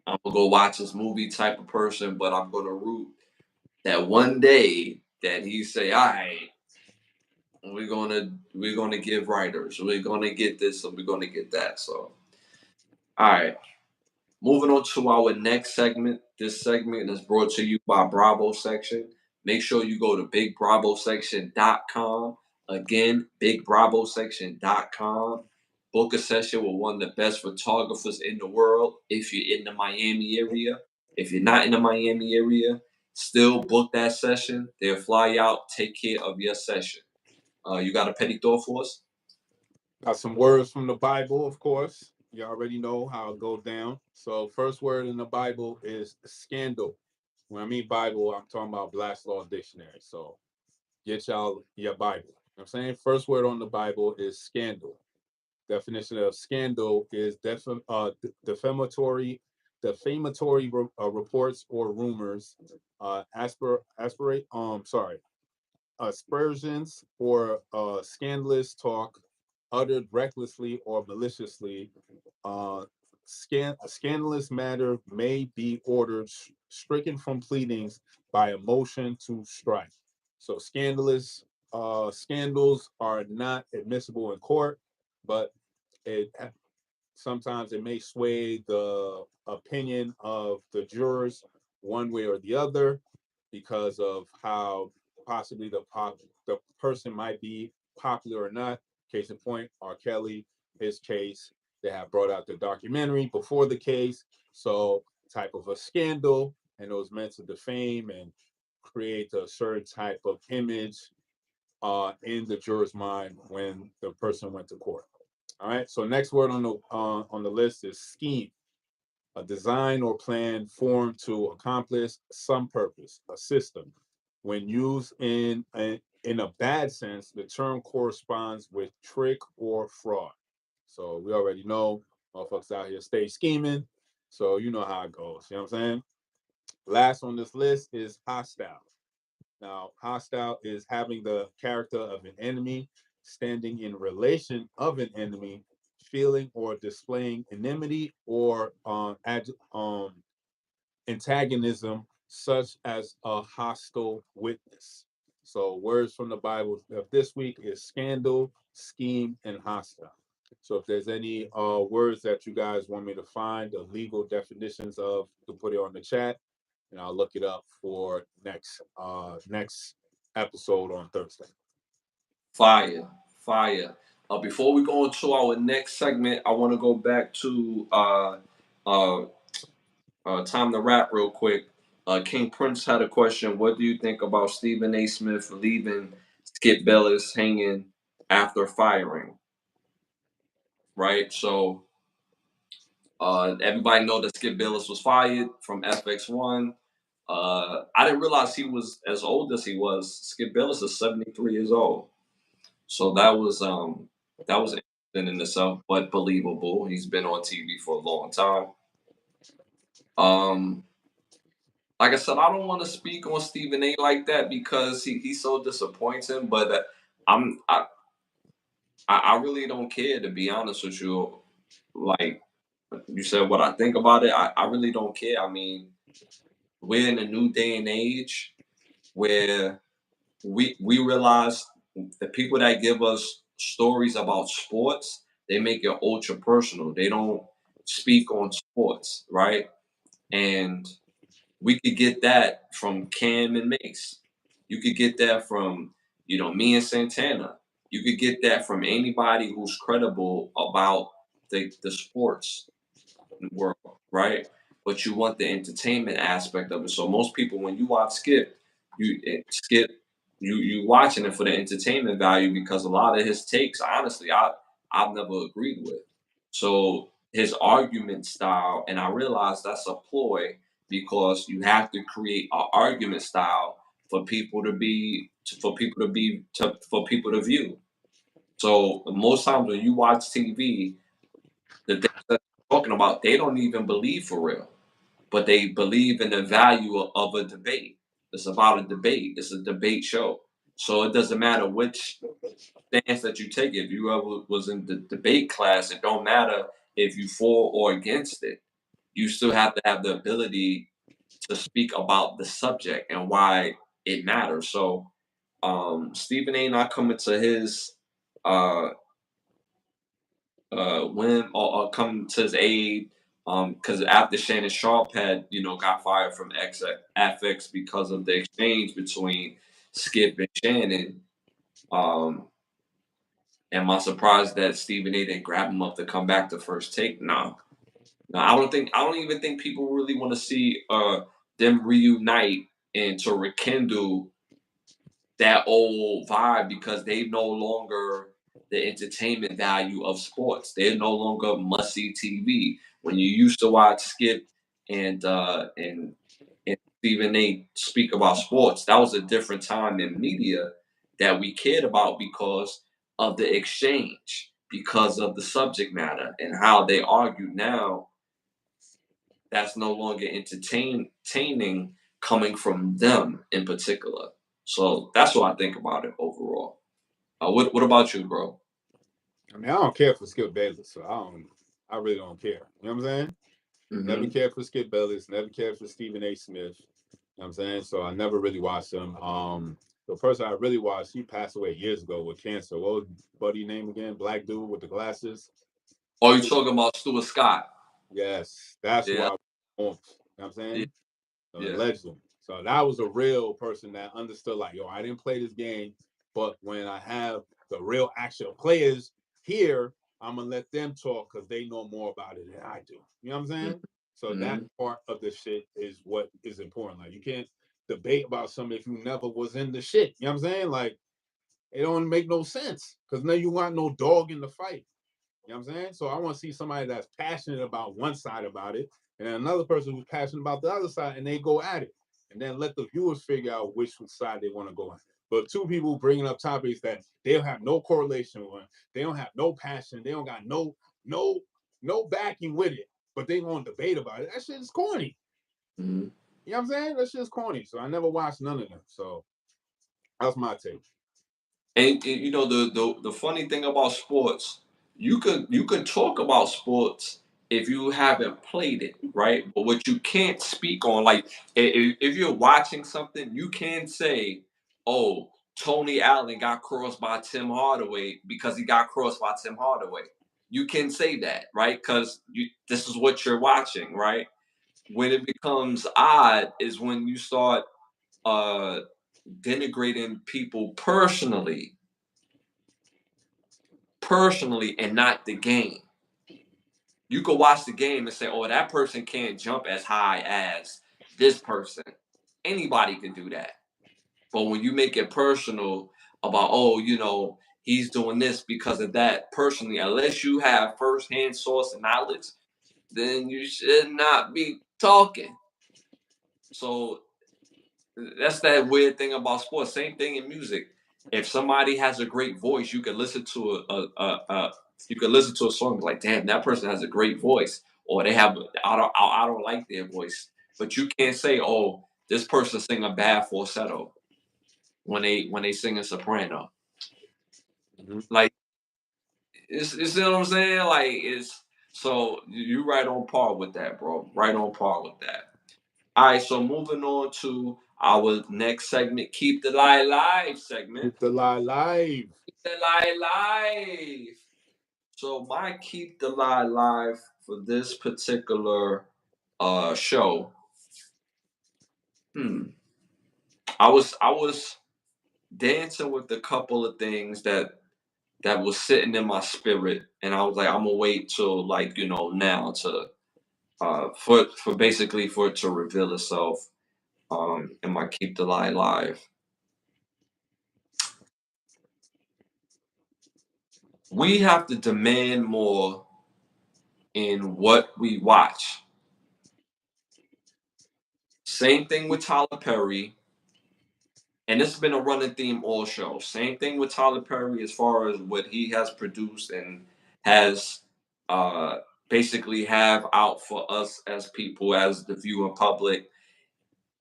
I'm gonna go watch this movie type of person, but I'm gonna root that one day that he say, all right, we're gonna give writers, we're gonna get this and we're gonna get that. So all right. Moving on to our next segment. This segment is brought to you by Bravo Section. Make sure you go to bigbravosection.com. Again, bigbravosection.com. Book a session with one of the best photographers in the world if you're in the Miami area. If you're not in the Miami area, still book that session. They'll fly out, take care of your session. You got a petty thought for us? Got some words from the Bible, of course. You already know how it goes down. So, first word in the Bible is scandal. When I mean Bible, I'm talking about Black's Law Dictionary. So, get y'all your Bible. You know what I'm saying? First word on the Bible is scandal. Definition of scandal is defamatory reports or rumors, aspersions or scandalous talk uttered recklessly or maliciously. A scandalous matter may be ordered stricken from pleadings by a motion to strike. So scandals are not admissible in court, but it sometimes it may sway the opinion of the jurors one way or the other because of how possibly the person might be popular or not. Case in point, R. Kelly, his case, they have brought out the documentary before the case, so type of a scandal, and it was meant to defame and create a certain type of image in the juror's mind when the person went to court. All right. So next word on the list is scheme, a design or plan formed to accomplish some purpose, a system. When used in a bad sense, the term corresponds with trick or fraud. So we already know motherfuckers out here stay scheming. So you know how it goes. You know what I'm saying? Last on this list is hostile. Now, hostile is having the character of an enemy, standing in relation of an enemy, feeling or displaying enmity or antagonism, such as a hostile witness. So, words from the Bible of this week is scandal, scheme, and hostile. So, if there's any words that you guys want me to find, the legal definitions of, to put it on the chat, and I'll look it up for next episode on Thursday. Fire, fire. Before we go into our next segment, I want to go back to uh, Time to Rap real quick. King Prince had a question. What do you think about Stephen A. Smith leaving Skip Bayless hanging after firing? Right. So everybody know that Skip Bayless was fired from FX1. I didn't realize he was as old as he was. Skip Bayless is 73 years old. So that was interesting in itself, but believable. He's been on TV for a long time. Um, like I said, I don't want to speak on Stephen A. like that because he's so disappointing. But I'm I really don't care, to be honest with you. Like you said, what I think about it, I really don't care. I mean, we're in a new day and age where we realize the people that give us stories about sports, they make it ultra personal. They don't speak on sports, right? And we could get that from Cam and Mace. You could get that from, me and Santana. You could get that from anybody who's credible about the sports world, right? But you want the entertainment aspect of it. So most people, when you watch Skip, you watching it for the entertainment value because a lot of his takes, honestly, I've never agreed with. So his argument style, and I realize that's a ploy because you have to create an argument style for people to be for people to view. So most times when you watch TV, the things that they're talking about, they don't even believe for real, but they believe in the value of a debate. It's about a debate. It's a debate show. So it doesn't matter which stance that you take. If you ever was in the debate class, it don't matter if you for or against it. You still have to have the ability to speak about the subject and why it matters. So Stephen A not coming to his uh whim or come to his aid. Because after Shannon Sharp had, got fired from FX because of the exchange between Skip and Shannon. Am I surprised that Stephen A didn't grab him up to come back to First Take? No, no, I don't even think people really want to see them reunite and to rekindle that old vibe because they no longer the entertainment value of sports. They're no longer must see TV. When you used to watch Skip and and Stephen A speak about sports, that was a different time in media that we cared about because of the exchange, because of the subject matter and how they argued. Now that's no longer entertaining coming from them in particular. So that's what I think about it overall. What about you, bro? I mean, I don't care for Skip Bayless, so I really don't care. You know what I'm saying? Never Mm-hmm. cared for Skip Bayless, never cared for Stephen A. Smith. You know what I'm saying? So I never really watched him. The person I really watched, he passed away years ago with cancer. What was buddy name again? Black dude with the glasses. Are you talking about Stuart Scott? Yes, that's who Yeah, I want. You know what I'm yeah, saying? A yeah. legend. So that was a real person that understood, like, yo, I didn't play this game, but when I have the real actual players here, I'm gonna let them talk because they know more about it than I do. You know what I'm saying? So that Mm-hmm. part of the shit is what is important. Like, you can't debate about something if you never was in the shit. You know what I'm saying? Like, it don't make no sense because now you want no dog in the fight. You know what I'm saying? So I want to see somebody that's passionate about one side about it, and then another person who's passionate about the other side, and they go at it, and then let the viewers figure out which side they want to go on. But two people bringing up topics that they don't have no correlation with, they don't have no passion, they don't got no no backing with it, but they want to debate about it. That shit is corny. Mm-hmm. You know what I'm saying? That shit is corny. So I never watched none of them. So that's my take. And the funny thing about sports, you could talk about sports if you haven't played it, right? But what you can't speak on, like if you're watching something, you can say, "Oh, Tony Allen got crossed by Tim Hardaway because he got crossed by Tim Hardaway." You can say that, right? Because this is what you're watching, right? When it becomes odd is when you start uh denigrating people personally and not the game. You could watch the game and say, "Oh, that person can't jump as high as this person." Anybody can do that. But when you make it personal about, "Oh, he's doing this because of that," personally, unless you have firsthand source and knowledge, then you should not be talking. So that's that weird thing about sports. Same thing in music. If somebody has a great voice, you can listen to a song like, "Damn, that person has a great voice," or they have I don't like their voice, but you can't say, "Oh, this person sing a bad falsetto when they sing a soprano." Mm-hmm. Like, you see what I'm saying? Like, it's so you right on par with that, bro. Right on par with that. All right, so moving on to our next segment, Keep the Lie Live segment. Keep the lie live. Keep the Lie Live. So my Keep the Lie Live for this particular show. Hmm. I was dancing with a couple of things that was sitting in my spirit, and I was like, I'm gonna wait till, like, now to for basically for it to reveal itself in my Keep the Lie Live. We have to demand more in what we watch. Same thing with Tyler Perry, and this has been a running theme all show. Same thing with Tyler Perry as far as what he has produced and has uh, basically have out for us as people, as the viewing public.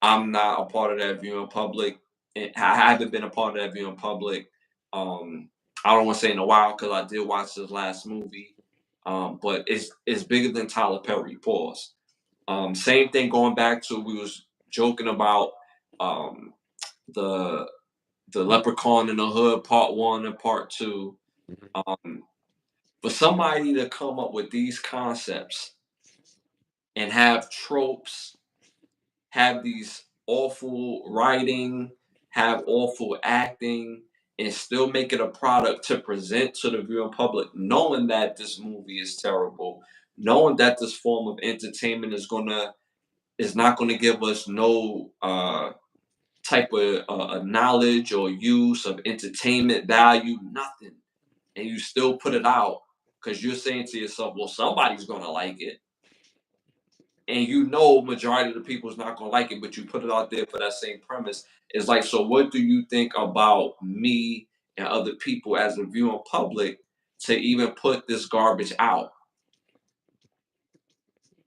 I'm not a part of that viewing public. I haven't been a part of that viewing public. Um, I don't want to say in a while because I did watch his last movie. But it's bigger than Tyler Perry. Pause. Same thing going back to we was joking about um, the Leprechaun in the Hood Part One and Part Two. Mhm. Um, for somebody to come up with these concepts and have tropes, have these awful writing, have awful acting, and still make it a product to present to the viewing public, knowing that this movie is terrible, knowing that this form of entertainment is not gonna give us no type of knowledge or use of entertainment value, nothing, and you still put it out because you're saying to yourself, well, somebody's gonna like it, and you know majority of the people is not gonna like it, but you put it out there for that same premise. It's like, so what do you think about me and other people as a viewing public to even put this garbage out?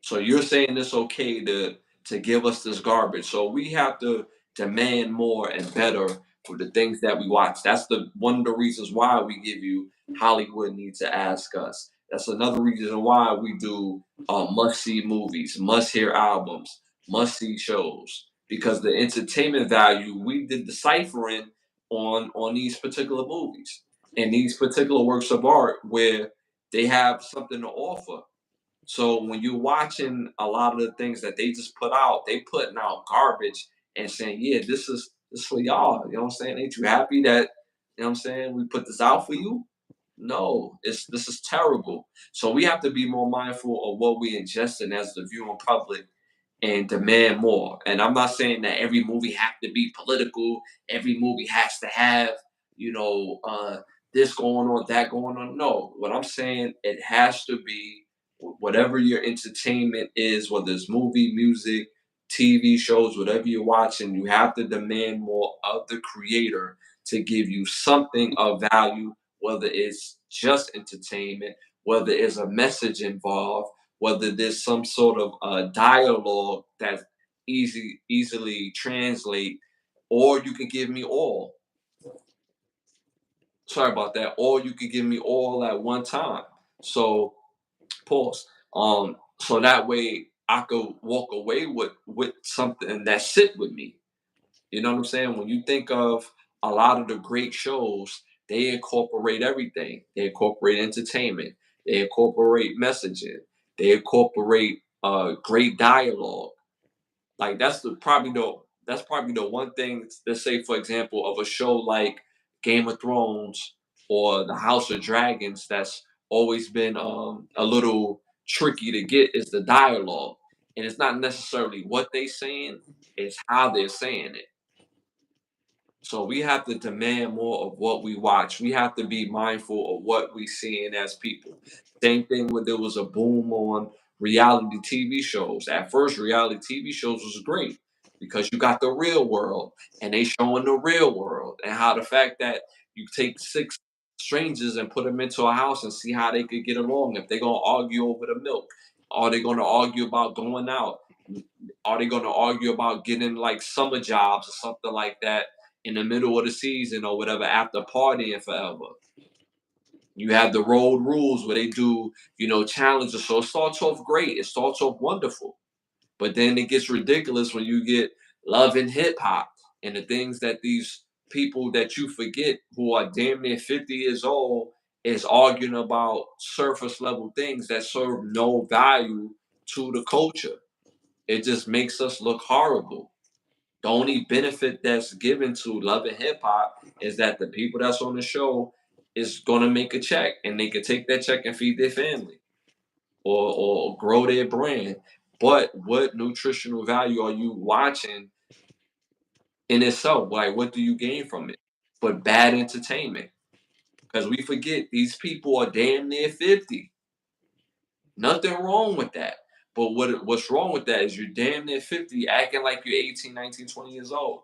So you're saying it's okay to give us this garbage. So we have to demand more and better for the things that we watch. That's the one of the reasons why we give you Hollywood Need to Ask Us. That's another reason why we do must see movies, must hear albums, must see shows. Because the entertainment value we did deciphering on these particular movies and these particular works of art where they have something to offer. So when you're watching a lot of the things that they just put out, they putting out garbage and saying, "Yeah, this for y'all." You know what I'm saying? Ain't you happy that you know what I'm saying? We put this out for you? No, this is terrible. So we have to be more mindful of what we ingesting as the viewing public and demand more. And I'm not saying that every movie have to be political, every movie has to have, you know, this going on, that going on. No, what I'm saying, it has to be whatever your entertainment is, whether it's movie, music, TV shows, whatever you're watching, you have to demand more of the creator to give you something of value, whether it's just entertainment, whether it's a message involved, whether there's some sort of dialogue that's easily translate, or you can give me all. Sorry about that. Or you could give me all at one time. So pause. So that way I could walk away with something that sit with me. You know what I'm saying? When you think of a lot of the great shows, they incorporate everything. They incorporate entertainment. They incorporate messaging. They incorporate great dialogue. Like that's probably the one thing. Let's say, for example, of a show like Game of Thrones or The House of Dragons, that's always been a little tricky to get is the dialogue, and it's not necessarily what they saying; it's how they're saying it. So we have to demand more of what we watch. We have to be mindful of what we seeing as people. Same thing when there was a boom on reality TV shows. At first, reality TV shows was great because you got the real world and they showing the real world and how the fact that you take six strangers and put them into a house and see how they could get along. If they're gonna argue over the milk, are they gonna argue about going out? Are they gonna argue about getting like summer jobs or something like that in the middle of the season or whatever after partying forever? You have the road rules where they do, challenges. So it starts off great. It starts off wonderful. But then it gets ridiculous when you get love and hip hop and the things that these people that you forget who are damn near 50 years old is arguing about surface level things that serve no value to the culture. It just makes us look horrible. The only benefit that's given to love and hip hop is that the people that's on the show is gonna make a check and they can take that check and feed their family or grow their brand. But what nutritional value are you watching in itself? Like what do you gain from it? But bad entertainment. Because we forget these people are damn near 50. Nothing wrong with that. But what's wrong with that is you're damn near 50 acting like you're 18, 19, 20 years old.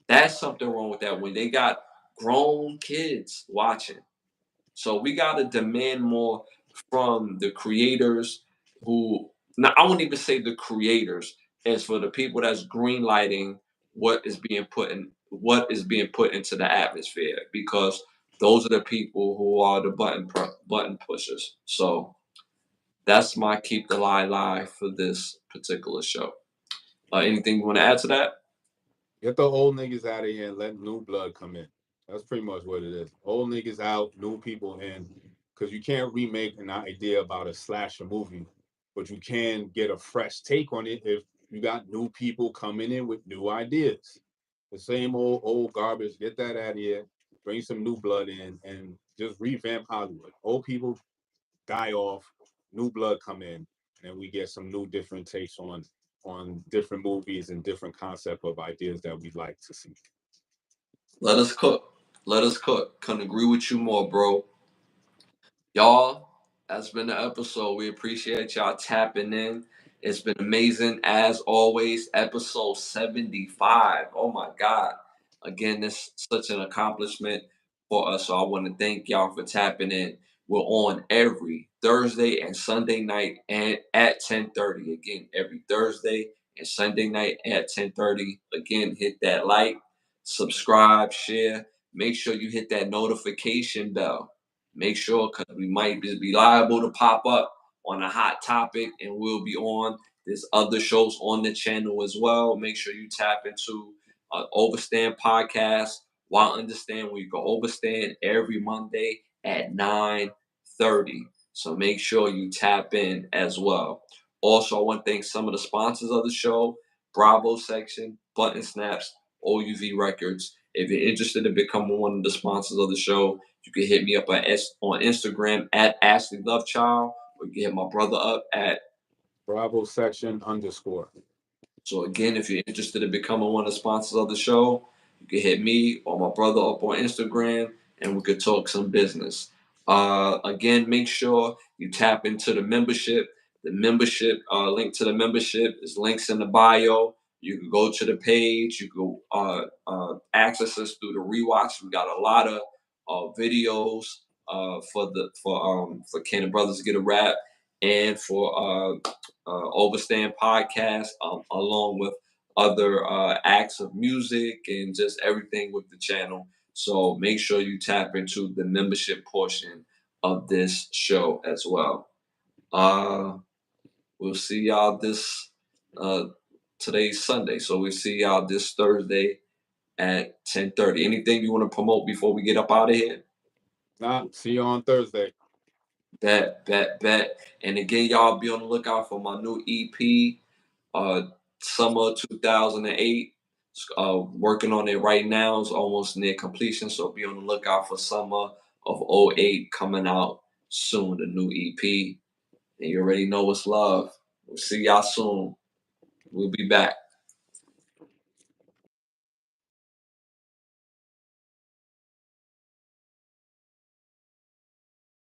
That's something wrong with that when they got grown kids watching. So we got to demand more from the creators who, now I won't even say the creators, as for the people that's greenlighting what is being put into the atmosphere because those are the people who are the button pushers. So that's my keep the lie live for this particular show. Anything you want to add to that? Get the old niggas out of here and let new blood come in. That's pretty much what it is. Old niggas out, new people in. Because you can't remake an idea about a slasher movie, but you can get a fresh take on it if you got new people coming in with new ideas. The same old garbage. Get that out of here. Bring some new blood in and just revamp Hollywood. Old people die off, new blood come in, and we get some new different takes on different movies and different concept of ideas that we'd like to see. Let us cook. Let us cook. Couldn't agree with you more, bro. Y'all, that's been the episode. We appreciate y'all tapping in. It's been amazing as always. Episode 75. Oh my God. Again, this is such an accomplishment for us. So I want to thank y'all for tapping in. We're on every Thursday and Sunday night and at 10:30. Again, every Thursday and Sunday night at 10:30. Again, hit that like, subscribe, share. Make sure you hit that notification bell. Make sure, because we might be liable to pop up on a hot topic, and we'll be on. There's other shows on the channel as well. Make sure you tap into Overstand podcast. While understand, where you can overstand every Monday at 9:30. So make sure you tap in as well. Also, I want to thank some of the sponsors of the show: Bravo Section, Button Snaps, OUV Records. If you're interested in becoming one of the sponsors of the show, you can hit me up on Instagram at Ashley Lovechild, or you can hit my brother up at Bravo Section _ So again, if you're interested in becoming one of the sponsors of the show, you can hit me or my brother up on Instagram, and we could talk some business. Again, make sure you tap into the membership. The membership link to the membership is links in the bio. You can go to the page. You can access us through the rewatch. We got a lot of videos for Ken and Brothers Get a Rap, and for Overstand podcast, along with other acts of music and just everything with the channel. So make sure you tap into the membership portion of this show as well. We'll see y'all this today's Sunday, so we'll see y'all this Thursday at 10:30. Anything you want to promote before we get up out of here? Nah, see you on Thursday. Bet. And again, y'all be on the lookout for my new EP, summer 2008. Working on it right now. It's almost near completion, so be on the lookout for summer of '08 coming out soon, the new EP. And you already know what's love. We'll see y'all soon. We'll be back.